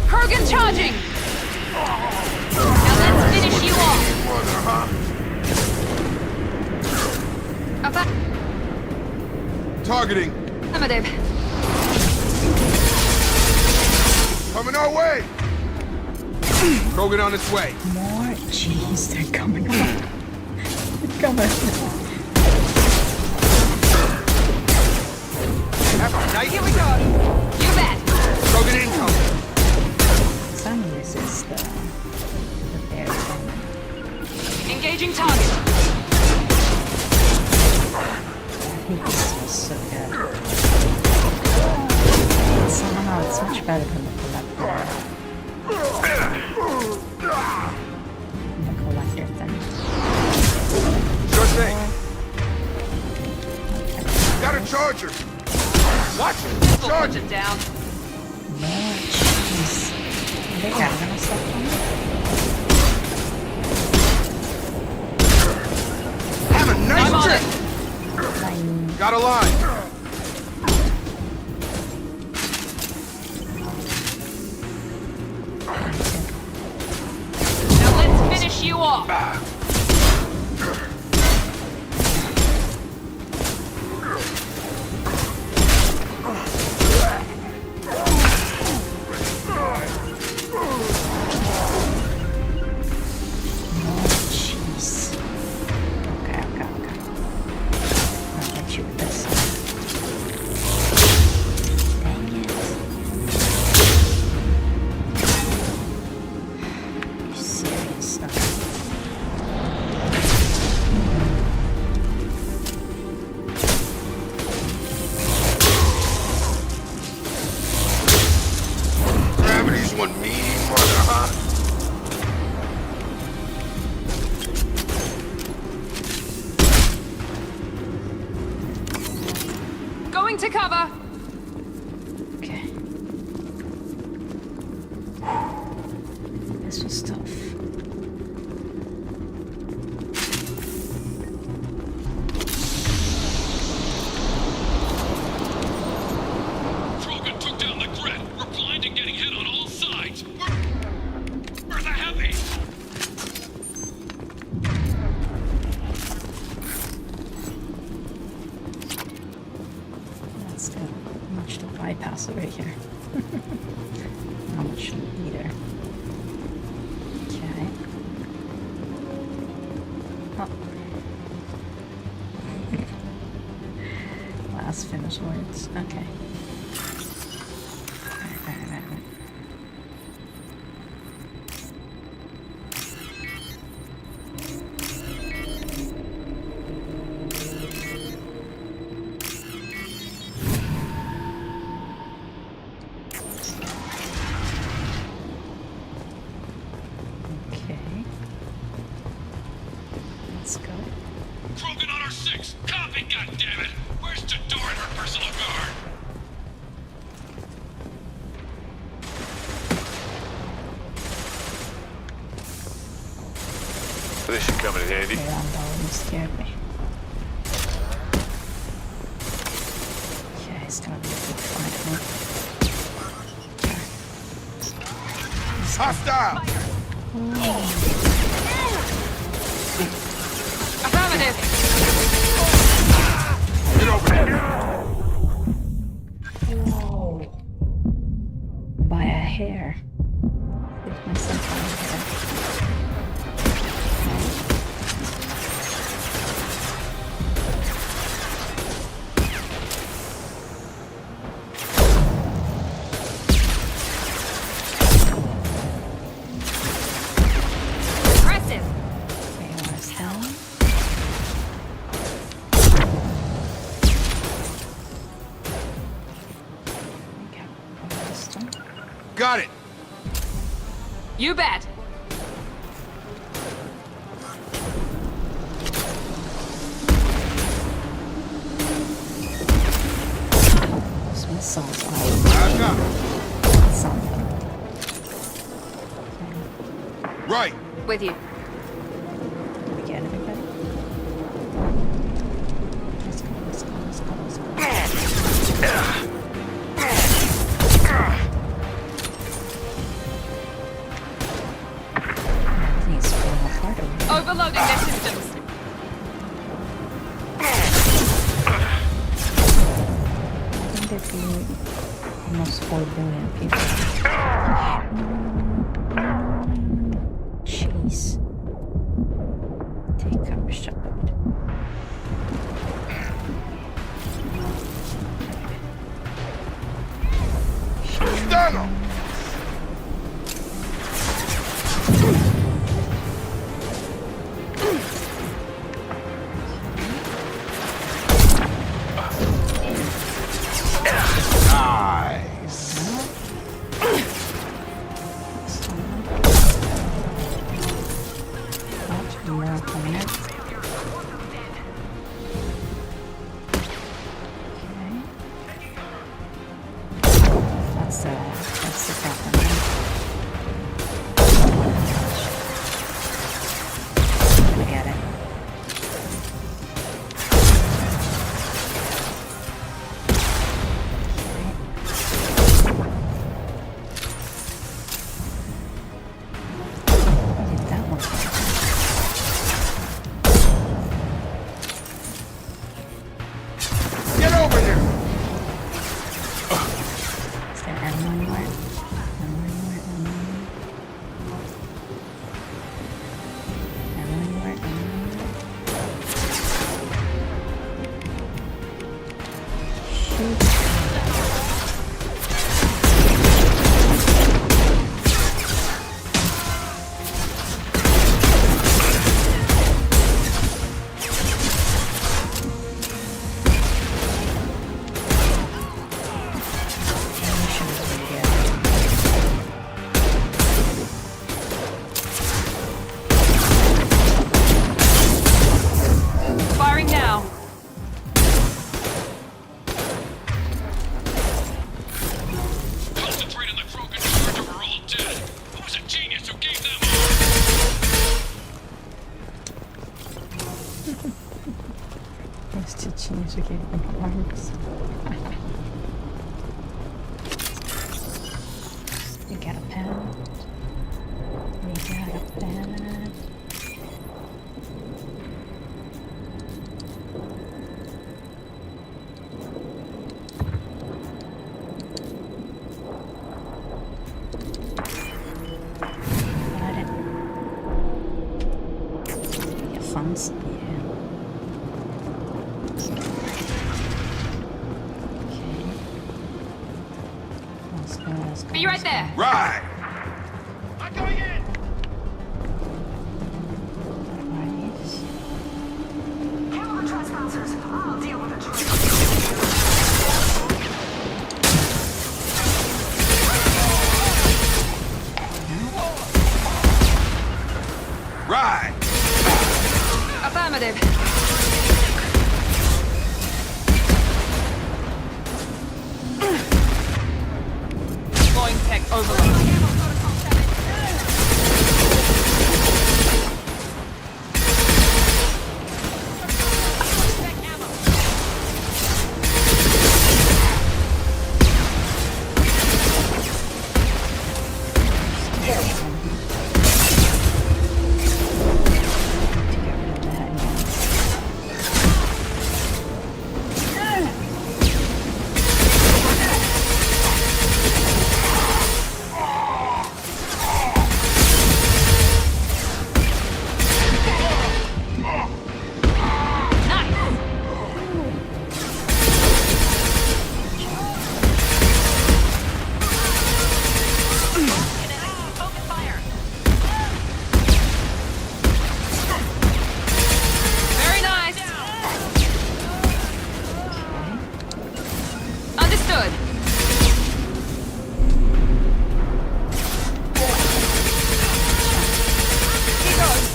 Speaker 24: Krogan charging. Now let's finish you off.
Speaker 15: Targeting.
Speaker 24: Affirmative.
Speaker 15: Coming our way. Krogan on its way.
Speaker 1: More? Jeez, they're coming on. They're coming.
Speaker 15: Have a night.
Speaker 24: Here we go. You bet.
Speaker 15: Krogan incoming.
Speaker 1: Some uses the bear thing.
Speaker 24: Engaging target.
Speaker 1: This was so good. Somehow it's much better than the collector. The collector thing.
Speaker 15: Sure thing. Got a charger. Watch it. Charge it
Speaker 24: down.
Speaker 1: More cheese. They got gonna stuff on it.
Speaker 15: Have a nice trip. Got a line.
Speaker 17: you off!
Speaker 1: Jeez. Okay. I'll let you with this. Dang it. You serious? Okay.
Speaker 12: Gravity's one mean mother, huh?
Speaker 17: Going to cover!
Speaker 1: Okay. This was tough.
Speaker 11: Krogan took down the grid. We're blind and getting hit on all sides. We're the heavy.
Speaker 1: That's good. How much to bypass over here? Not much either. Okay. Oh. Last finish words. Okay. Right. Okay. Let's go.
Speaker 11: Krogan on our 6. Copy, goddammit. Where's Tador and her personal guard?
Speaker 15: This should come in handy.
Speaker 1: Hey, you scared me. Okay, it's gonna be a big fight, huh?
Speaker 12: Hostile!
Speaker 17: Affirmative!
Speaker 12: Get over there!
Speaker 1: Whoa. By a hair. Hit myself on the head.
Speaker 17: Impressive!
Speaker 1: Okay, where's down? Okay, this one.
Speaker 12: Got it!
Speaker 17: You bet!
Speaker 1: This missile's all
Speaker 12: Back up!
Speaker 1: something.
Speaker 12: Right!
Speaker 17: With you.
Speaker 1: Did we get everybody? Let's go. Everything's falling apart over here.
Speaker 17: Overloading their systems.
Speaker 1: I think there'd be almost 4 billion people. Jeez. Take cover, shot.
Speaker 12: Stun him! Nice!
Speaker 1: Much more coming up. Okay. That's someone's looking for arms. We got a pound. We got a pound. Got it. Yeah, funds. Yeah.
Speaker 14: Be right there.
Speaker 15: Right!
Speaker 2: I'm going in! Kill the trespassers. I'll deal with the
Speaker 15: Right!
Speaker 14: Affirmative. Deploying tech overload. Very nice. Understood. He goes.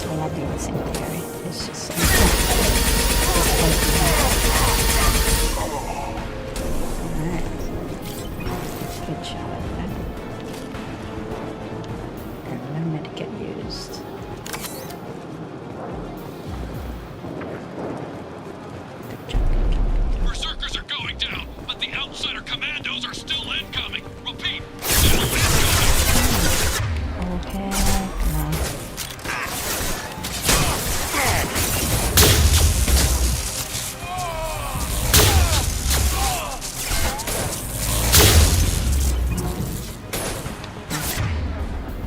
Speaker 1: I love the incendiary. It's just alright. Good shot at that. And no med get used.
Speaker 11: Berserkers are going down, but the outsider commandos are still incoming. Repeat.
Speaker 1: Okay, come on.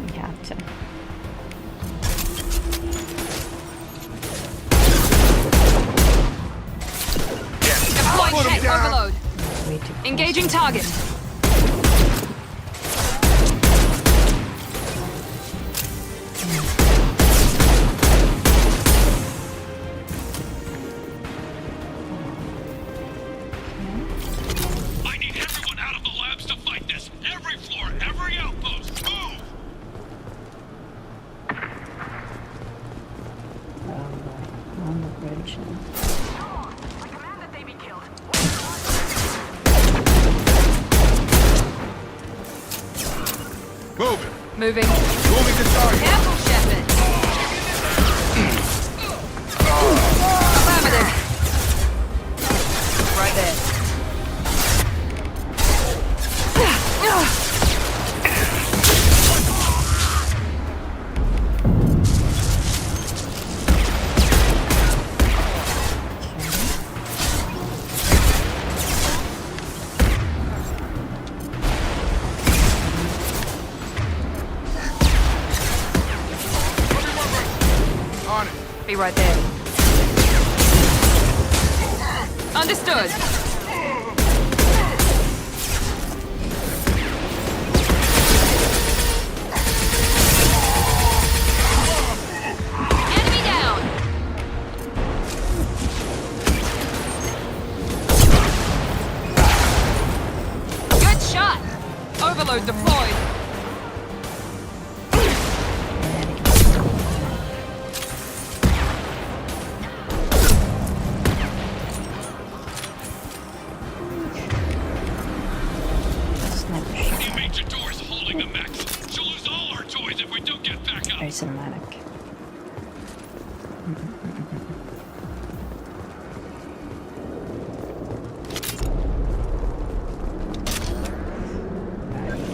Speaker 1: We have to.
Speaker 14: Deploying tech overload.
Speaker 1: Way too close.
Speaker 14: Engaging target.
Speaker 11: I need everyone out of the labs to fight this. Every floor, every outpost. Move!
Speaker 1: On the bridge.
Speaker 2: I command that they be killed.
Speaker 15: Move it!
Speaker 14: Moving.
Speaker 15: Moving to target!
Speaker 14: Careful, Shepard. Affirmative. Right there.
Speaker 15: On it!
Speaker 14: Be right there. Understood. Enemy down. Good shot. Overload deployed.
Speaker 11: New major doors holding
Speaker 1: cinematic.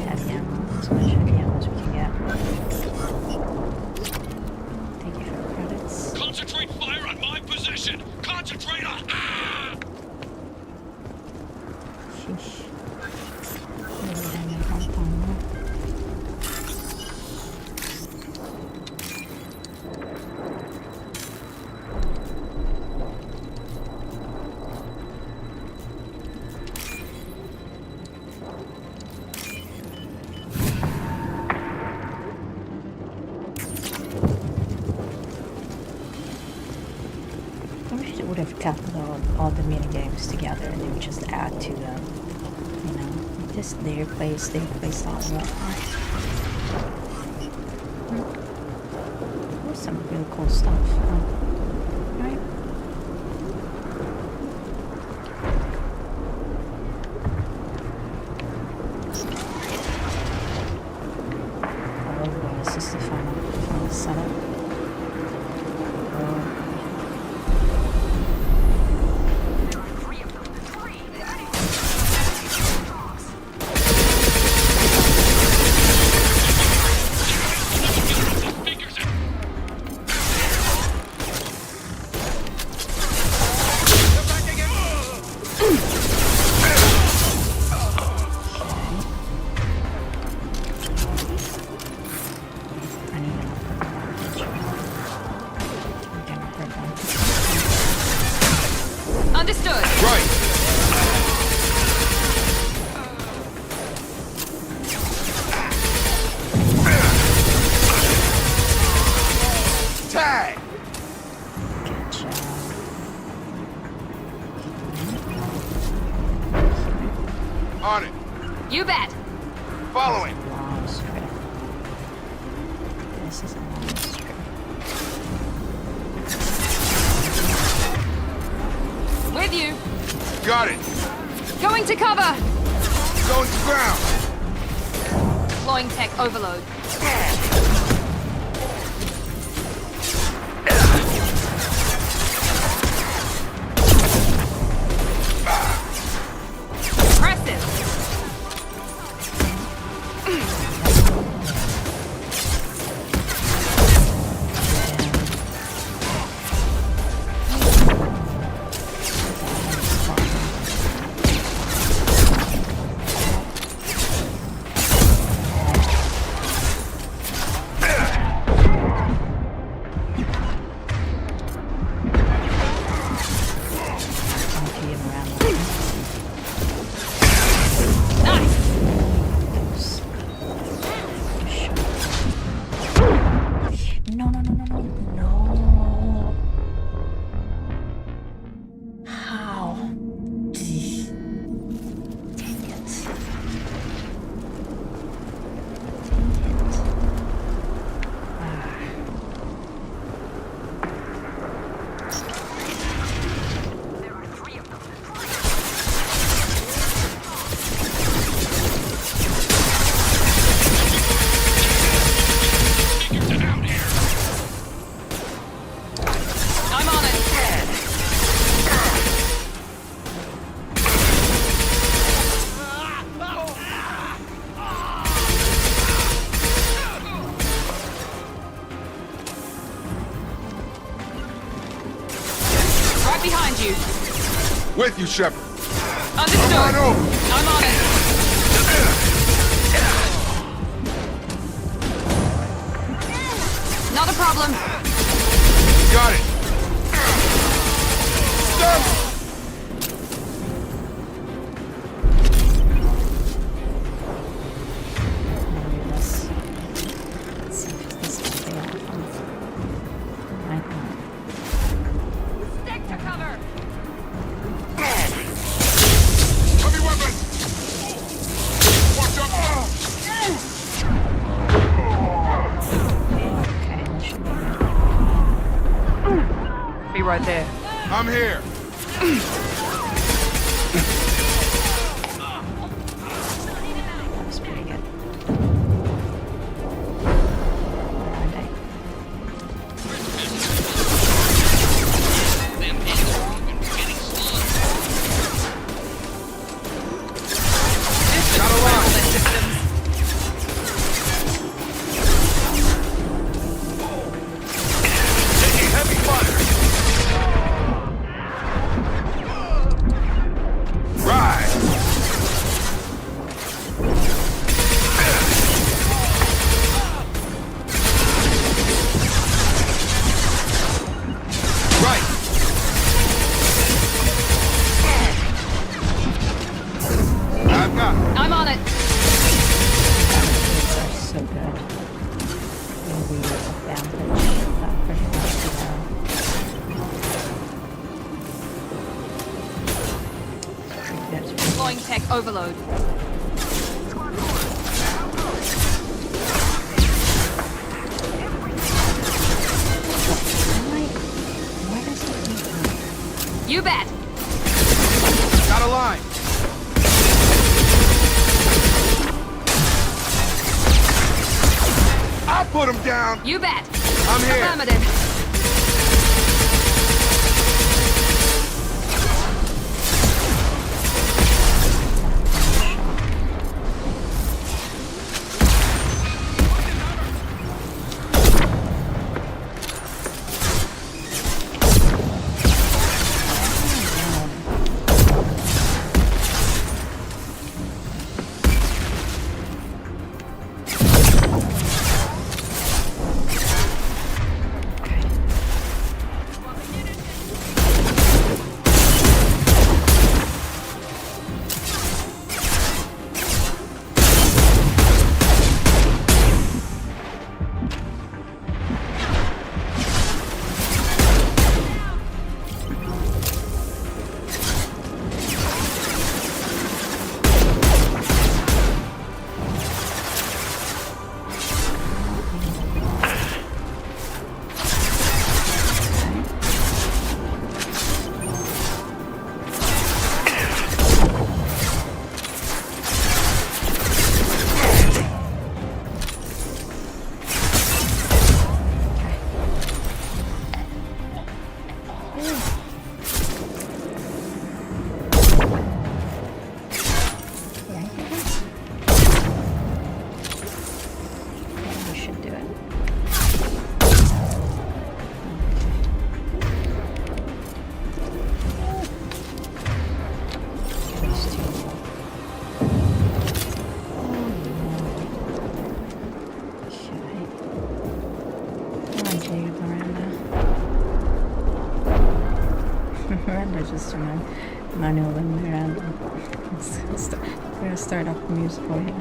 Speaker 1: Heavy ammo, as much heavy ammo as we can get. Thank you for the credits.
Speaker 11: Concentrate fire on my position! Concentrate on...
Speaker 1: Sheesh. Maybe I need compound more. I wish they would have kept all the mini games together and they would just add to them. You know, just their place all of that. There's some really cool stuff. Right? Oh boy, this is the final setup.
Speaker 17: Understood.
Speaker 12: Right. Tag. On it.
Speaker 17: You bet.
Speaker 12: Following.
Speaker 1: Long strip. This is a long strip.
Speaker 17: With you.
Speaker 12: Got it.
Speaker 17: Going to cover.
Speaker 12: Going to ground.
Speaker 17: Deploying tech overload. Impressive. Behind you.
Speaker 12: With you, Shepard.
Speaker 17: Understood.
Speaker 12: Come on over.
Speaker 17: I'm on it. Not a problem.
Speaker 12: Got it. Stop.
Speaker 17: Right there.
Speaker 12: I'm here.
Speaker 1: That was pretty good.
Speaker 14: Deploying tech overload. You bet.
Speaker 18: Got a line. I'll put him down.
Speaker 14: You bet.
Speaker 18: I'm here.
Speaker 14: Affirmative. Just a manual and Miranda. We're gonna start off the musical here.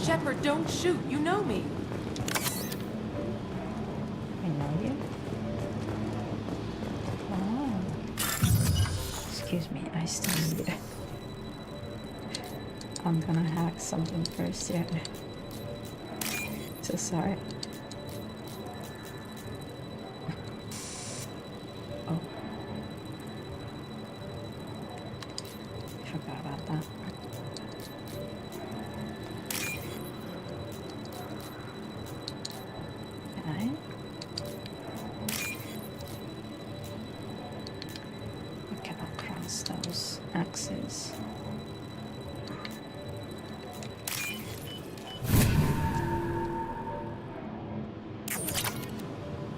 Speaker 14: Shepard, don't shoot. You know me.
Speaker 1: I know you. Oh. Excuse me, I still need it. I'm gonna hack something first here. So sorry. Oh. Forgot about that. Okay. We cannot cross those axes.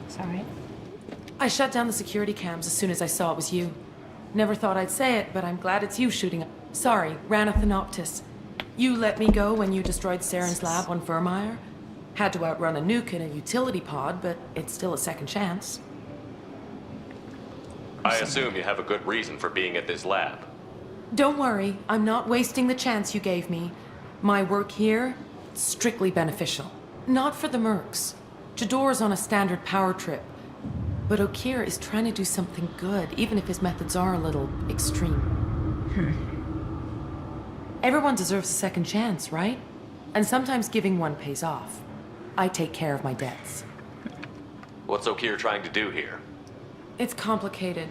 Speaker 1: Sorry.
Speaker 14: I shut down the security cams as soon as I saw it was you. Never thought I'd say it, but I'm glad it's you shooting. Sorry, Ranathanoptis. You let me go when you destroyed Saren's lab on Vermeer. Had to outrun a nuke in a utility pod, but it's still a second chance.
Speaker 5: I assume you have a good reason for being at this lab.
Speaker 14: Don't worry, I'm not wasting the chance you gave me. My work here, strictly beneficial. Not for the mercs. Jador's on a standard power trip. But Okeer is trying to do something good, even if his methods are a little extreme. Everyone deserves a second chance, right? And sometimes giving one pays off. I take care of my debts.
Speaker 5: What's Okeer trying to do here?
Speaker 14: It's complicated.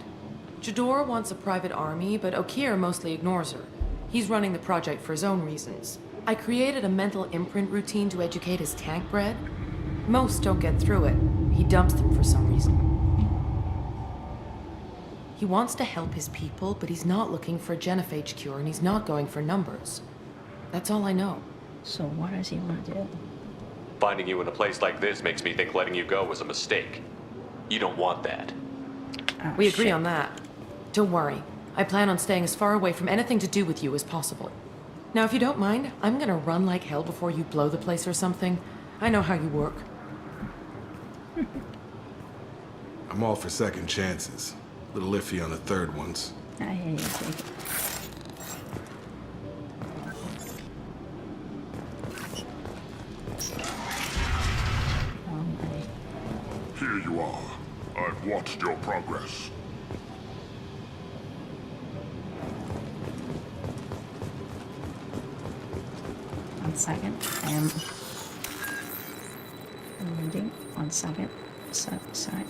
Speaker 14: Jador wants a private army, but Okeer mostly ignores her. He's running the project for his own reasons. I created a mental imprint routine to educate his tank bred. Most don't get through it. He dumps them for some reason. He wants to help his people, but he's not looking for a genophage cure, and he's not going for numbers. That's all I know.
Speaker 1: So what does he want to do?
Speaker 5: Finding you in a place like this makes me think letting you go was a mistake. You don't want that.
Speaker 1: Oh,
Speaker 14: We agree on that. Don't worry. I plan on staying as far away from anything to do with you as possible. Now, if you don't mind, I'm gonna run like hell before you blow the place or something. I know how you work.
Speaker 12: I'm all for second chances. A little iffy on the third ones.
Speaker 1: I hear you, take it.
Speaker 15: Here you are. I've watched your progress.
Speaker 1: One second. I am reading. 1 second. Sorry.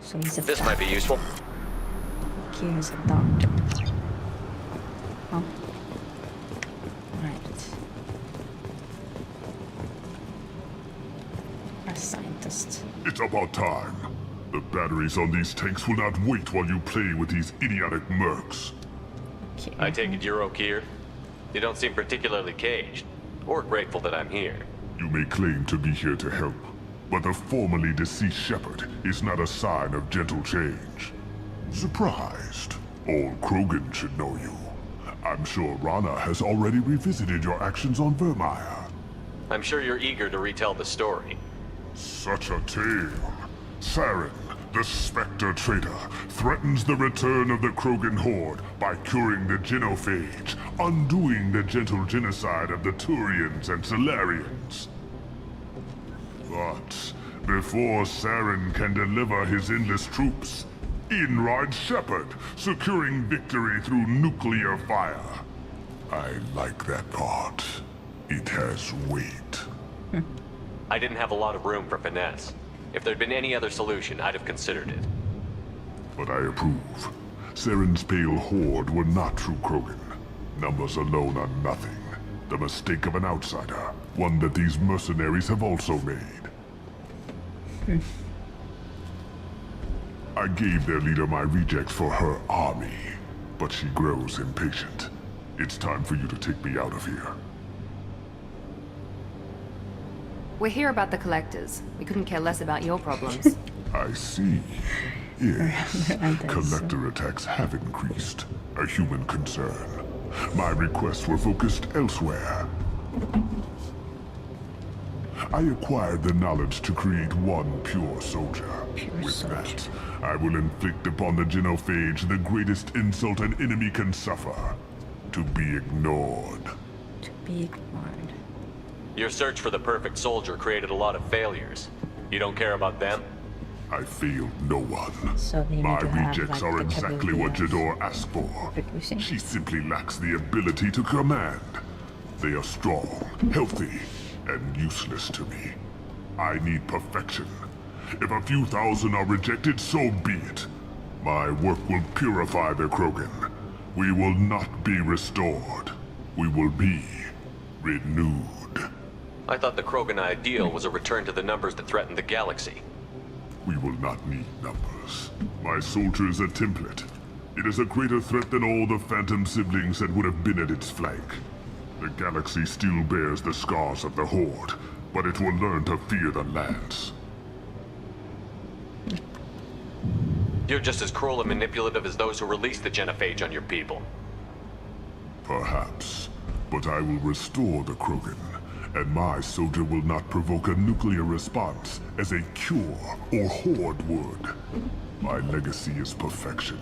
Speaker 1: So he's a
Speaker 5: This might be useful.
Speaker 1: Here's a doctor. Oh. Right. A scientist.
Speaker 15: It's about time. The batteries on these tanks will not wait while you play with these idiotic mercs.
Speaker 1: Okay.
Speaker 5: I take it you're Okeer? You don't seem particularly caged, or grateful that I'm here.
Speaker 15: You may claim to be here to help, but the formerly deceased shepherd is not a sign of gentle change. Surprised? Old Krogan should know you. I'm sure Rana has already revisited your actions on Vermeer.
Speaker 5: I'm sure you're eager to retell the story.
Speaker 15: Such a tale. Saren, the Spectre traitor, threatens the return of the Krogan horde by curing the genophage, undoing the gentle genocide of the Turians and Solarians. But before Saren can deliver his endless troops, in rides Shepard, securing victory through nuclear fire. I like that part. It has weight.
Speaker 5: I didn't have a lot of room for finesse. If there'd been any other solution, I'd have considered it.
Speaker 15: But I approve. Saren's pale horde were not true Krogan. Numbers alone are nothing. The mistake of an outsider. One that these mercenaries have also made. I gave their leader my rejects for her army, but she grows impatient. It's time for you to take me out of here.
Speaker 16: We're here about the collectors. We couldn't care less about your problems.
Speaker 15: I see. Yes, collector attacks have increased. A human concern. My requests were focused elsewhere. I acquired the knowledge to create one pure soldier. With that, I will inflict upon the genophage the greatest insult an enemy can suffer. To be ignored.
Speaker 1: To be ignored.
Speaker 5: Your search for the perfect soldier created a lot of failures. You don't care about them?
Speaker 15: I failed no one.
Speaker 1: So they need
Speaker 15: My
Speaker 1: to have,
Speaker 15: rejects
Speaker 1: like,
Speaker 15: are
Speaker 1: the
Speaker 15: exactly what
Speaker 1: capability
Speaker 15: Jador asked for.
Speaker 1: Producing.
Speaker 15: She simply lacks the ability to command. They are strong, healthy, and useless to me. I need perfection. If a few thousand are rejected, so be it. My work will purify the Krogan. We will not be restored. We will be renewed.
Speaker 5: I thought the Krogan ideal was a return to the numbers that threatened the galaxy.
Speaker 15: We will not need numbers. My soldier is a template. It is a greater threat than all the Phantom siblings that would have been at its flank. The galaxy still bears the scars of the Horde, but it will learn to fear the Lance.
Speaker 5: You're just as cruel and manipulative as those who released the genophage on your people.
Speaker 15: Perhaps, but I will restore the Krogan, and my soldier will not provoke a nuclear response as a cure or Horde would. My legacy is perfection.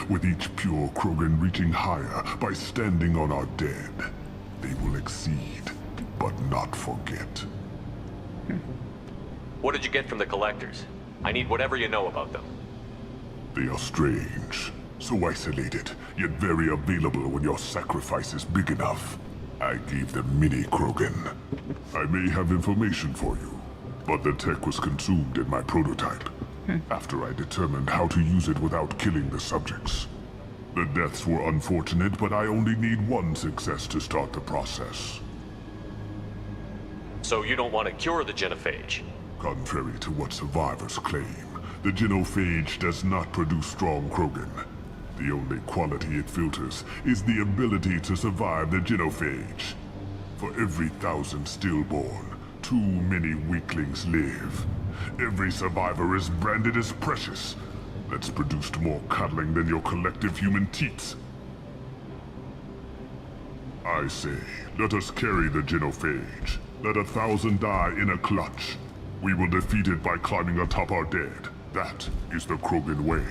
Speaker 9: with each pure Krogan reaching higher by standing on our dead. They will exceed, but not forget.
Speaker 5: What did you get from the collectors? I need whatever you know about them.
Speaker 9: They are strange, so isolated, yet very available when your sacrifice is big enough. I gave them mini Krogan. I may have information for you, but the tech was consumed in my prototype, after I determined how to use it without killing the subjects. The deaths were unfortunate, but I only need one success to start the process.
Speaker 5: So you don't want to cure the genophage?
Speaker 9: Contrary to what survivors claim, the genophage does not produce strong Krogan. The only quality it filters is the ability to survive the genophage. For every 1,000 stillborn, too many weaklings live. Every survivor is branded as precious. That's produced more cuddling than your collective human teats. I say, let us carry the genophage. Let 1,000 die in a clutch. We will defeat it by climbing atop our dead. That is the Krogan way.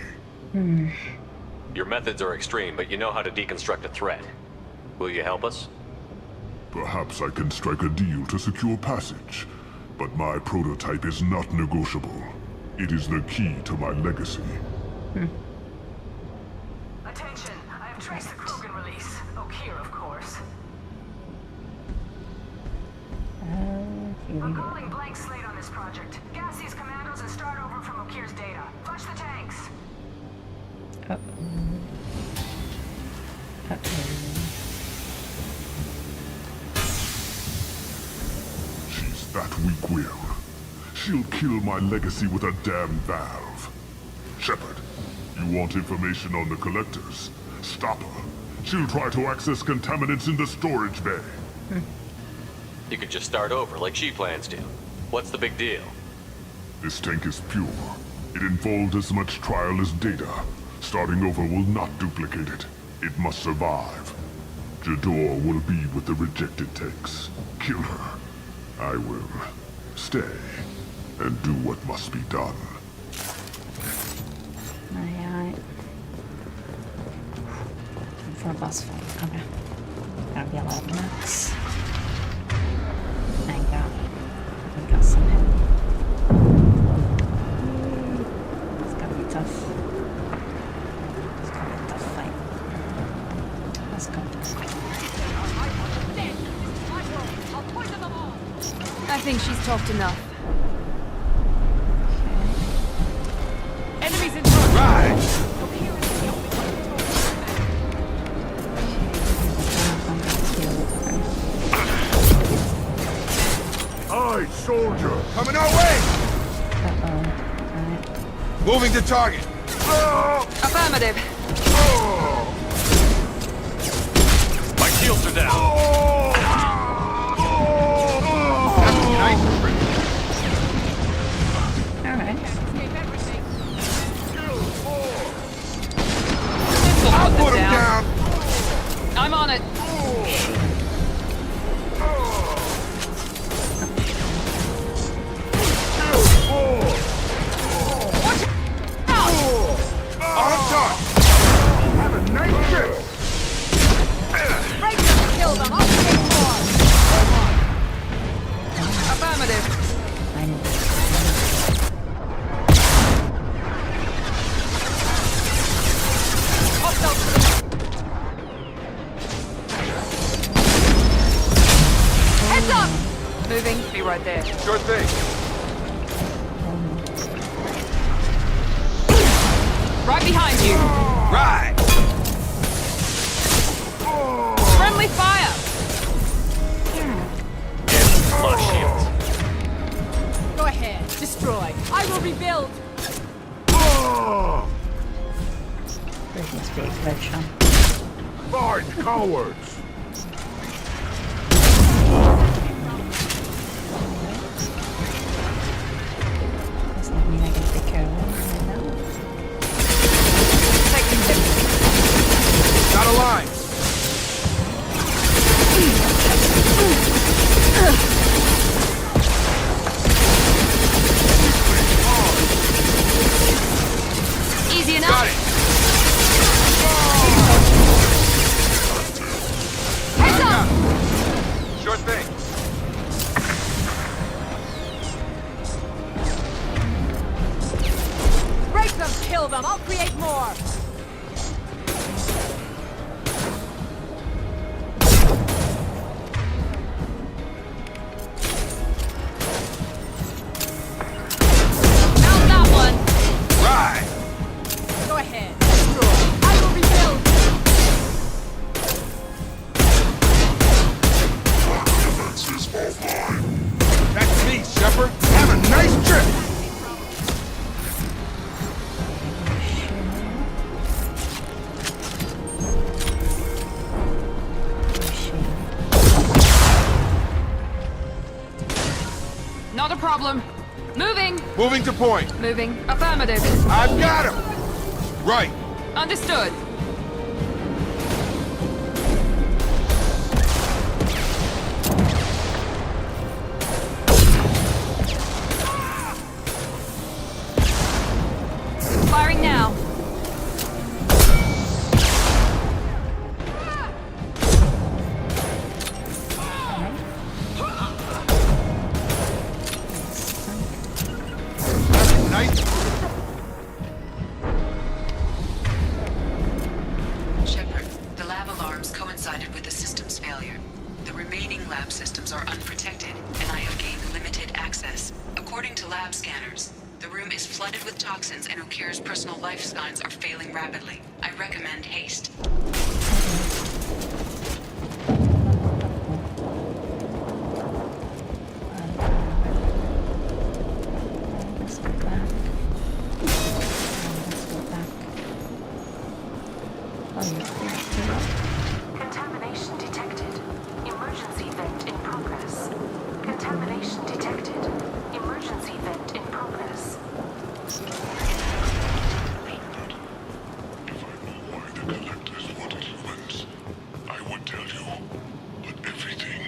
Speaker 5: Your methods are extreme, but you know how to deconstruct a threat. Will you help us?
Speaker 9: Perhaps I can strike a deal to secure passage. But my prototype is not negotiable. It is the key to my legacy.
Speaker 2: Attention, I have traced the Krogan release. Okeer, of course. I'm calling blank slate on this project. Gas these commandos and start over from Okeer's data. Flush the tanks.
Speaker 9: She's that weak-willed. She'll kill my legacy with a damn valve. Shepard, you want information on the collectors? Stop her. She'll try to access contaminants in the storage bay.
Speaker 5: You could just start over, like she plans to. What's the big deal?
Speaker 9: This tank is pure. It involved as much trial as data. Starting over will not duplicate it. It must survive. Jador will be with the rejected tanks. Kill her. I will stay and do what must be done.
Speaker 1: Aye. For a boss fight. Okay. That'll be a lot of knocks. Thank God. We got some help. It's gonna be tough. It's gonna be a tough fight. Let's go.
Speaker 21: I think she's talked enough. Enemies in front.
Speaker 18: Right.
Speaker 19: Aye, soldier.
Speaker 18: Coming our way. Moving to target.
Speaker 21: Affirmative.
Speaker 5: My shields are down.
Speaker 18: Nice.
Speaker 1: Alright.
Speaker 18: I'll put him down.
Speaker 21: I'm on it.
Speaker 18: On top.
Speaker 19: Have a nice trip.
Speaker 21: Break them, kill them. I'll take more. Affirmative.
Speaker 1: I know.
Speaker 21: Heads up! Moving. Be right there.
Speaker 18: Sure thing.
Speaker 21: Right behind you.
Speaker 18: Right.
Speaker 21: Friendly fire.
Speaker 5: Lost shields.
Speaker 21: Go ahead. Destroy. I will rebuild.
Speaker 1: This must be a glitch, huh?
Speaker 19: Fine, cowards.
Speaker 1: Does that mean I can take care of them right now?
Speaker 18: Got a line.
Speaker 21: Easy enough.
Speaker 18: Got it.
Speaker 21: problem. Moving.
Speaker 18: Moving to point.
Speaker 21: Moving. Affirmative.
Speaker 18: I've got him. Right.
Speaker 21: Understood. Firing now.
Speaker 17: Shepard, the lab alarms coincided with the system's failure. The remaining lab systems are unprotected, and I have gained limited access. According to lab scanners, the room is flooded with toxins and Okir's personal life signs are failing rapidly. I recommend haste. Contamination detected. Emergency vent in progress. Contamination detected. Emergency vent in progress.
Speaker 9: I would tell you, but everything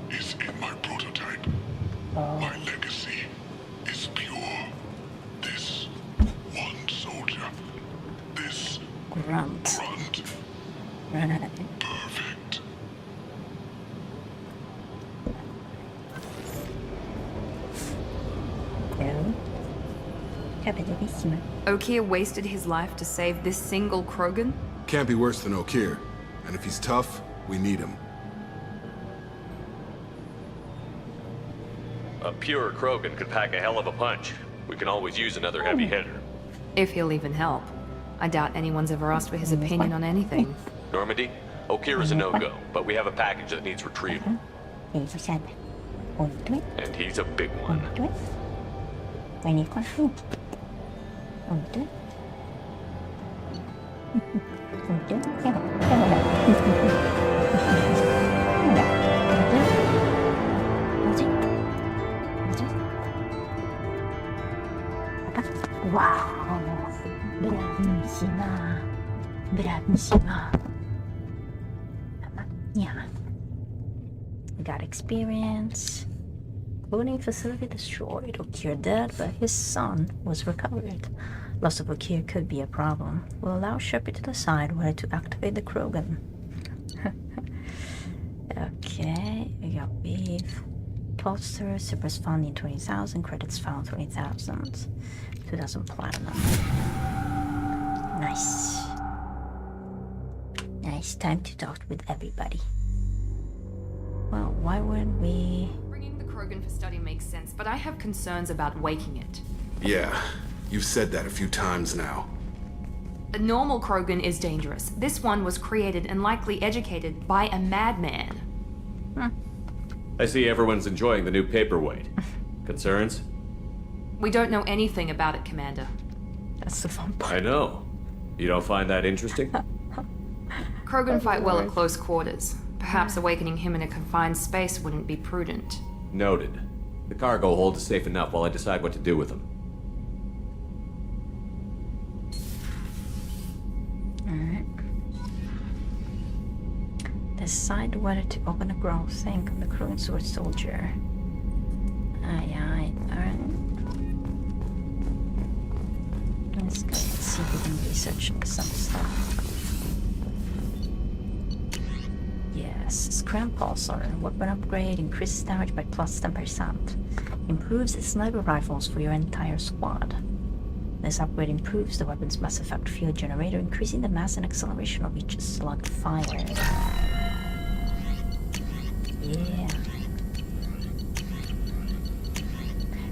Speaker 9: is in my prototype. My legacy is pure. This one soldier. This
Speaker 1: Grunt. Right.
Speaker 9: Perfect.
Speaker 1: Hello. Capitalism.
Speaker 21: Okir wasted his life to save this single Krogan?
Speaker 12: Can't be worse than Okir. And if he's tough, we need him.
Speaker 5: A pure Krogan could pack a hell of a punch. We can always use another heavy hitter.
Speaker 21: If he'll even help. I doubt anyone's ever asked for his opinion on anything.
Speaker 5: Normandy, Okir is a no-go, but we have a package that needs retrieval. And he's a big one.
Speaker 1: Wow. Bravissima. Bravissima. Yeah. We got experience. Cloning facility destroyed. Okir dead, but his son was recovered. Loss of Okir could be a problem. We'll allow Shepard to decide whether to activate the Krogan. Okay, we got beef. Poster, Cypress funding 20,000, credits found 20,000. 2,000 platinum. Nice. Nice, time to talk with everybody. Well, why wouldn't we...
Speaker 21: Bringing the Krogan for study makes sense, but I have concerns about waking it.
Speaker 12: Yeah, you've said that a few times now.
Speaker 21: A normal Krogan is dangerous. This one was created and likely educated by a madman.
Speaker 5: I see everyone's enjoying the new paperweight. Concerns?
Speaker 21: We don't know anything about it, Commander.
Speaker 1: That's the fun part.
Speaker 5: I know. You don't find that interesting?
Speaker 21: Krogan fight well at close quarters. Perhaps awakening him in a confined space wouldn't be prudent.
Speaker 5: Noted. The cargo hold is safe enough while I decide what to do with them.
Speaker 1: Alright. Decide whether to open a growth thing on the Krogan sword soldier. Aye, alright. Let's go and see if we can research some stuff. Yes, Scram Pulsar. Weapon upgrade, increases damage by plus 10%. Improves its sniper rifles for your entire squad. This upgrade improves the weapon's mass effect field generator, increasing the mass and acceleration of each slug fired. Yeah.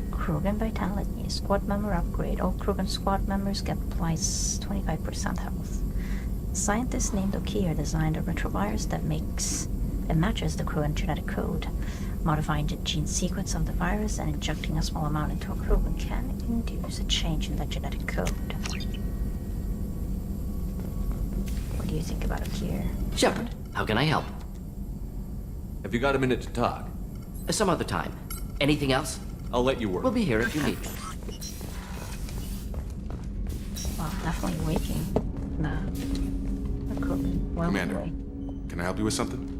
Speaker 1: Krogan Vitality. Squad member upgrade. All Krogan squad members get plus 25% health. Scientists named Okir designed a retrovirus that matches the Krogan genetic code. Modifying the gene sequence of the virus and injecting a small amount into a Krogan can induce a change in the genetic code. What do you think about Okir?
Speaker 13: Shepard, how can I help?
Speaker 5: Have you got a minute to talk?
Speaker 13: Some other time. Anything else?
Speaker 5: I'll let you work.
Speaker 13: We'll be here if you need me.
Speaker 1: Well, definitely waking. Nah. Well,
Speaker 12: Commander, can I help you with something?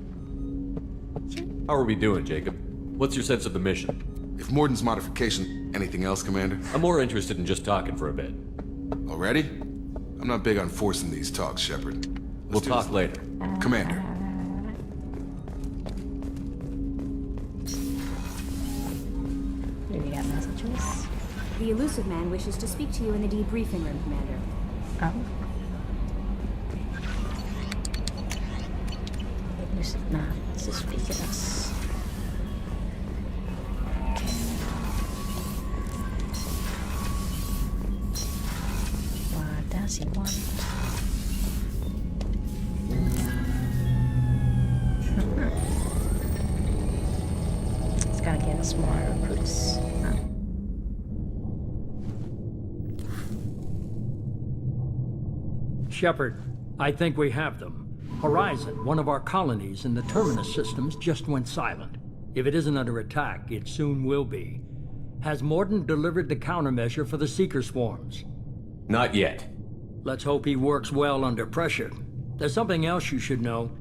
Speaker 5: How are we doing, Jacob? What's your sense of the mission?
Speaker 12: If Morden's modification, anything else, Commander?
Speaker 5: I'm more interested in just talking for a bit.
Speaker 12: Already? I'm not big on forcing these talks, Shepard.
Speaker 5: We'll talk later.
Speaker 12: Commander.
Speaker 1: Do we got messages?
Speaker 7: The elusive man wishes to speak to you in the debriefing room, Commander.
Speaker 1: Oh. Elusive man to speak to us. What does he want? It's gotta get us more recruits.
Speaker 8: Shepard, I think we have them. Horizon, one of our colonies in the Terminus systems, just went silent. If it isn't under attack, it soon will be. Has Morden delivered the countermeasure for the Seeker swarms?
Speaker 5: Not yet.
Speaker 8: Let's hope he works well under pressure. There's something else you should know.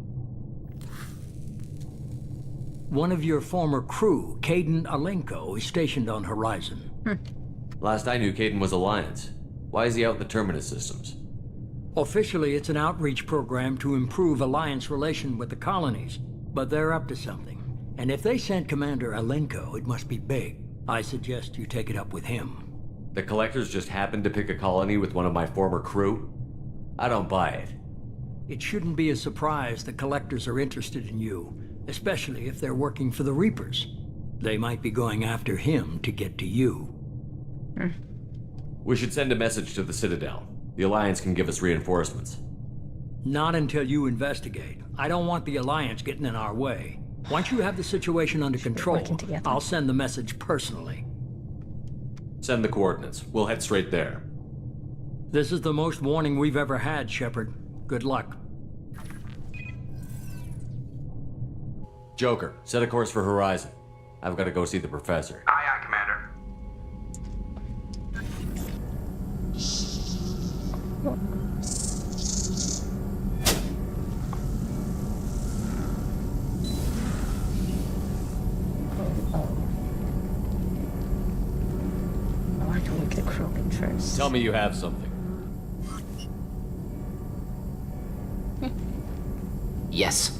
Speaker 8: One of your former crew, Caden Alenko, is stationed on Horizon.
Speaker 5: Last I knew, Caden was Alliance. Why is he out in the Terminus systems?
Speaker 8: Officially, it's an outreach program to improve Alliance relation with the colonies, but they're up to something. And if they sent Commander Alenko, it must be big. I suggest you take it up with him.
Speaker 5: The Collectors just happened to pick a colony with one of my former crew? I don't buy it.
Speaker 8: It shouldn't be a surprise the Collectors are interested in you, especially if they're working for the Reapers. They might be going after him to get to you.
Speaker 5: We should send a message to the Citadel. The Alliance can give us reinforcements.
Speaker 8: Not until you investigate. I don't want the Alliance getting in our way. Once you have the situation under control, I'll send the message personally.
Speaker 5: Send the coordinates. We'll head straight there.
Speaker 8: This is the most warning we've ever had, Shepard. Good luck.
Speaker 5: Joker, set a course for Horizon. I've got to go see the Professor.
Speaker 2: Aye, aye, Commander.
Speaker 1: I want to look at Krogan first.
Speaker 5: Tell me you have something.
Speaker 13: Yes.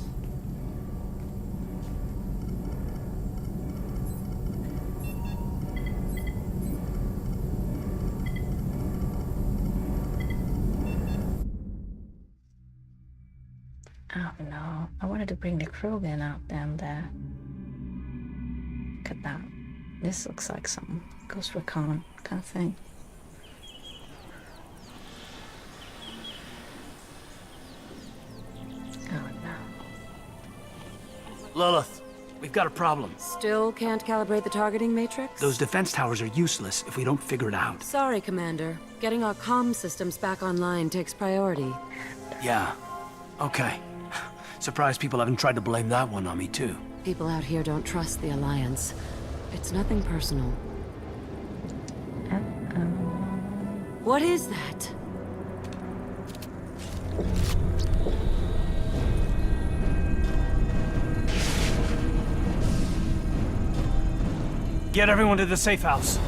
Speaker 1: Oh no, I wanted to bring the Krogan out down there. Look at that. This looks like some Ghost Recon kind of thing. Oh no.
Speaker 22: Lilith, we've got a problem.
Speaker 16: Still can't calibrate the targeting matrix?
Speaker 22: Those defense towers are useless if we don't figure it out.
Speaker 16: Sorry, Commander. Getting our comm systems back online takes priority.
Speaker 22: Yeah. Okay. Surprised people haven't tried to blame that one on me, too.
Speaker 16: People out here don't trust the Alliance. It's nothing personal. What is that?
Speaker 22: Get everyone to the safe house.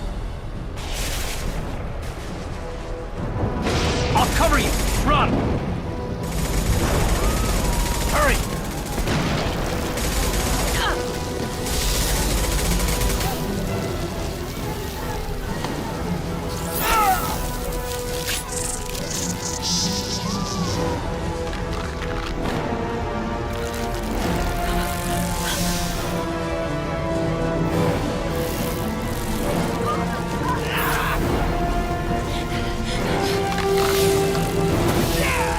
Speaker 22: I'll cover you! Run! Hurry! Yeah!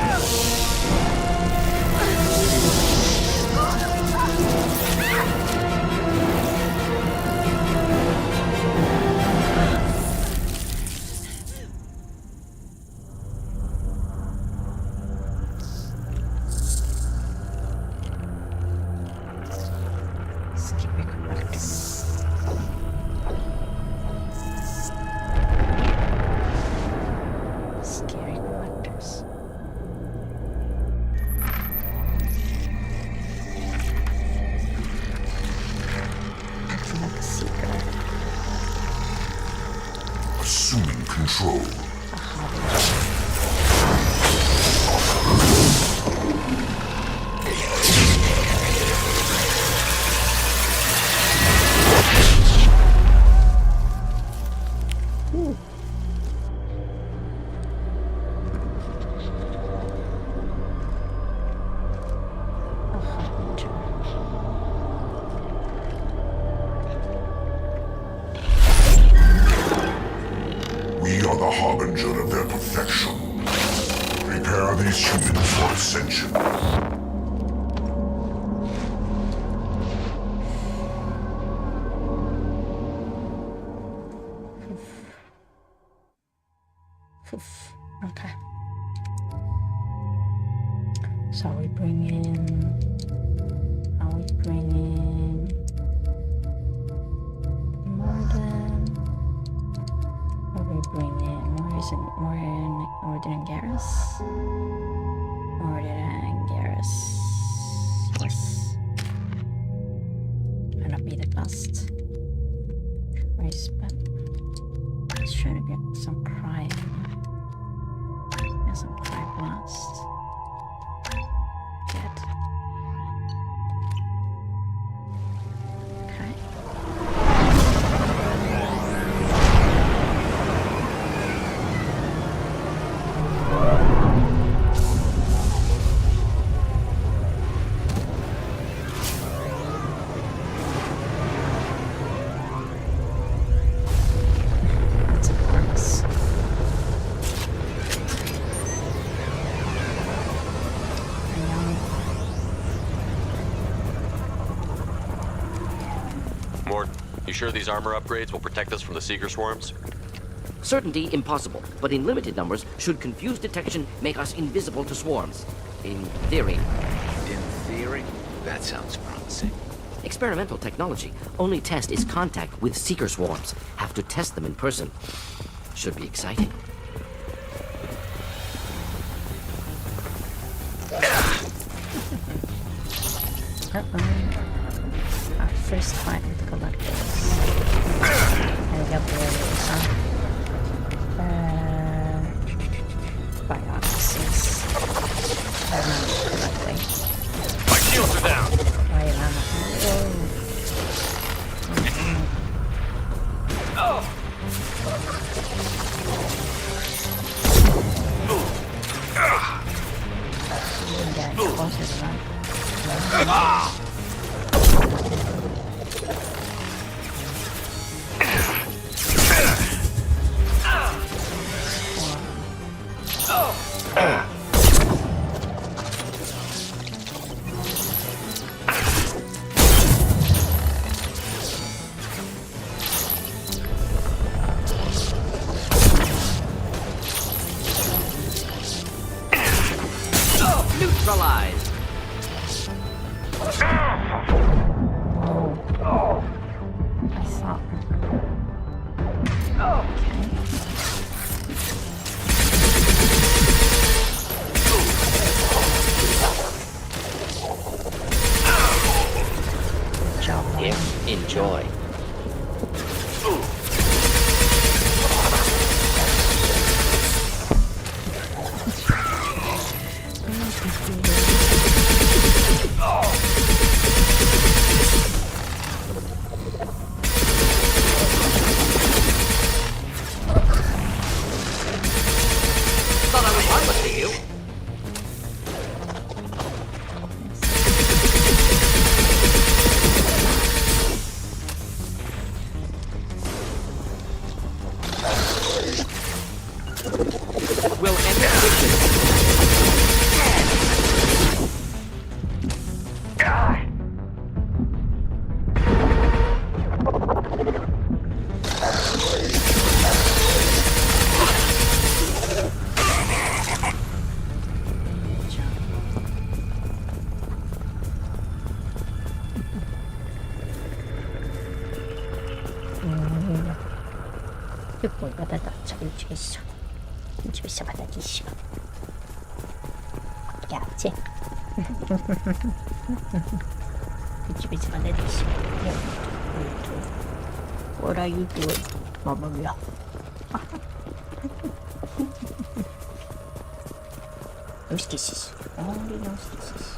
Speaker 9: protection. Prepare these humans for ascension.
Speaker 1: Okay. So we bring in. Morgan. We bring in. Where is it? Morden and Garrus. Morden and Garrus. Yes. Might not be the best. Race, but let's try to get some crime. Get some crime blast. Good. Okay. That's a bonus.
Speaker 5: Mort, you sure these armor upgrades will protect us from the Seeker swarms?
Speaker 13: Certainty impossible, but in limited numbers, should confused detection make us invisible to swarms. In theory.
Speaker 22: In theory? That sounds promising.
Speaker 13: Experimental technology. Only test is contact with Seeker swarms. Have to test them in person. Should be exciting.
Speaker 1: Our first fight with collectors. And the upgraders, huh? By offices. If I remember correctly.
Speaker 5: My shields are down!
Speaker 1: Wait,
Speaker 5: Oh!
Speaker 1: I'm getting closer to that.
Speaker 13: Neutralized.
Speaker 1: I thought. Good job.
Speaker 13: Enjoy. Thought I was harmless to you. We'll end it.
Speaker 1: poi 받아놨죠. 이쪽에서. 이쪽에서 받아주시오. 어떻게 알았지? 이쪽에서 받아주시오. What are you doing, Mama Mia? Those kisses. Only those kisses.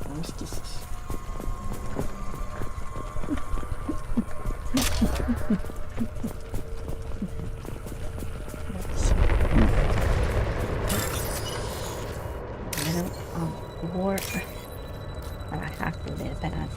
Speaker 1: Those kisses. War. But I have to live that.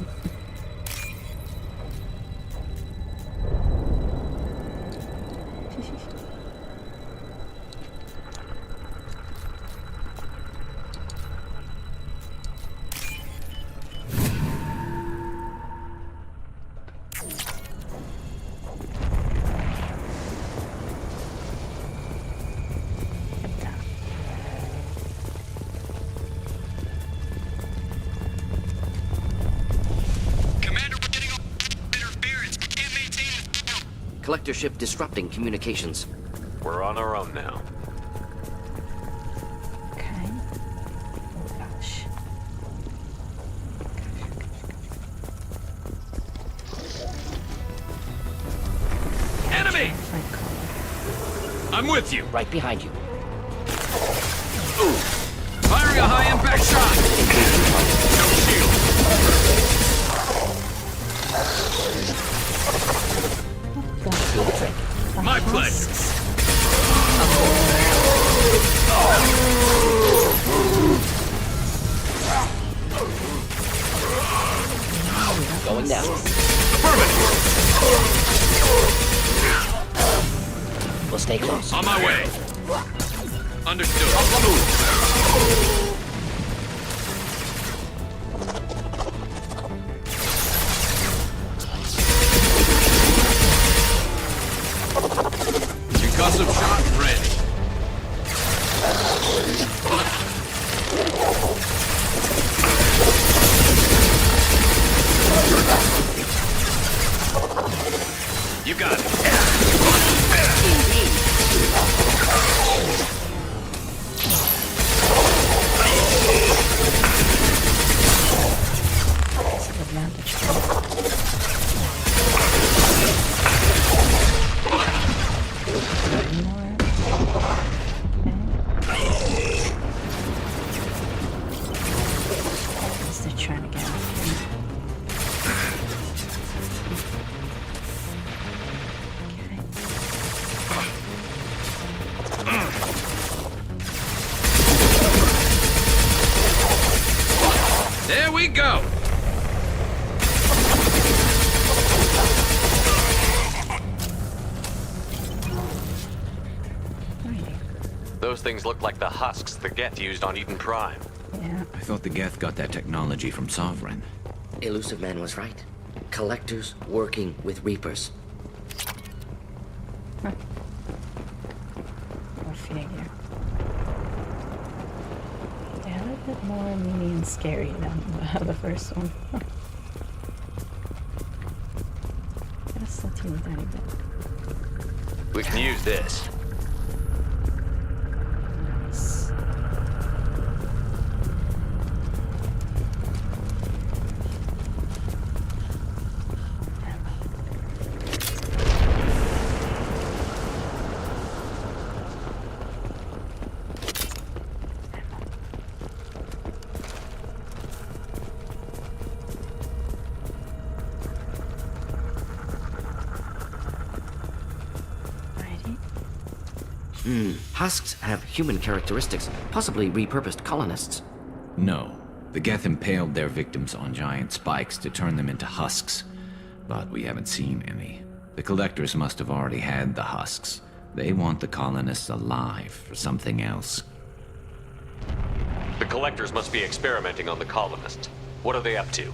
Speaker 13: Collector ship disrupting communications.
Speaker 5: We're on our own now.
Speaker 1: Okay. Oh gosh.
Speaker 5: Enemy! I'm with you.
Speaker 13: Right behind you.
Speaker 5: Ooh. Firing a high-impact shot. No shield. My pleasure.
Speaker 13: Going down. We'll stay close.
Speaker 5: On my way. Understood. Concussive shot ready. You got it. There we go! Those things look like the husks the Geth used on Eden Prime.
Speaker 1: Yeah.
Speaker 4: I thought the Geth got that technology from Sovereign.
Speaker 13: Elusive Man was right. Collectors working with Reapers.
Speaker 1: Huh. Go figure. They're a little bit more meaty and scary than the first one. Huh. That's a teeny tiny bit.
Speaker 5: We can use this.
Speaker 1: Nice.
Speaker 13: Husks have human characteristics, possibly repurposed colonists.
Speaker 4: No. The Geth impaled their victims on giant spikes to turn them into husks. But we haven't seen any. The Collectors must have already had the husks. They want the colonists alive for something else.
Speaker 5: The Collectors must be experimenting on the colonists. What are they up to?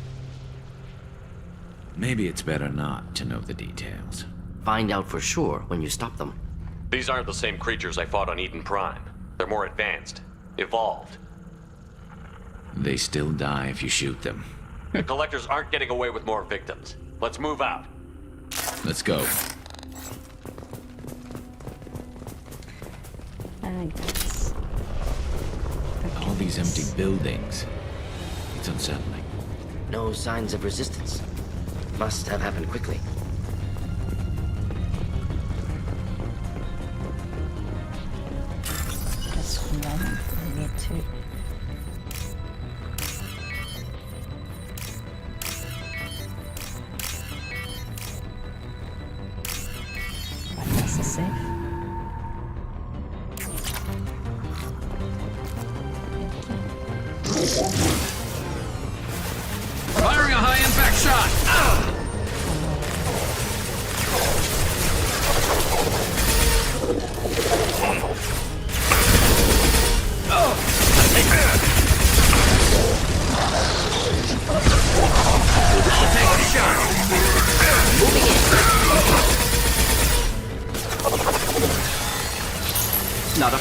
Speaker 4: Maybe it's better not to know the details.
Speaker 13: Find out for sure when you stop them.
Speaker 5: These aren't the same creatures I fought on Eden Prime. They're more advanced. Evolved.
Speaker 4: They still die if you shoot them.
Speaker 5: The Collectors aren't getting away with more victims. Let's move out.
Speaker 4: Let's go.
Speaker 1: I guess.
Speaker 4: All these empty buildings. It's unsettling.
Speaker 13: No signs of resistance. Must have happened quickly.
Speaker 1: Just a moment. I need to. Bypass the safe.
Speaker 5: Firing a high-impact shot! Take the shot!
Speaker 13: Moving in.
Speaker 4: Not a...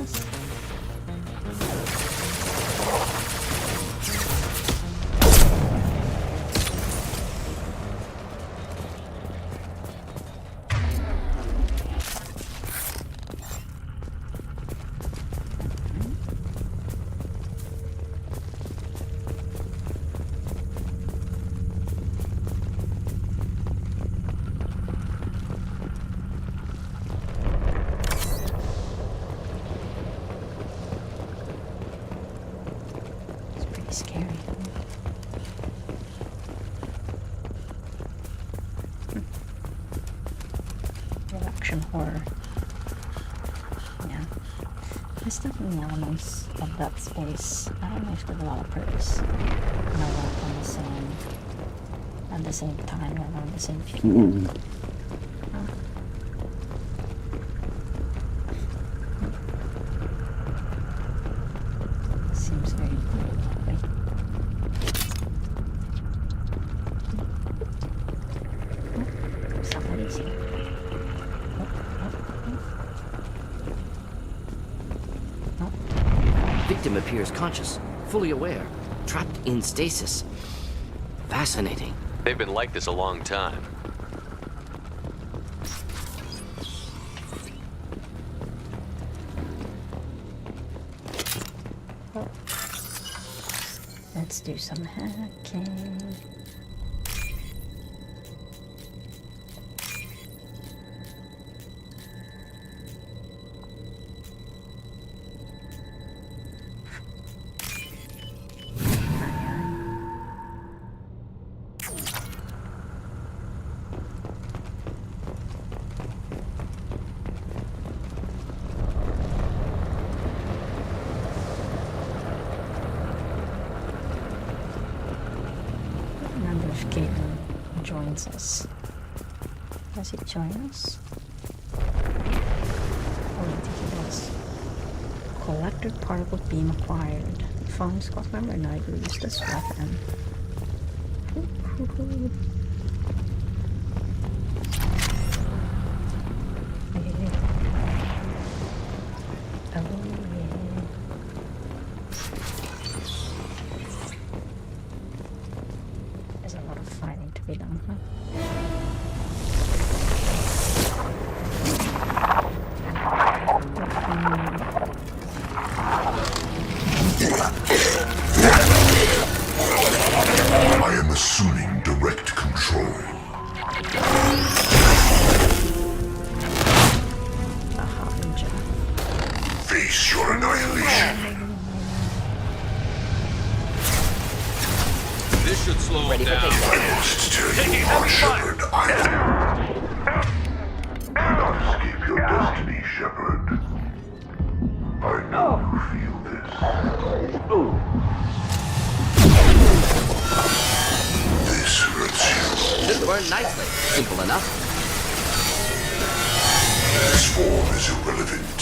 Speaker 1: us. Scary. Action horror. Yeah. There's definitely elements of that space. I don't know if the developers know that at the same time or around the same period. Seems very lovely. Somebody's here.
Speaker 13: Victim appears conscious, fully aware, trapped in stasis. Fascinating.
Speaker 5: They've been like this a long time.
Speaker 1: Let's do some hacking. Joins us. Does he join us? Oh, I think he does. Collector particle beam acquired. Found squad member Night use this weapon.
Speaker 9: I am assuming direct control. Face your annihilation.
Speaker 18: This should slow him down.
Speaker 9: I must tell you, Lord Shepard, cannot escape your destiny, Shepard. I know you feel this. This hurts you.
Speaker 13: Should burn nicely. Simple enough.
Speaker 9: This form is irrelevant.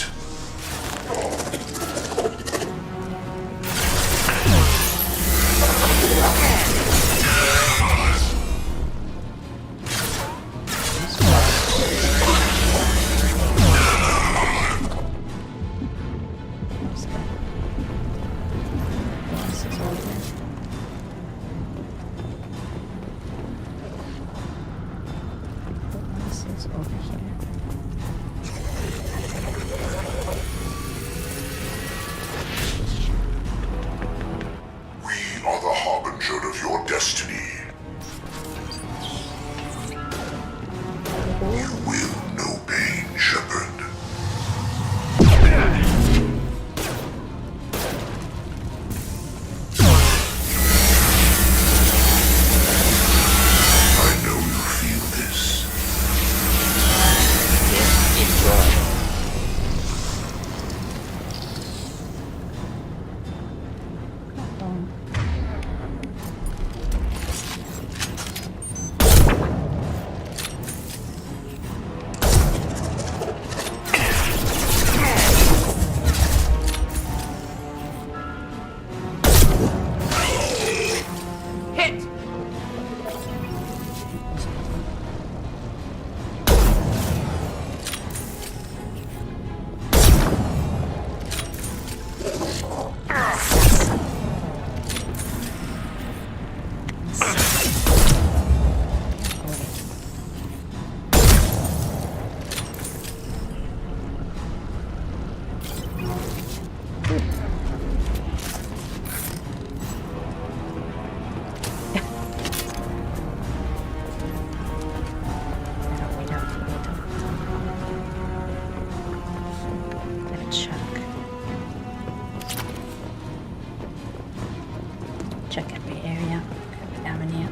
Speaker 1: check every area. Could be down in here.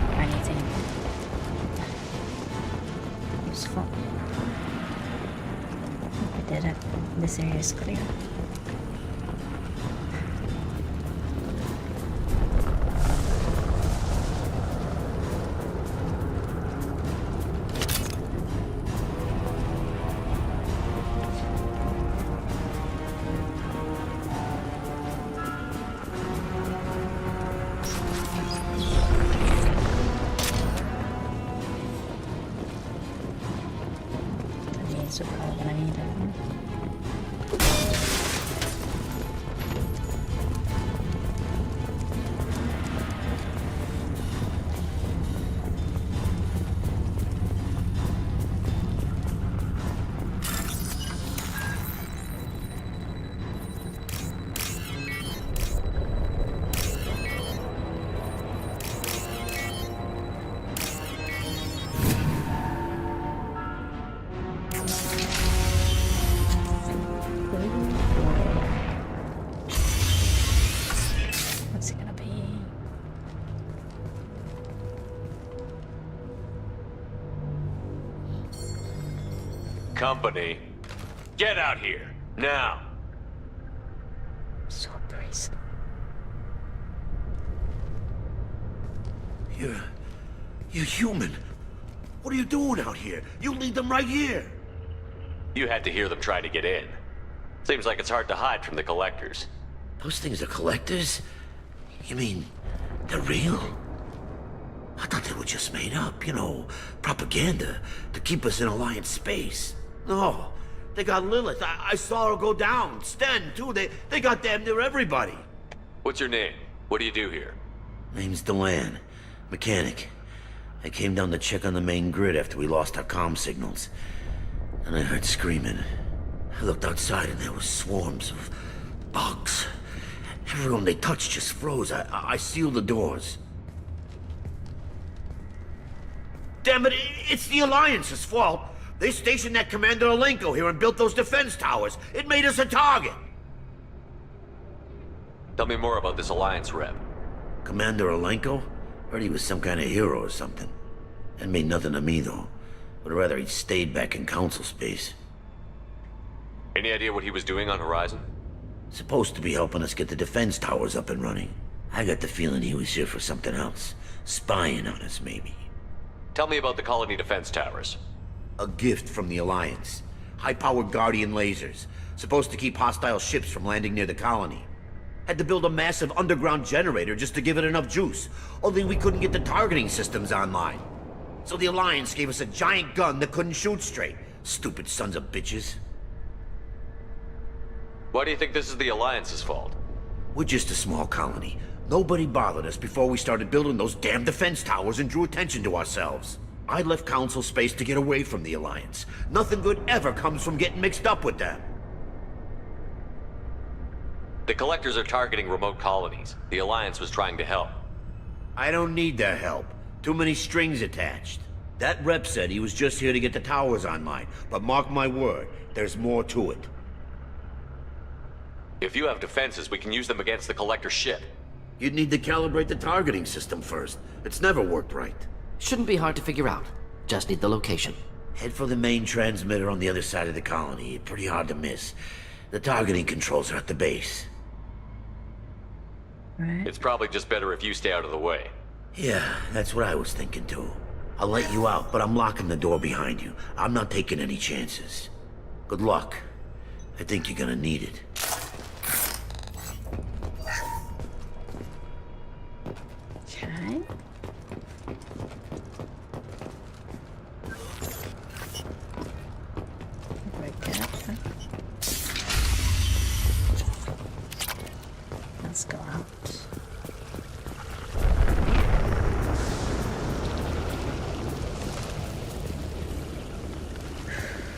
Speaker 1: Or anything useful. We did it. This area is clear. So probably gonna need it. What's it gonna be?
Speaker 5: Company, get out here, now!
Speaker 1: Sword brace.
Speaker 3: You're human. What are you doing out here? You lead them right here.
Speaker 5: You had to hear them try to get in. Seems like it's hard to hide from the collectors.
Speaker 3: Those things are collectors? You mean, they're real? I thought they were just made up, you know, propaganda to keep us in Alliance space. No, they got Lilith. I saw her go down. Sten, too. They got damn near everybody.
Speaker 5: What's your name? What do you do here?
Speaker 3: Name's Delan. Mechanic. I came down to check on the main grid after we lost our comm signals. And I heard screaming. I looked outside and there were swarms of bugs. Everyone they touched just froze. I sealed the doors. Damn it, it's the Alliance's fault. They stationed that Commander Alenko here and built those defense towers. It made us a target.
Speaker 5: Tell me more about this Alliance rep.
Speaker 3: Commander Alenko? Heard he was some kind of hero or something. That made nothing to me, though. Would rather he'd stayed back in Council space.
Speaker 5: Any idea what he was doing on Horizon?
Speaker 3: Supposed to be helping us get the defense towers up and running. I got the feeling he was here for something else. Spying on us, maybe.
Speaker 5: Tell me about the colony defense towers.
Speaker 3: A gift from the Alliance. High-powered Guardian lasers. Supposed to keep hostile ships from landing near the colony. Had to build a massive underground generator just to give it enough juice. Only we couldn't get the targeting systems online. So the Alliance gave us a giant gun that couldn't shoot straight. Stupid sons of bitches.
Speaker 5: Why do you think this is the Alliance's fault?
Speaker 3: We're just a small colony. Nobody bothered us before we started building those damn defense towers and drew attention to ourselves. I left Council space to get away from the Alliance. Nothing good ever comes from getting mixed up with them.
Speaker 5: The Collectors are targeting remote colonies. The Alliance was trying to help.
Speaker 3: I don't need their help. Too many strings attached. That rep said he was just here to get the towers online, but mark my word, there's more to it.
Speaker 5: If you have defenses, we can use them against the Collector ship.
Speaker 3: You'd need to calibrate the targeting system first. It's never worked right.
Speaker 13: Shouldn't be hard to figure out. Just need the location.
Speaker 3: Head for the main transmitter on the other side of the colony. Pretty hard to miss. The targeting controls are at the base.
Speaker 1: Right.
Speaker 5: It's probably just better if you stay out of the way.
Speaker 3: Yeah, that's what I was thinking too. I'll let you out, but I'm locking the door behind you. I'm not taking any chances. Good luck. I think you're gonna need it.
Speaker 1: Okay. Let's go out.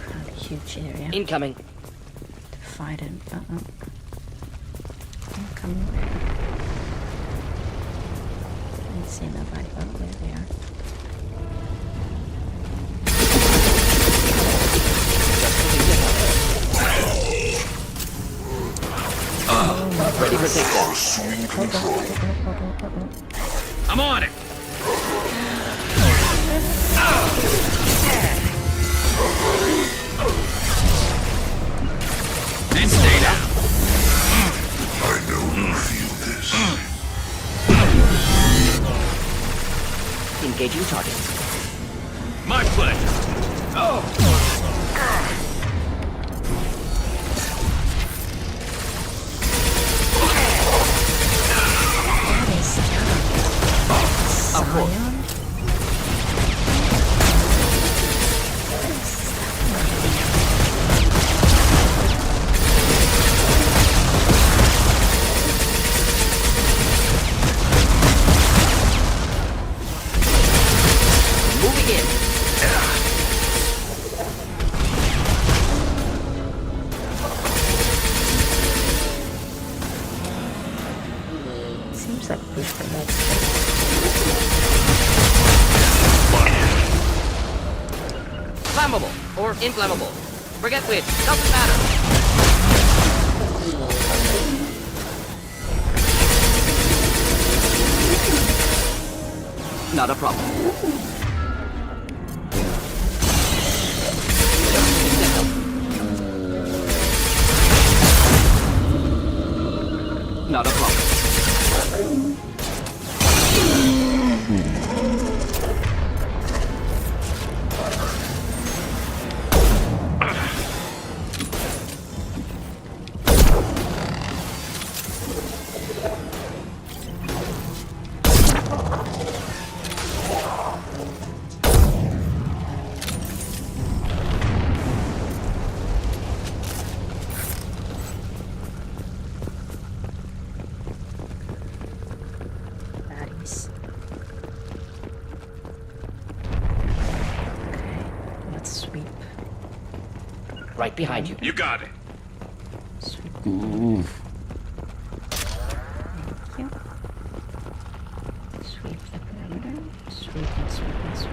Speaker 1: Not a huge area.
Speaker 13: Incoming.
Speaker 1: To fight it, but incoming. I didn't see nobody, but there they are.
Speaker 13: Ready for protect them.
Speaker 11: I'm on it. Then stay down.
Speaker 9: I know you feel this.
Speaker 13: Engaging target.
Speaker 11: My pleasure. Oh.
Speaker 13: Of course. Moving in.
Speaker 1: Seems like we forgot.
Speaker 13: Flammable or inflammable. Forget which. Doesn't matter. Not a problem. Not a problem.
Speaker 1: Baddies. Okay, let's sweep.
Speaker 13: Right behind you.
Speaker 11: You got it.
Speaker 1: Sweep.
Speaker 13: Ooh.
Speaker 1: Thank you. Sweep the perimeter. Sweep and sweep and sweep.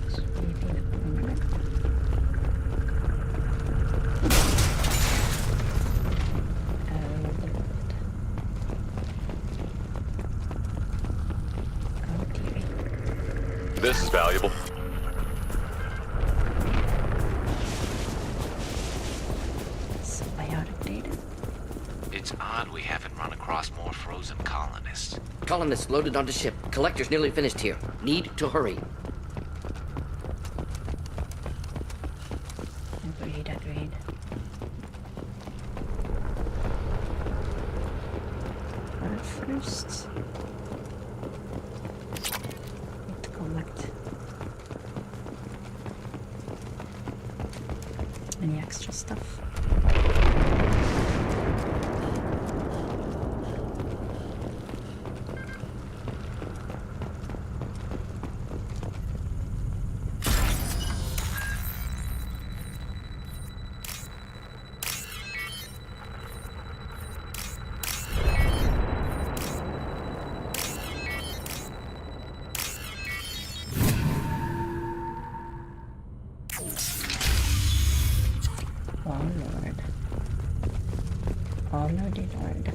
Speaker 1: Sweeping the perimeter. Oh dearie.
Speaker 5: This is valuable.
Speaker 1: Symbiotic data.
Speaker 4: It's odd we haven't run across more frozen colonists.
Speaker 13: Colonists loaded onto ship. Collector's nearly finished here. Need to hurry.
Speaker 1: Agreed, agreed. But first, need to collect any extra stuff. Oh Lord. Oh Lordy Lord.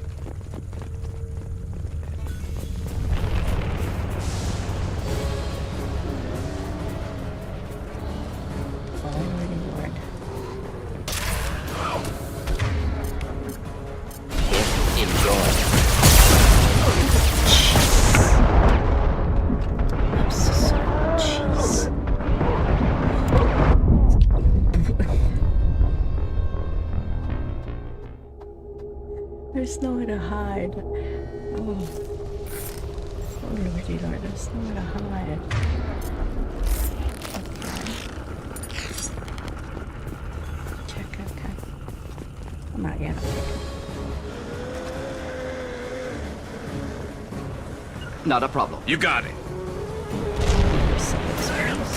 Speaker 1: Oh Lordy Lord.
Speaker 13: Enjoy.
Speaker 1: I'm so sorry. Jeez. There's nowhere to hide. Oh. Oh Lordy Lord, there's nowhere to hide. Okay. Check, okay. Not yet.
Speaker 13: Not a problem.
Speaker 11: You got it.
Speaker 1: Some experience.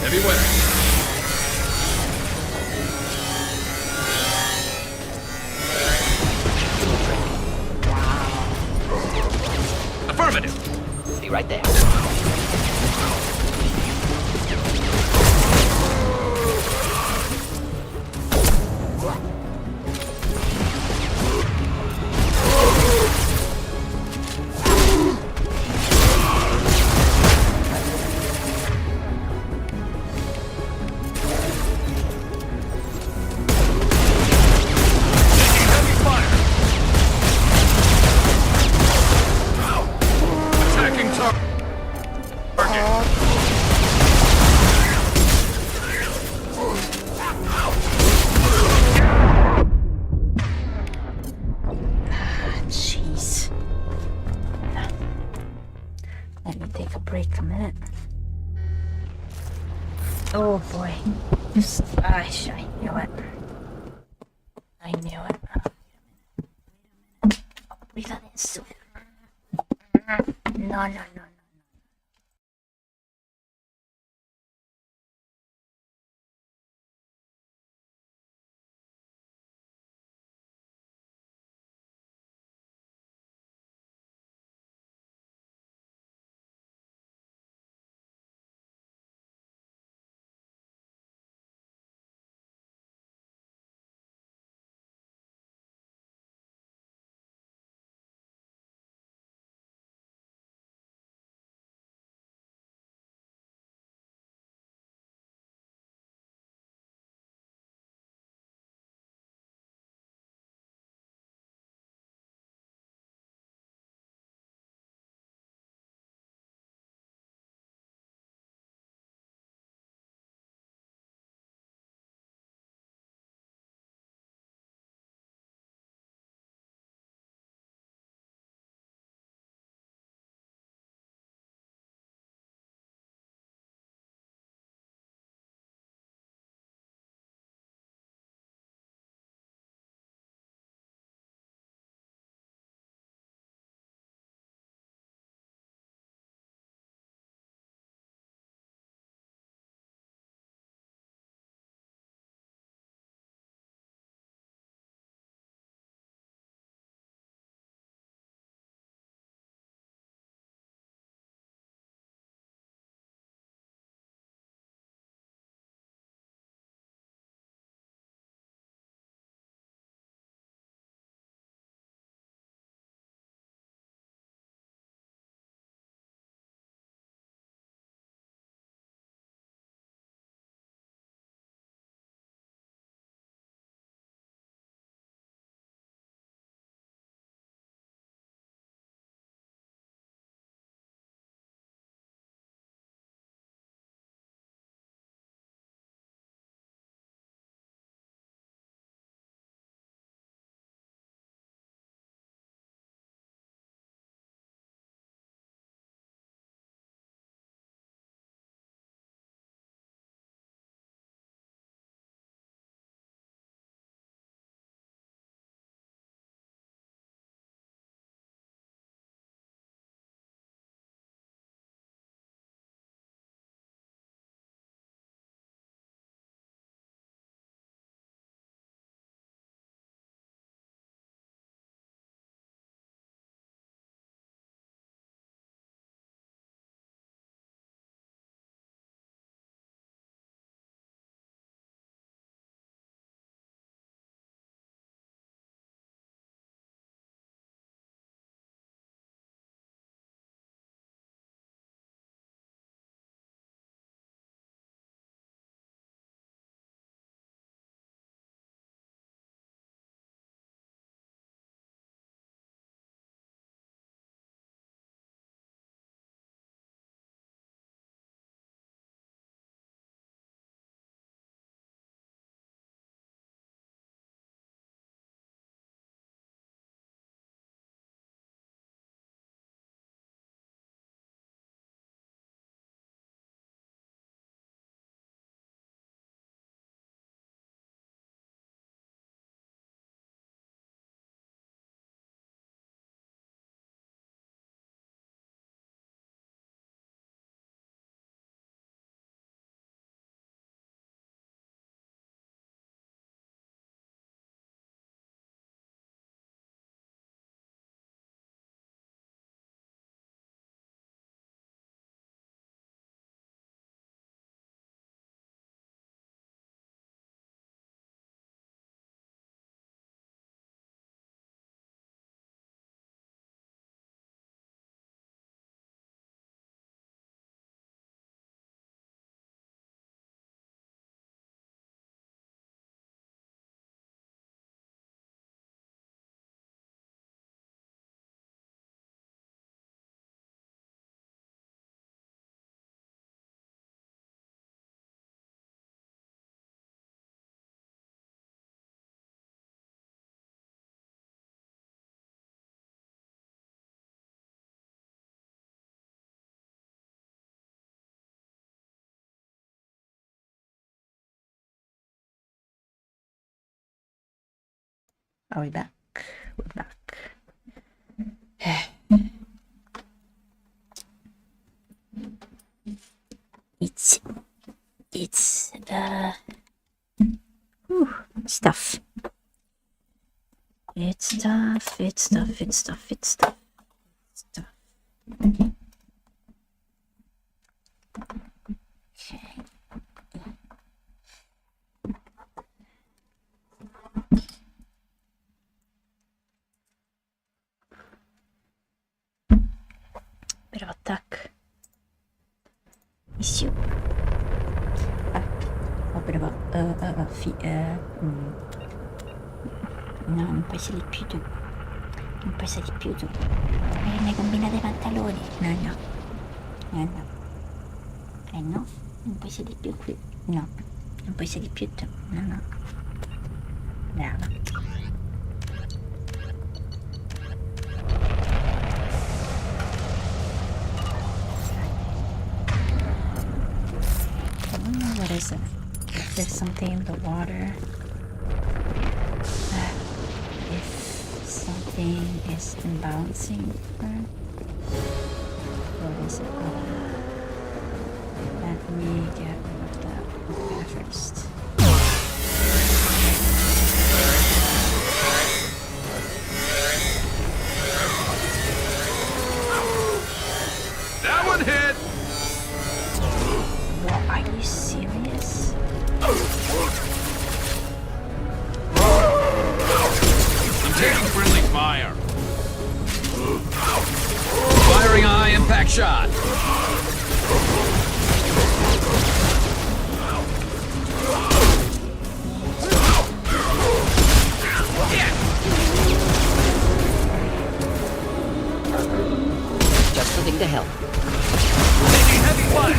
Speaker 11: Everywhere.
Speaker 13: be right there.
Speaker 18: Attacking target.
Speaker 1: Jeez. Let me take a break a minute. Oh boy. I knew it. I knew it. Breathe on this. No, no, no. Are we back? We're back. It's stuff. It's stuff. Okay. Bit of attack issue. A bit of a no, non puoi salire più tu. Non puoi salire più tu. Le combina dei pantaloni. No. No, non puoi salire più qui. No, non puoi salire più tu. No. Brava. What is it? If there's something in the water. If something is imbalancing her. What is it? Let me get rid of that first.
Speaker 18: That one hit!
Speaker 1: What, are you serious?
Speaker 18: I'm taking friendly fire. Firing a high impact shot.
Speaker 13: Just the thing to help.
Speaker 18: Taking heavy fire.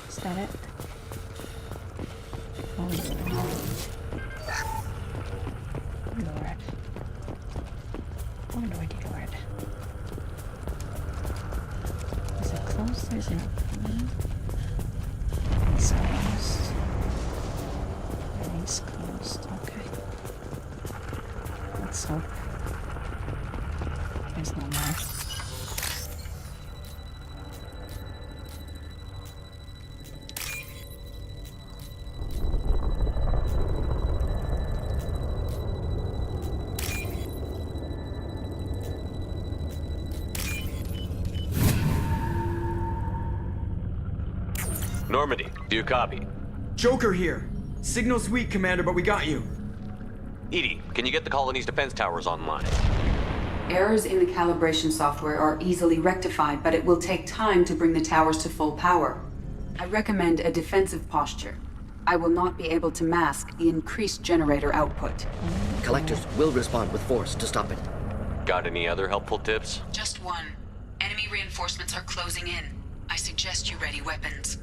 Speaker 1: Is that it? Oh, Lord. Oh, Lordy Lord. Is it closed? There's an opening. It's closed. Everything's closed. Okay. Let's hope there's no more.
Speaker 5: Normandy, do you copy?
Speaker 6: Joker here. Signal's weak, Commander, but we got you.
Speaker 5: Edie, can you get the colony's defense towers online?
Speaker 10: Errors in the calibration software are easily rectified, but it will take time to bring the towers to full power. I recommend a defensive posture. I will not be able to mask the increased generator output.
Speaker 13: Collectors will respond with force to stop it.
Speaker 5: Got any other helpful tips?
Speaker 10: Just one. Enemy reinforcements are closing in. I suggest you ready weapons.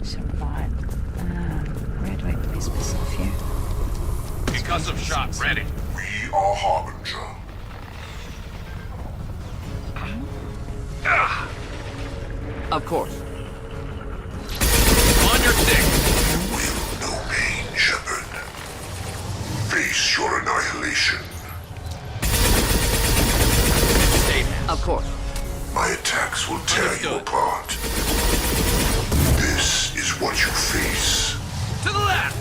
Speaker 1: So what? Where do I place myself here?
Speaker 18: Concussive shot ready.
Speaker 9: We are Harbinger.
Speaker 13: Of course.
Speaker 18: On your stick.
Speaker 9: Will no pain, Shepard. Face your annihilation.
Speaker 13: Of course.
Speaker 9: My attacks will tear you apart. This is what you face.
Speaker 18: To the left.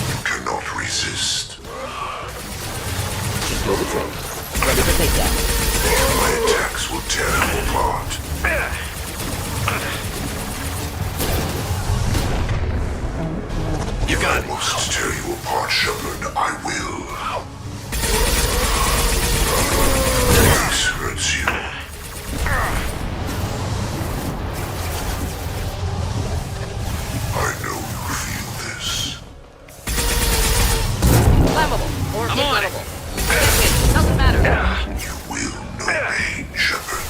Speaker 9: You cannot resist.
Speaker 13: Go the train. Ready for takedown.
Speaker 9: My attacks will tear you apart.
Speaker 18: You got it.
Speaker 9: I must tear you apart, Shepard. I will. This hurts you. I know you feel this.
Speaker 13: Flammable or
Speaker 18: I'm on it.
Speaker 13: inflammable. Doesn't matter.
Speaker 9: You will know pain, Shepard.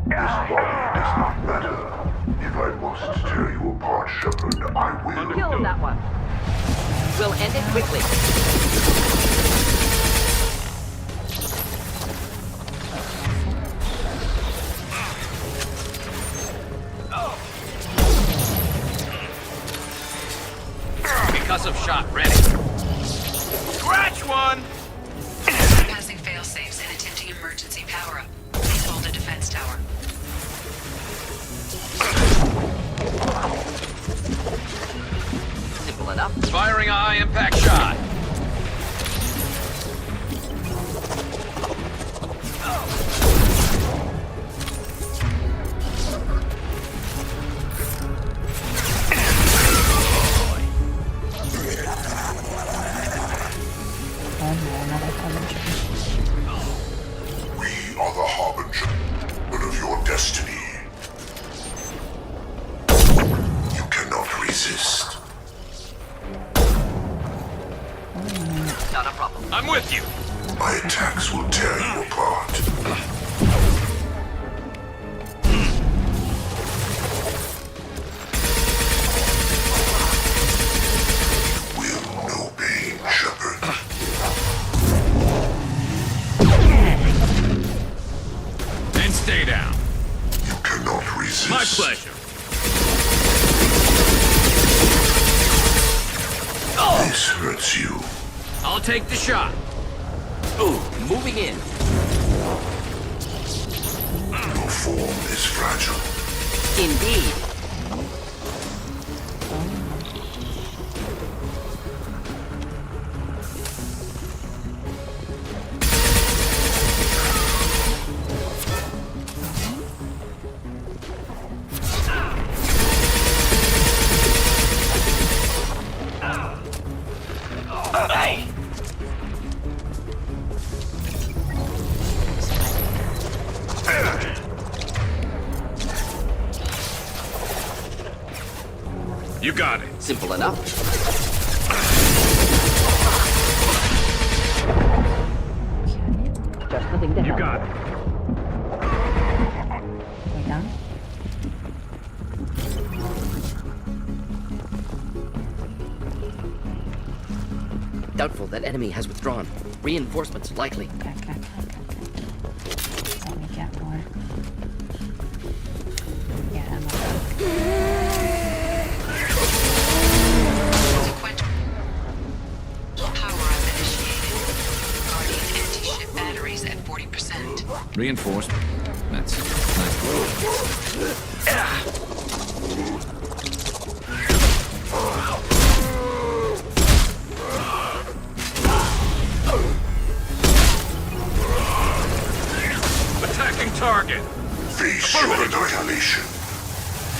Speaker 9: This body does not matter. If I must tear you apart, Shepard, I will.
Speaker 13: Kill that one. We'll end it quickly.
Speaker 18: Concussive shot ready. Scratch one.
Speaker 10: Passing fail-safes and attempting emergency power-up. Please hold a defense tower.
Speaker 13: Simple enough.
Speaker 18: Firing a high impact shot.
Speaker 9: We are the Harbinger, but of your destiny. You cannot resist.
Speaker 13: Not a problem.
Speaker 18: I'm with you.
Speaker 9: My attacks will tear you apart. You will know pain, Shepard.
Speaker 18: And stay down.
Speaker 9: You cannot resist.
Speaker 18: My pleasure.
Speaker 9: This hurts you.
Speaker 18: I'll take the shot.
Speaker 13: Ooh, moving in.
Speaker 9: Your form is fragile.
Speaker 13: Indeed.
Speaker 18: You got it.
Speaker 13: Simple enough. Just nothing to
Speaker 18: You
Speaker 13: help.
Speaker 18: got it.
Speaker 1: We done?
Speaker 13: Doubtful that enemy has withdrawn. Reinforcements likely.
Speaker 1: Okay. Let me get more. Yeah, I'm
Speaker 10: Power-up initiated. Guardian anti-ship batteries at 40%.
Speaker 4: Reinforced. That's nice.
Speaker 18: target.
Speaker 9: Face your annihilation.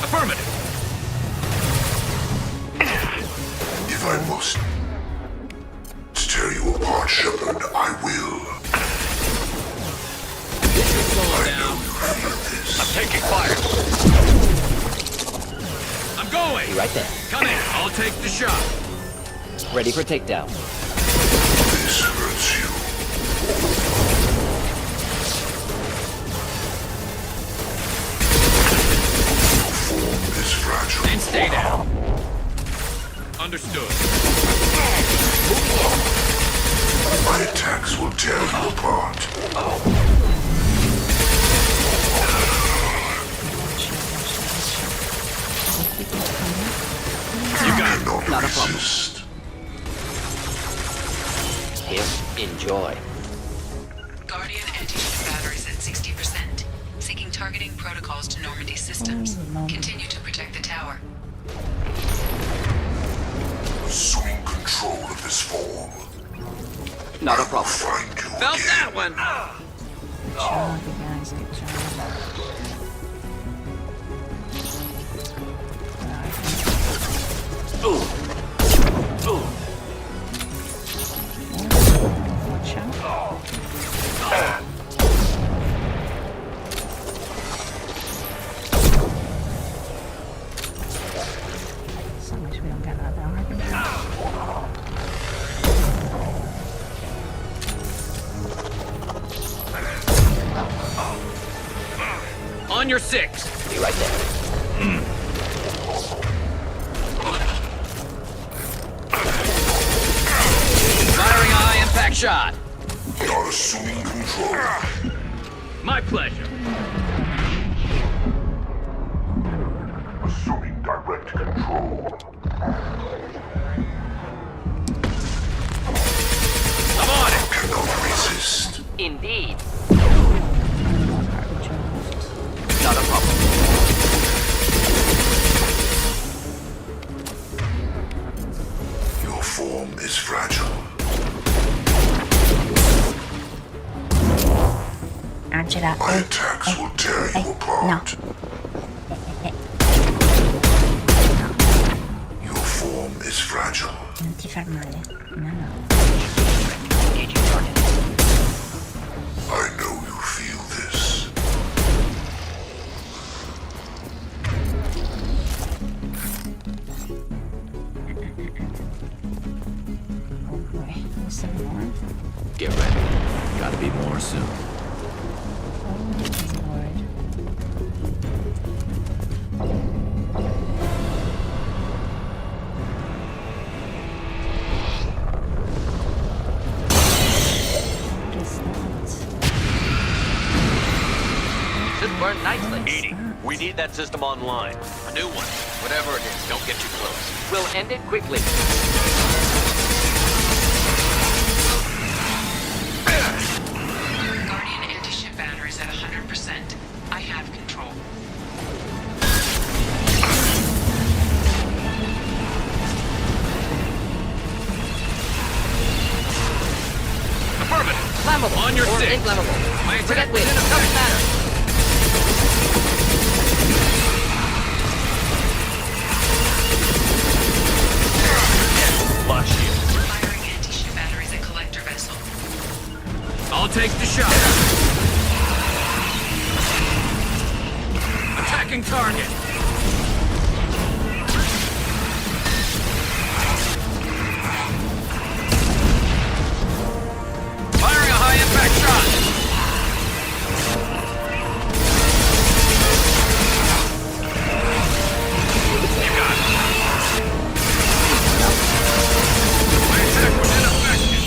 Speaker 18: Affirmative.
Speaker 9: If I must tear you apart, Shepard, I will. I know you feel this.
Speaker 18: I'm taking fire. I'm going.
Speaker 13: Be right there.
Speaker 18: Come in. I'll take the shot.
Speaker 13: Ready for takedown.
Speaker 9: This hurts you. Your form is fragile.
Speaker 18: And stay down. Understood.
Speaker 9: My attacks will tear you apart.
Speaker 18: You got it.
Speaker 13: Not a problem.
Speaker 9: Resist.
Speaker 13: Here, enjoy.
Speaker 2: Guardian anti-ship batteries at 60%. Seeking targeting protocols to Normandy systems. Continue to protect the tower.
Speaker 9: Assuming control of this form.
Speaker 13: Not a problem.
Speaker 9: Find you
Speaker 18: Felt
Speaker 9: again.
Speaker 18: that one.
Speaker 1: Good job, you guys. Good job. Watch out. So much we don't get out of our control.
Speaker 18: On your 6.
Speaker 13: Be right there.
Speaker 18: Firing a high impact shot.
Speaker 9: Not assuming control.
Speaker 18: My pleasure.
Speaker 9: Assuming direct control.
Speaker 18: I'm on it.
Speaker 9: Cannot resist.
Speaker 13: Indeed. Not a problem.
Speaker 9: Your form is fragile.
Speaker 1: Angela.
Speaker 9: My attacks will tear you apart. Your form is fragile.
Speaker 1: Non ti far male. No.
Speaker 9: I know you feel this.
Speaker 1: Oh boy. There's some more.
Speaker 4: Get ready. Gotta be more soon.
Speaker 1: Oh Lord. What is that?
Speaker 13: Should burn nicely.
Speaker 5: Edie, we need that system online. A new one. Whatever it is, don't get too close.
Speaker 13: We'll end it quickly.
Speaker 2: Guardian anti-ship batteries at 100%. I have control.
Speaker 18: Affirmative.
Speaker 13: Flammable.
Speaker 18: On your
Speaker 13: or
Speaker 18: 6.
Speaker 13: inflammable.
Speaker 18: My
Speaker 13: Forget
Speaker 18: attack
Speaker 13: which.
Speaker 18: was in
Speaker 13: Doesn't
Speaker 18: effect.
Speaker 13: matter.
Speaker 5: Lock shield.
Speaker 2: Firing anti-ship batteries at collector vessel.
Speaker 18: I'll take the shot. Attacking target. Firing a high impact shot. You got it. My attack was ineffective.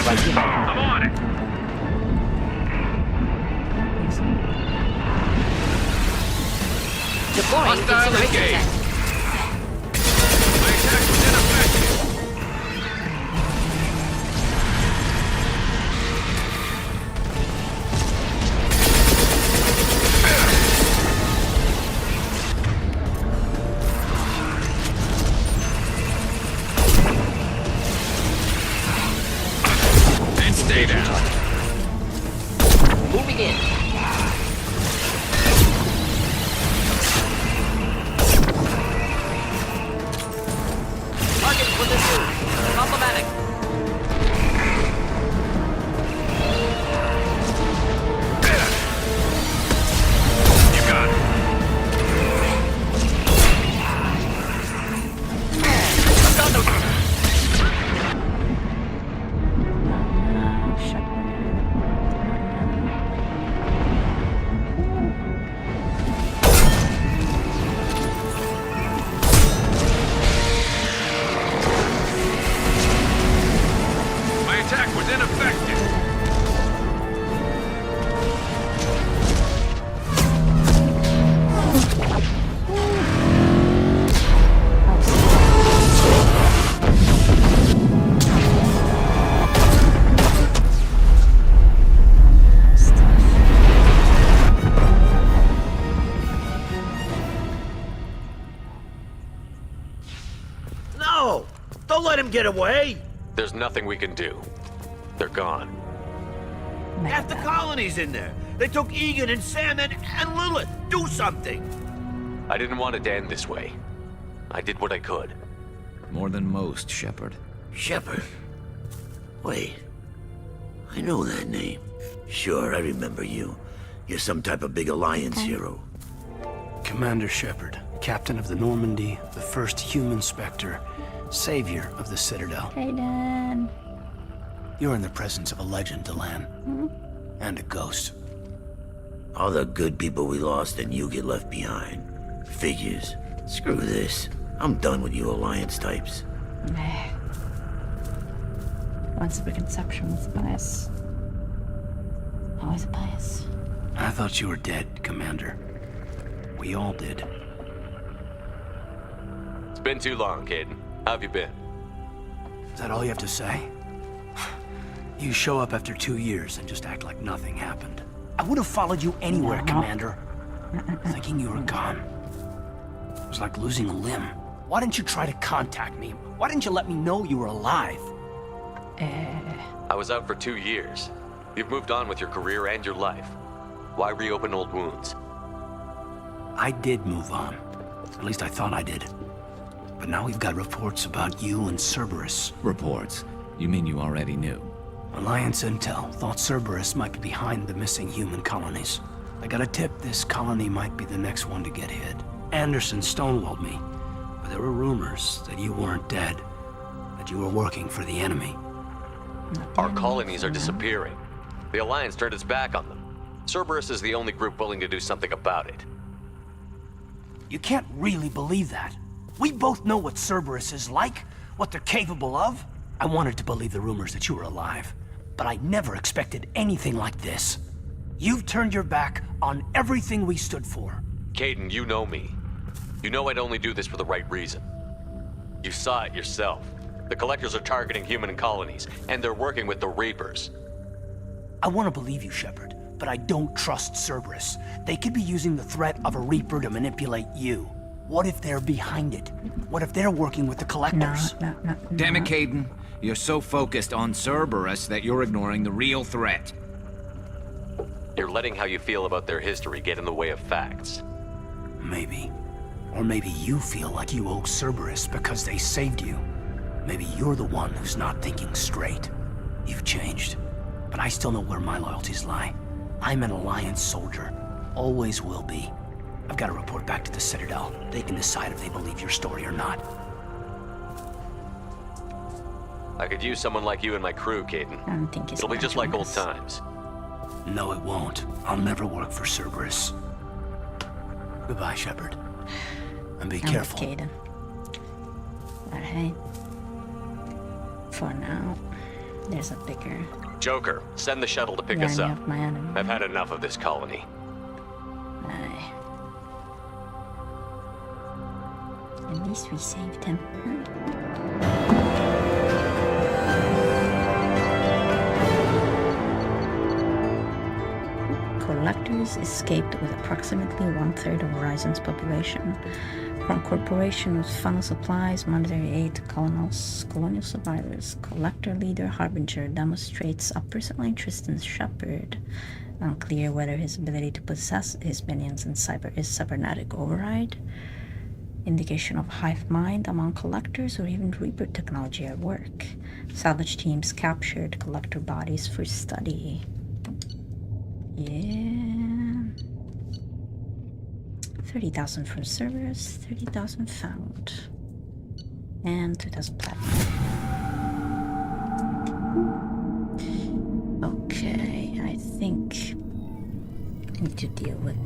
Speaker 18: I'm on it.
Speaker 13: Deploying
Speaker 18: Hostile
Speaker 13: incineration
Speaker 18: engaged.
Speaker 13: tech.
Speaker 18: My attack was ineffective. And stay down.
Speaker 13: Moving in. Target for this move. Problematic.
Speaker 18: You got it. My attack was ineffective.
Speaker 3: No! Don't let him get away!
Speaker 5: There's nothing we can do. They're gone.
Speaker 3: Half the colony's in there. They took Egan and Sam and Lilith. Do something!
Speaker 5: I didn't want it to end this way. I did what I could.
Speaker 4: More than most, Shepard.
Speaker 3: Shepard? Wait. I know that name. Sure, I remember you. You're some type of big Alliance hero.
Speaker 22: Commander Shepard, captain of the Normandy, the first human Spectre, savior of the Citadel.
Speaker 1: Hayden.
Speaker 22: You're in the presence of a legend, Delan. And a ghost.
Speaker 3: All the good people we lost and you get left behind. Figures. Screw this. I'm done with you Alliance types.
Speaker 1: Once a preconception with a bias. Always a bias.
Speaker 22: I thought you were dead, Commander. We all did.
Speaker 5: It's been too long, Caden. How have you been?
Speaker 22: Is that all you have to say? You show up after 2 years and just act like nothing happened. I would have followed you anywhere, Commander. Thinking you were gone. It was like losing a limb. Why didn't you try to contact me? Why didn't you let me know you were alive?
Speaker 5: I was out for 2 years. You've moved on with your career and your life. Why reopen old wounds?
Speaker 22: I did move on. At least I thought I did. But now we've got reports about you and Cerberus.
Speaker 4: Reports? You mean you already knew?
Speaker 22: Alliance intel thought Cerberus might be behind the missing human colonies. I got a tip this colony might be the next one to get hit. Anderson stonewalled me, but there were rumors that you weren't dead, that you were working for the enemy.
Speaker 5: Our colonies are disappearing. The Alliance turned its back on them. Cerberus is the only group willing to do something about it.
Speaker 22: You can't really believe that. We both know what Cerberus is like, what they're capable of. I wanted to believe the rumors that you were alive, but I never expected anything like this. You've turned your back on everything we stood for.
Speaker 5: Caden, you know me. You know I'd only do this for the right reason. You saw it yourself. The Collectors are targeting human colonies, and they're working with the Reapers.
Speaker 22: I want to believe you, Shepard, but I don't trust Cerberus. They could be using the threat of a Reaper to manipulate you. What if they're behind it? What if they're working with the Collectors?
Speaker 1: No.
Speaker 4: Damn it, Caden. You're so focused on Cerberus that you're ignoring the real threat.
Speaker 5: You're letting how you feel about their history get in the way of facts.
Speaker 22: Maybe. Or maybe you feel like you owe Cerberus because they saved you. Maybe you're the one who's not thinking straight. You've changed, but I still know where my loyalties lie. I'm an Alliance soldier. Always will be. I've got to report back to the Citadel. They can decide if they believe your story or not.
Speaker 5: I could use someone like you in my crew, Caden.
Speaker 1: I don't think he's
Speaker 5: It'll be just like old
Speaker 1: this.
Speaker 5: times.
Speaker 22: No, it won't. I'll never work for Cerberus. Goodbye, Shepard. And be careful.
Speaker 1: With Caden. Alright. For now. There's a bigger
Speaker 5: Joker, send the shuttle to pick us
Speaker 1: enemy
Speaker 5: up.
Speaker 1: of my enemy.
Speaker 5: I've had enough of this colony.
Speaker 1: Aye. At least we saved him. Collectors escaped with approximately 1/3 of Horizon's population. From corporations, funnel supplies, monetary aid to colonial survivors. Collector leader Harbinger demonstrates a personal interest in Shepard. Unclear whether his ability to possess his minions in cybernetic override. Indication of hive mind among collectors or even Reaper technology at work. Salvage teams captured collector bodies for study. Yeah. 30,000 from servers, 30,000 found. And 2,000 platinum. Okay, I think I need to deal with...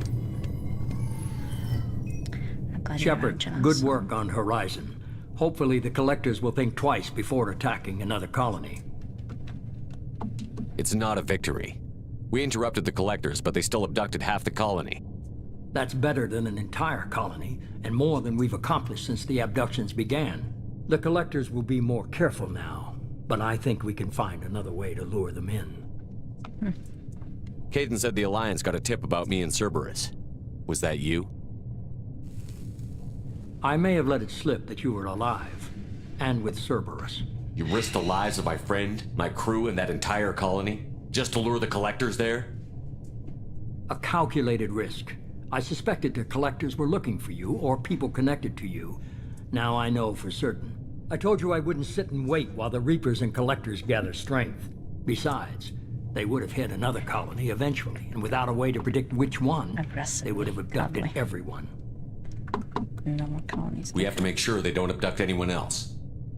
Speaker 8: Shepard, good work on Horizon. Hopefully the Collectors will think twice before attacking another colony.
Speaker 5: It's not a victory. We interrupted the Collectors, but they still abducted half the colony.
Speaker 8: That's better than an entire colony, and more than we've accomplished since the abductions began. The Collectors will be more careful now, but I think we can find another way to lure them in.
Speaker 5: Caden said the Alliance got a tip about me and Cerberus. Was that you?
Speaker 8: I may have let it slip that you were alive, and with Cerberus.
Speaker 5: You risked the lives of my friend, my crew, and that entire colony, just to lure the Collectors there?
Speaker 8: A calculated risk. I suspected the Collectors were looking for you, or people connected to you. Now I know for certain. I told you I wouldn't sit and wait while the Reapers and Collectors gather strength. Besides, they would have hit another colony eventually, and without a way to predict which one, they would have abducted everyone.
Speaker 1: No more colonies.
Speaker 5: We have to make sure they don't abduct anyone else.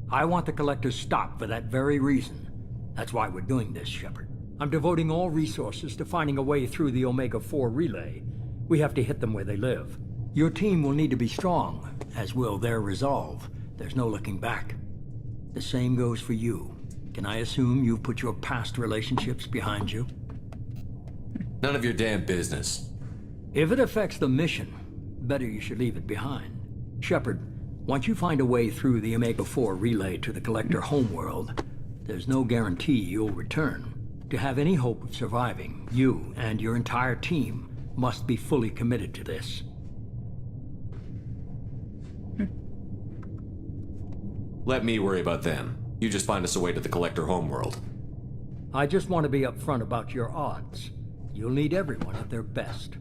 Speaker 8: I want the Collectors stopped for that very reason. That's why we're doing this, Shepard. I'm devoting all resources to finding a way through the Omega-4 relay. We have to hit them where they live. Your team will need to be strong, as will their resolve. There's no looking back. The same goes for you. Can I assume you've put your past relationships behind you?
Speaker 5: None of your damn business.
Speaker 8: If it affects the mission, better you should leave it behind. Shepard, once you find a way through the Omega-4 relay to the Collector homeworld, there's no guarantee you'll return. To have any hope of surviving, you and your entire team must be fully committed to this.
Speaker 5: Let me worry about them. You just find us a way to the Collector homeworld.
Speaker 8: I just want to be upfront about your odds. You'll need everyone at their best.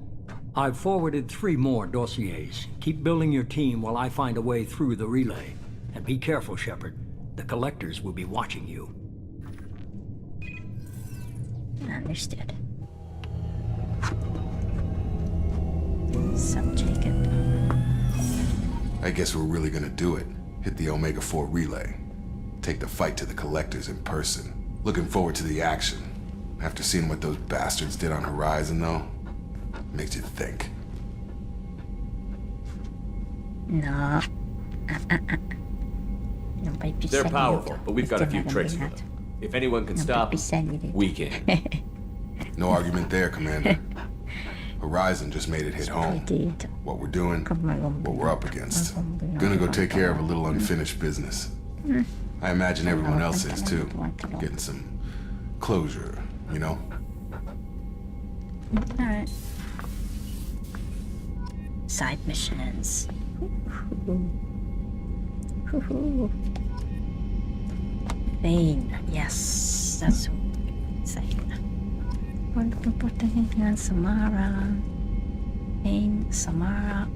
Speaker 8: I've forwarded 3 more dossiers. Keep building your team while I find a way through the relay. And be careful, Shepard. The Collectors will be watching you.
Speaker 1: Understood. So, Jacob.
Speaker 12: I guess we're really gonna do it. Hit the Omega-4 relay. Take the fight to the Collectors in person. Looking forward to the action. After seeing what those bastards did on Horizon, though, makes you think.
Speaker 1: No.
Speaker 5: They're powerful, but we've got a few tricks for them. If anyone can stop, we can.
Speaker 12: No argument there, Commander. Horizon just made it hit home. What we're doing, what we're up against. Gonna go take care of a little unfinished business. I imagine everyone else is too. Getting some closure, you know?
Speaker 1: Alright. Side missions. Vane, yes, that's insane. And Samara. Vane, Samara.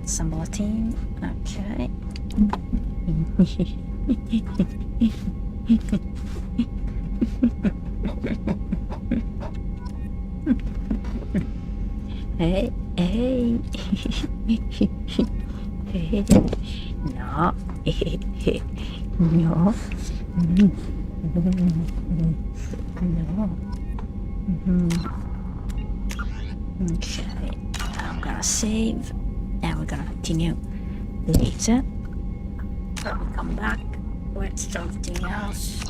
Speaker 1: Assemble a team. Okay. Hey, hey. Hey. No. No. No. Okay. I'm gonna save. And we're gonna continue later. When we come back with something else.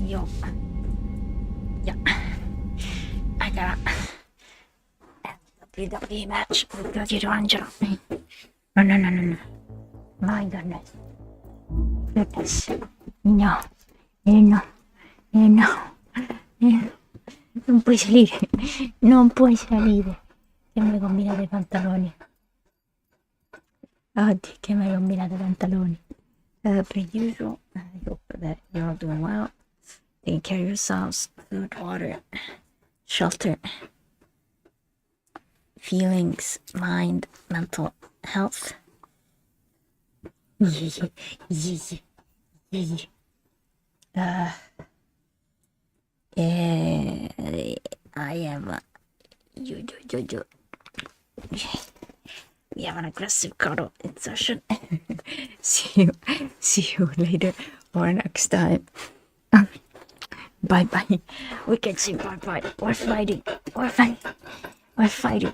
Speaker 1: Yo. Yeah. I got a WWE match with Gladiator Angelo. No. My goodness. Goodness. No. No. Non puoi salire. Non puoi salire. Che mi hai combinato i pantaloni. Oddio, che mi hai combinato i pantaloni. Per usual, I hope that you're all doing well. Taking care of yourselves. Food, water, shelter. Feelings, mind, mental health. Yeah. I am we have an aggressive cuddle session. see you later or next time. Bye. We can say bye. We're fighting.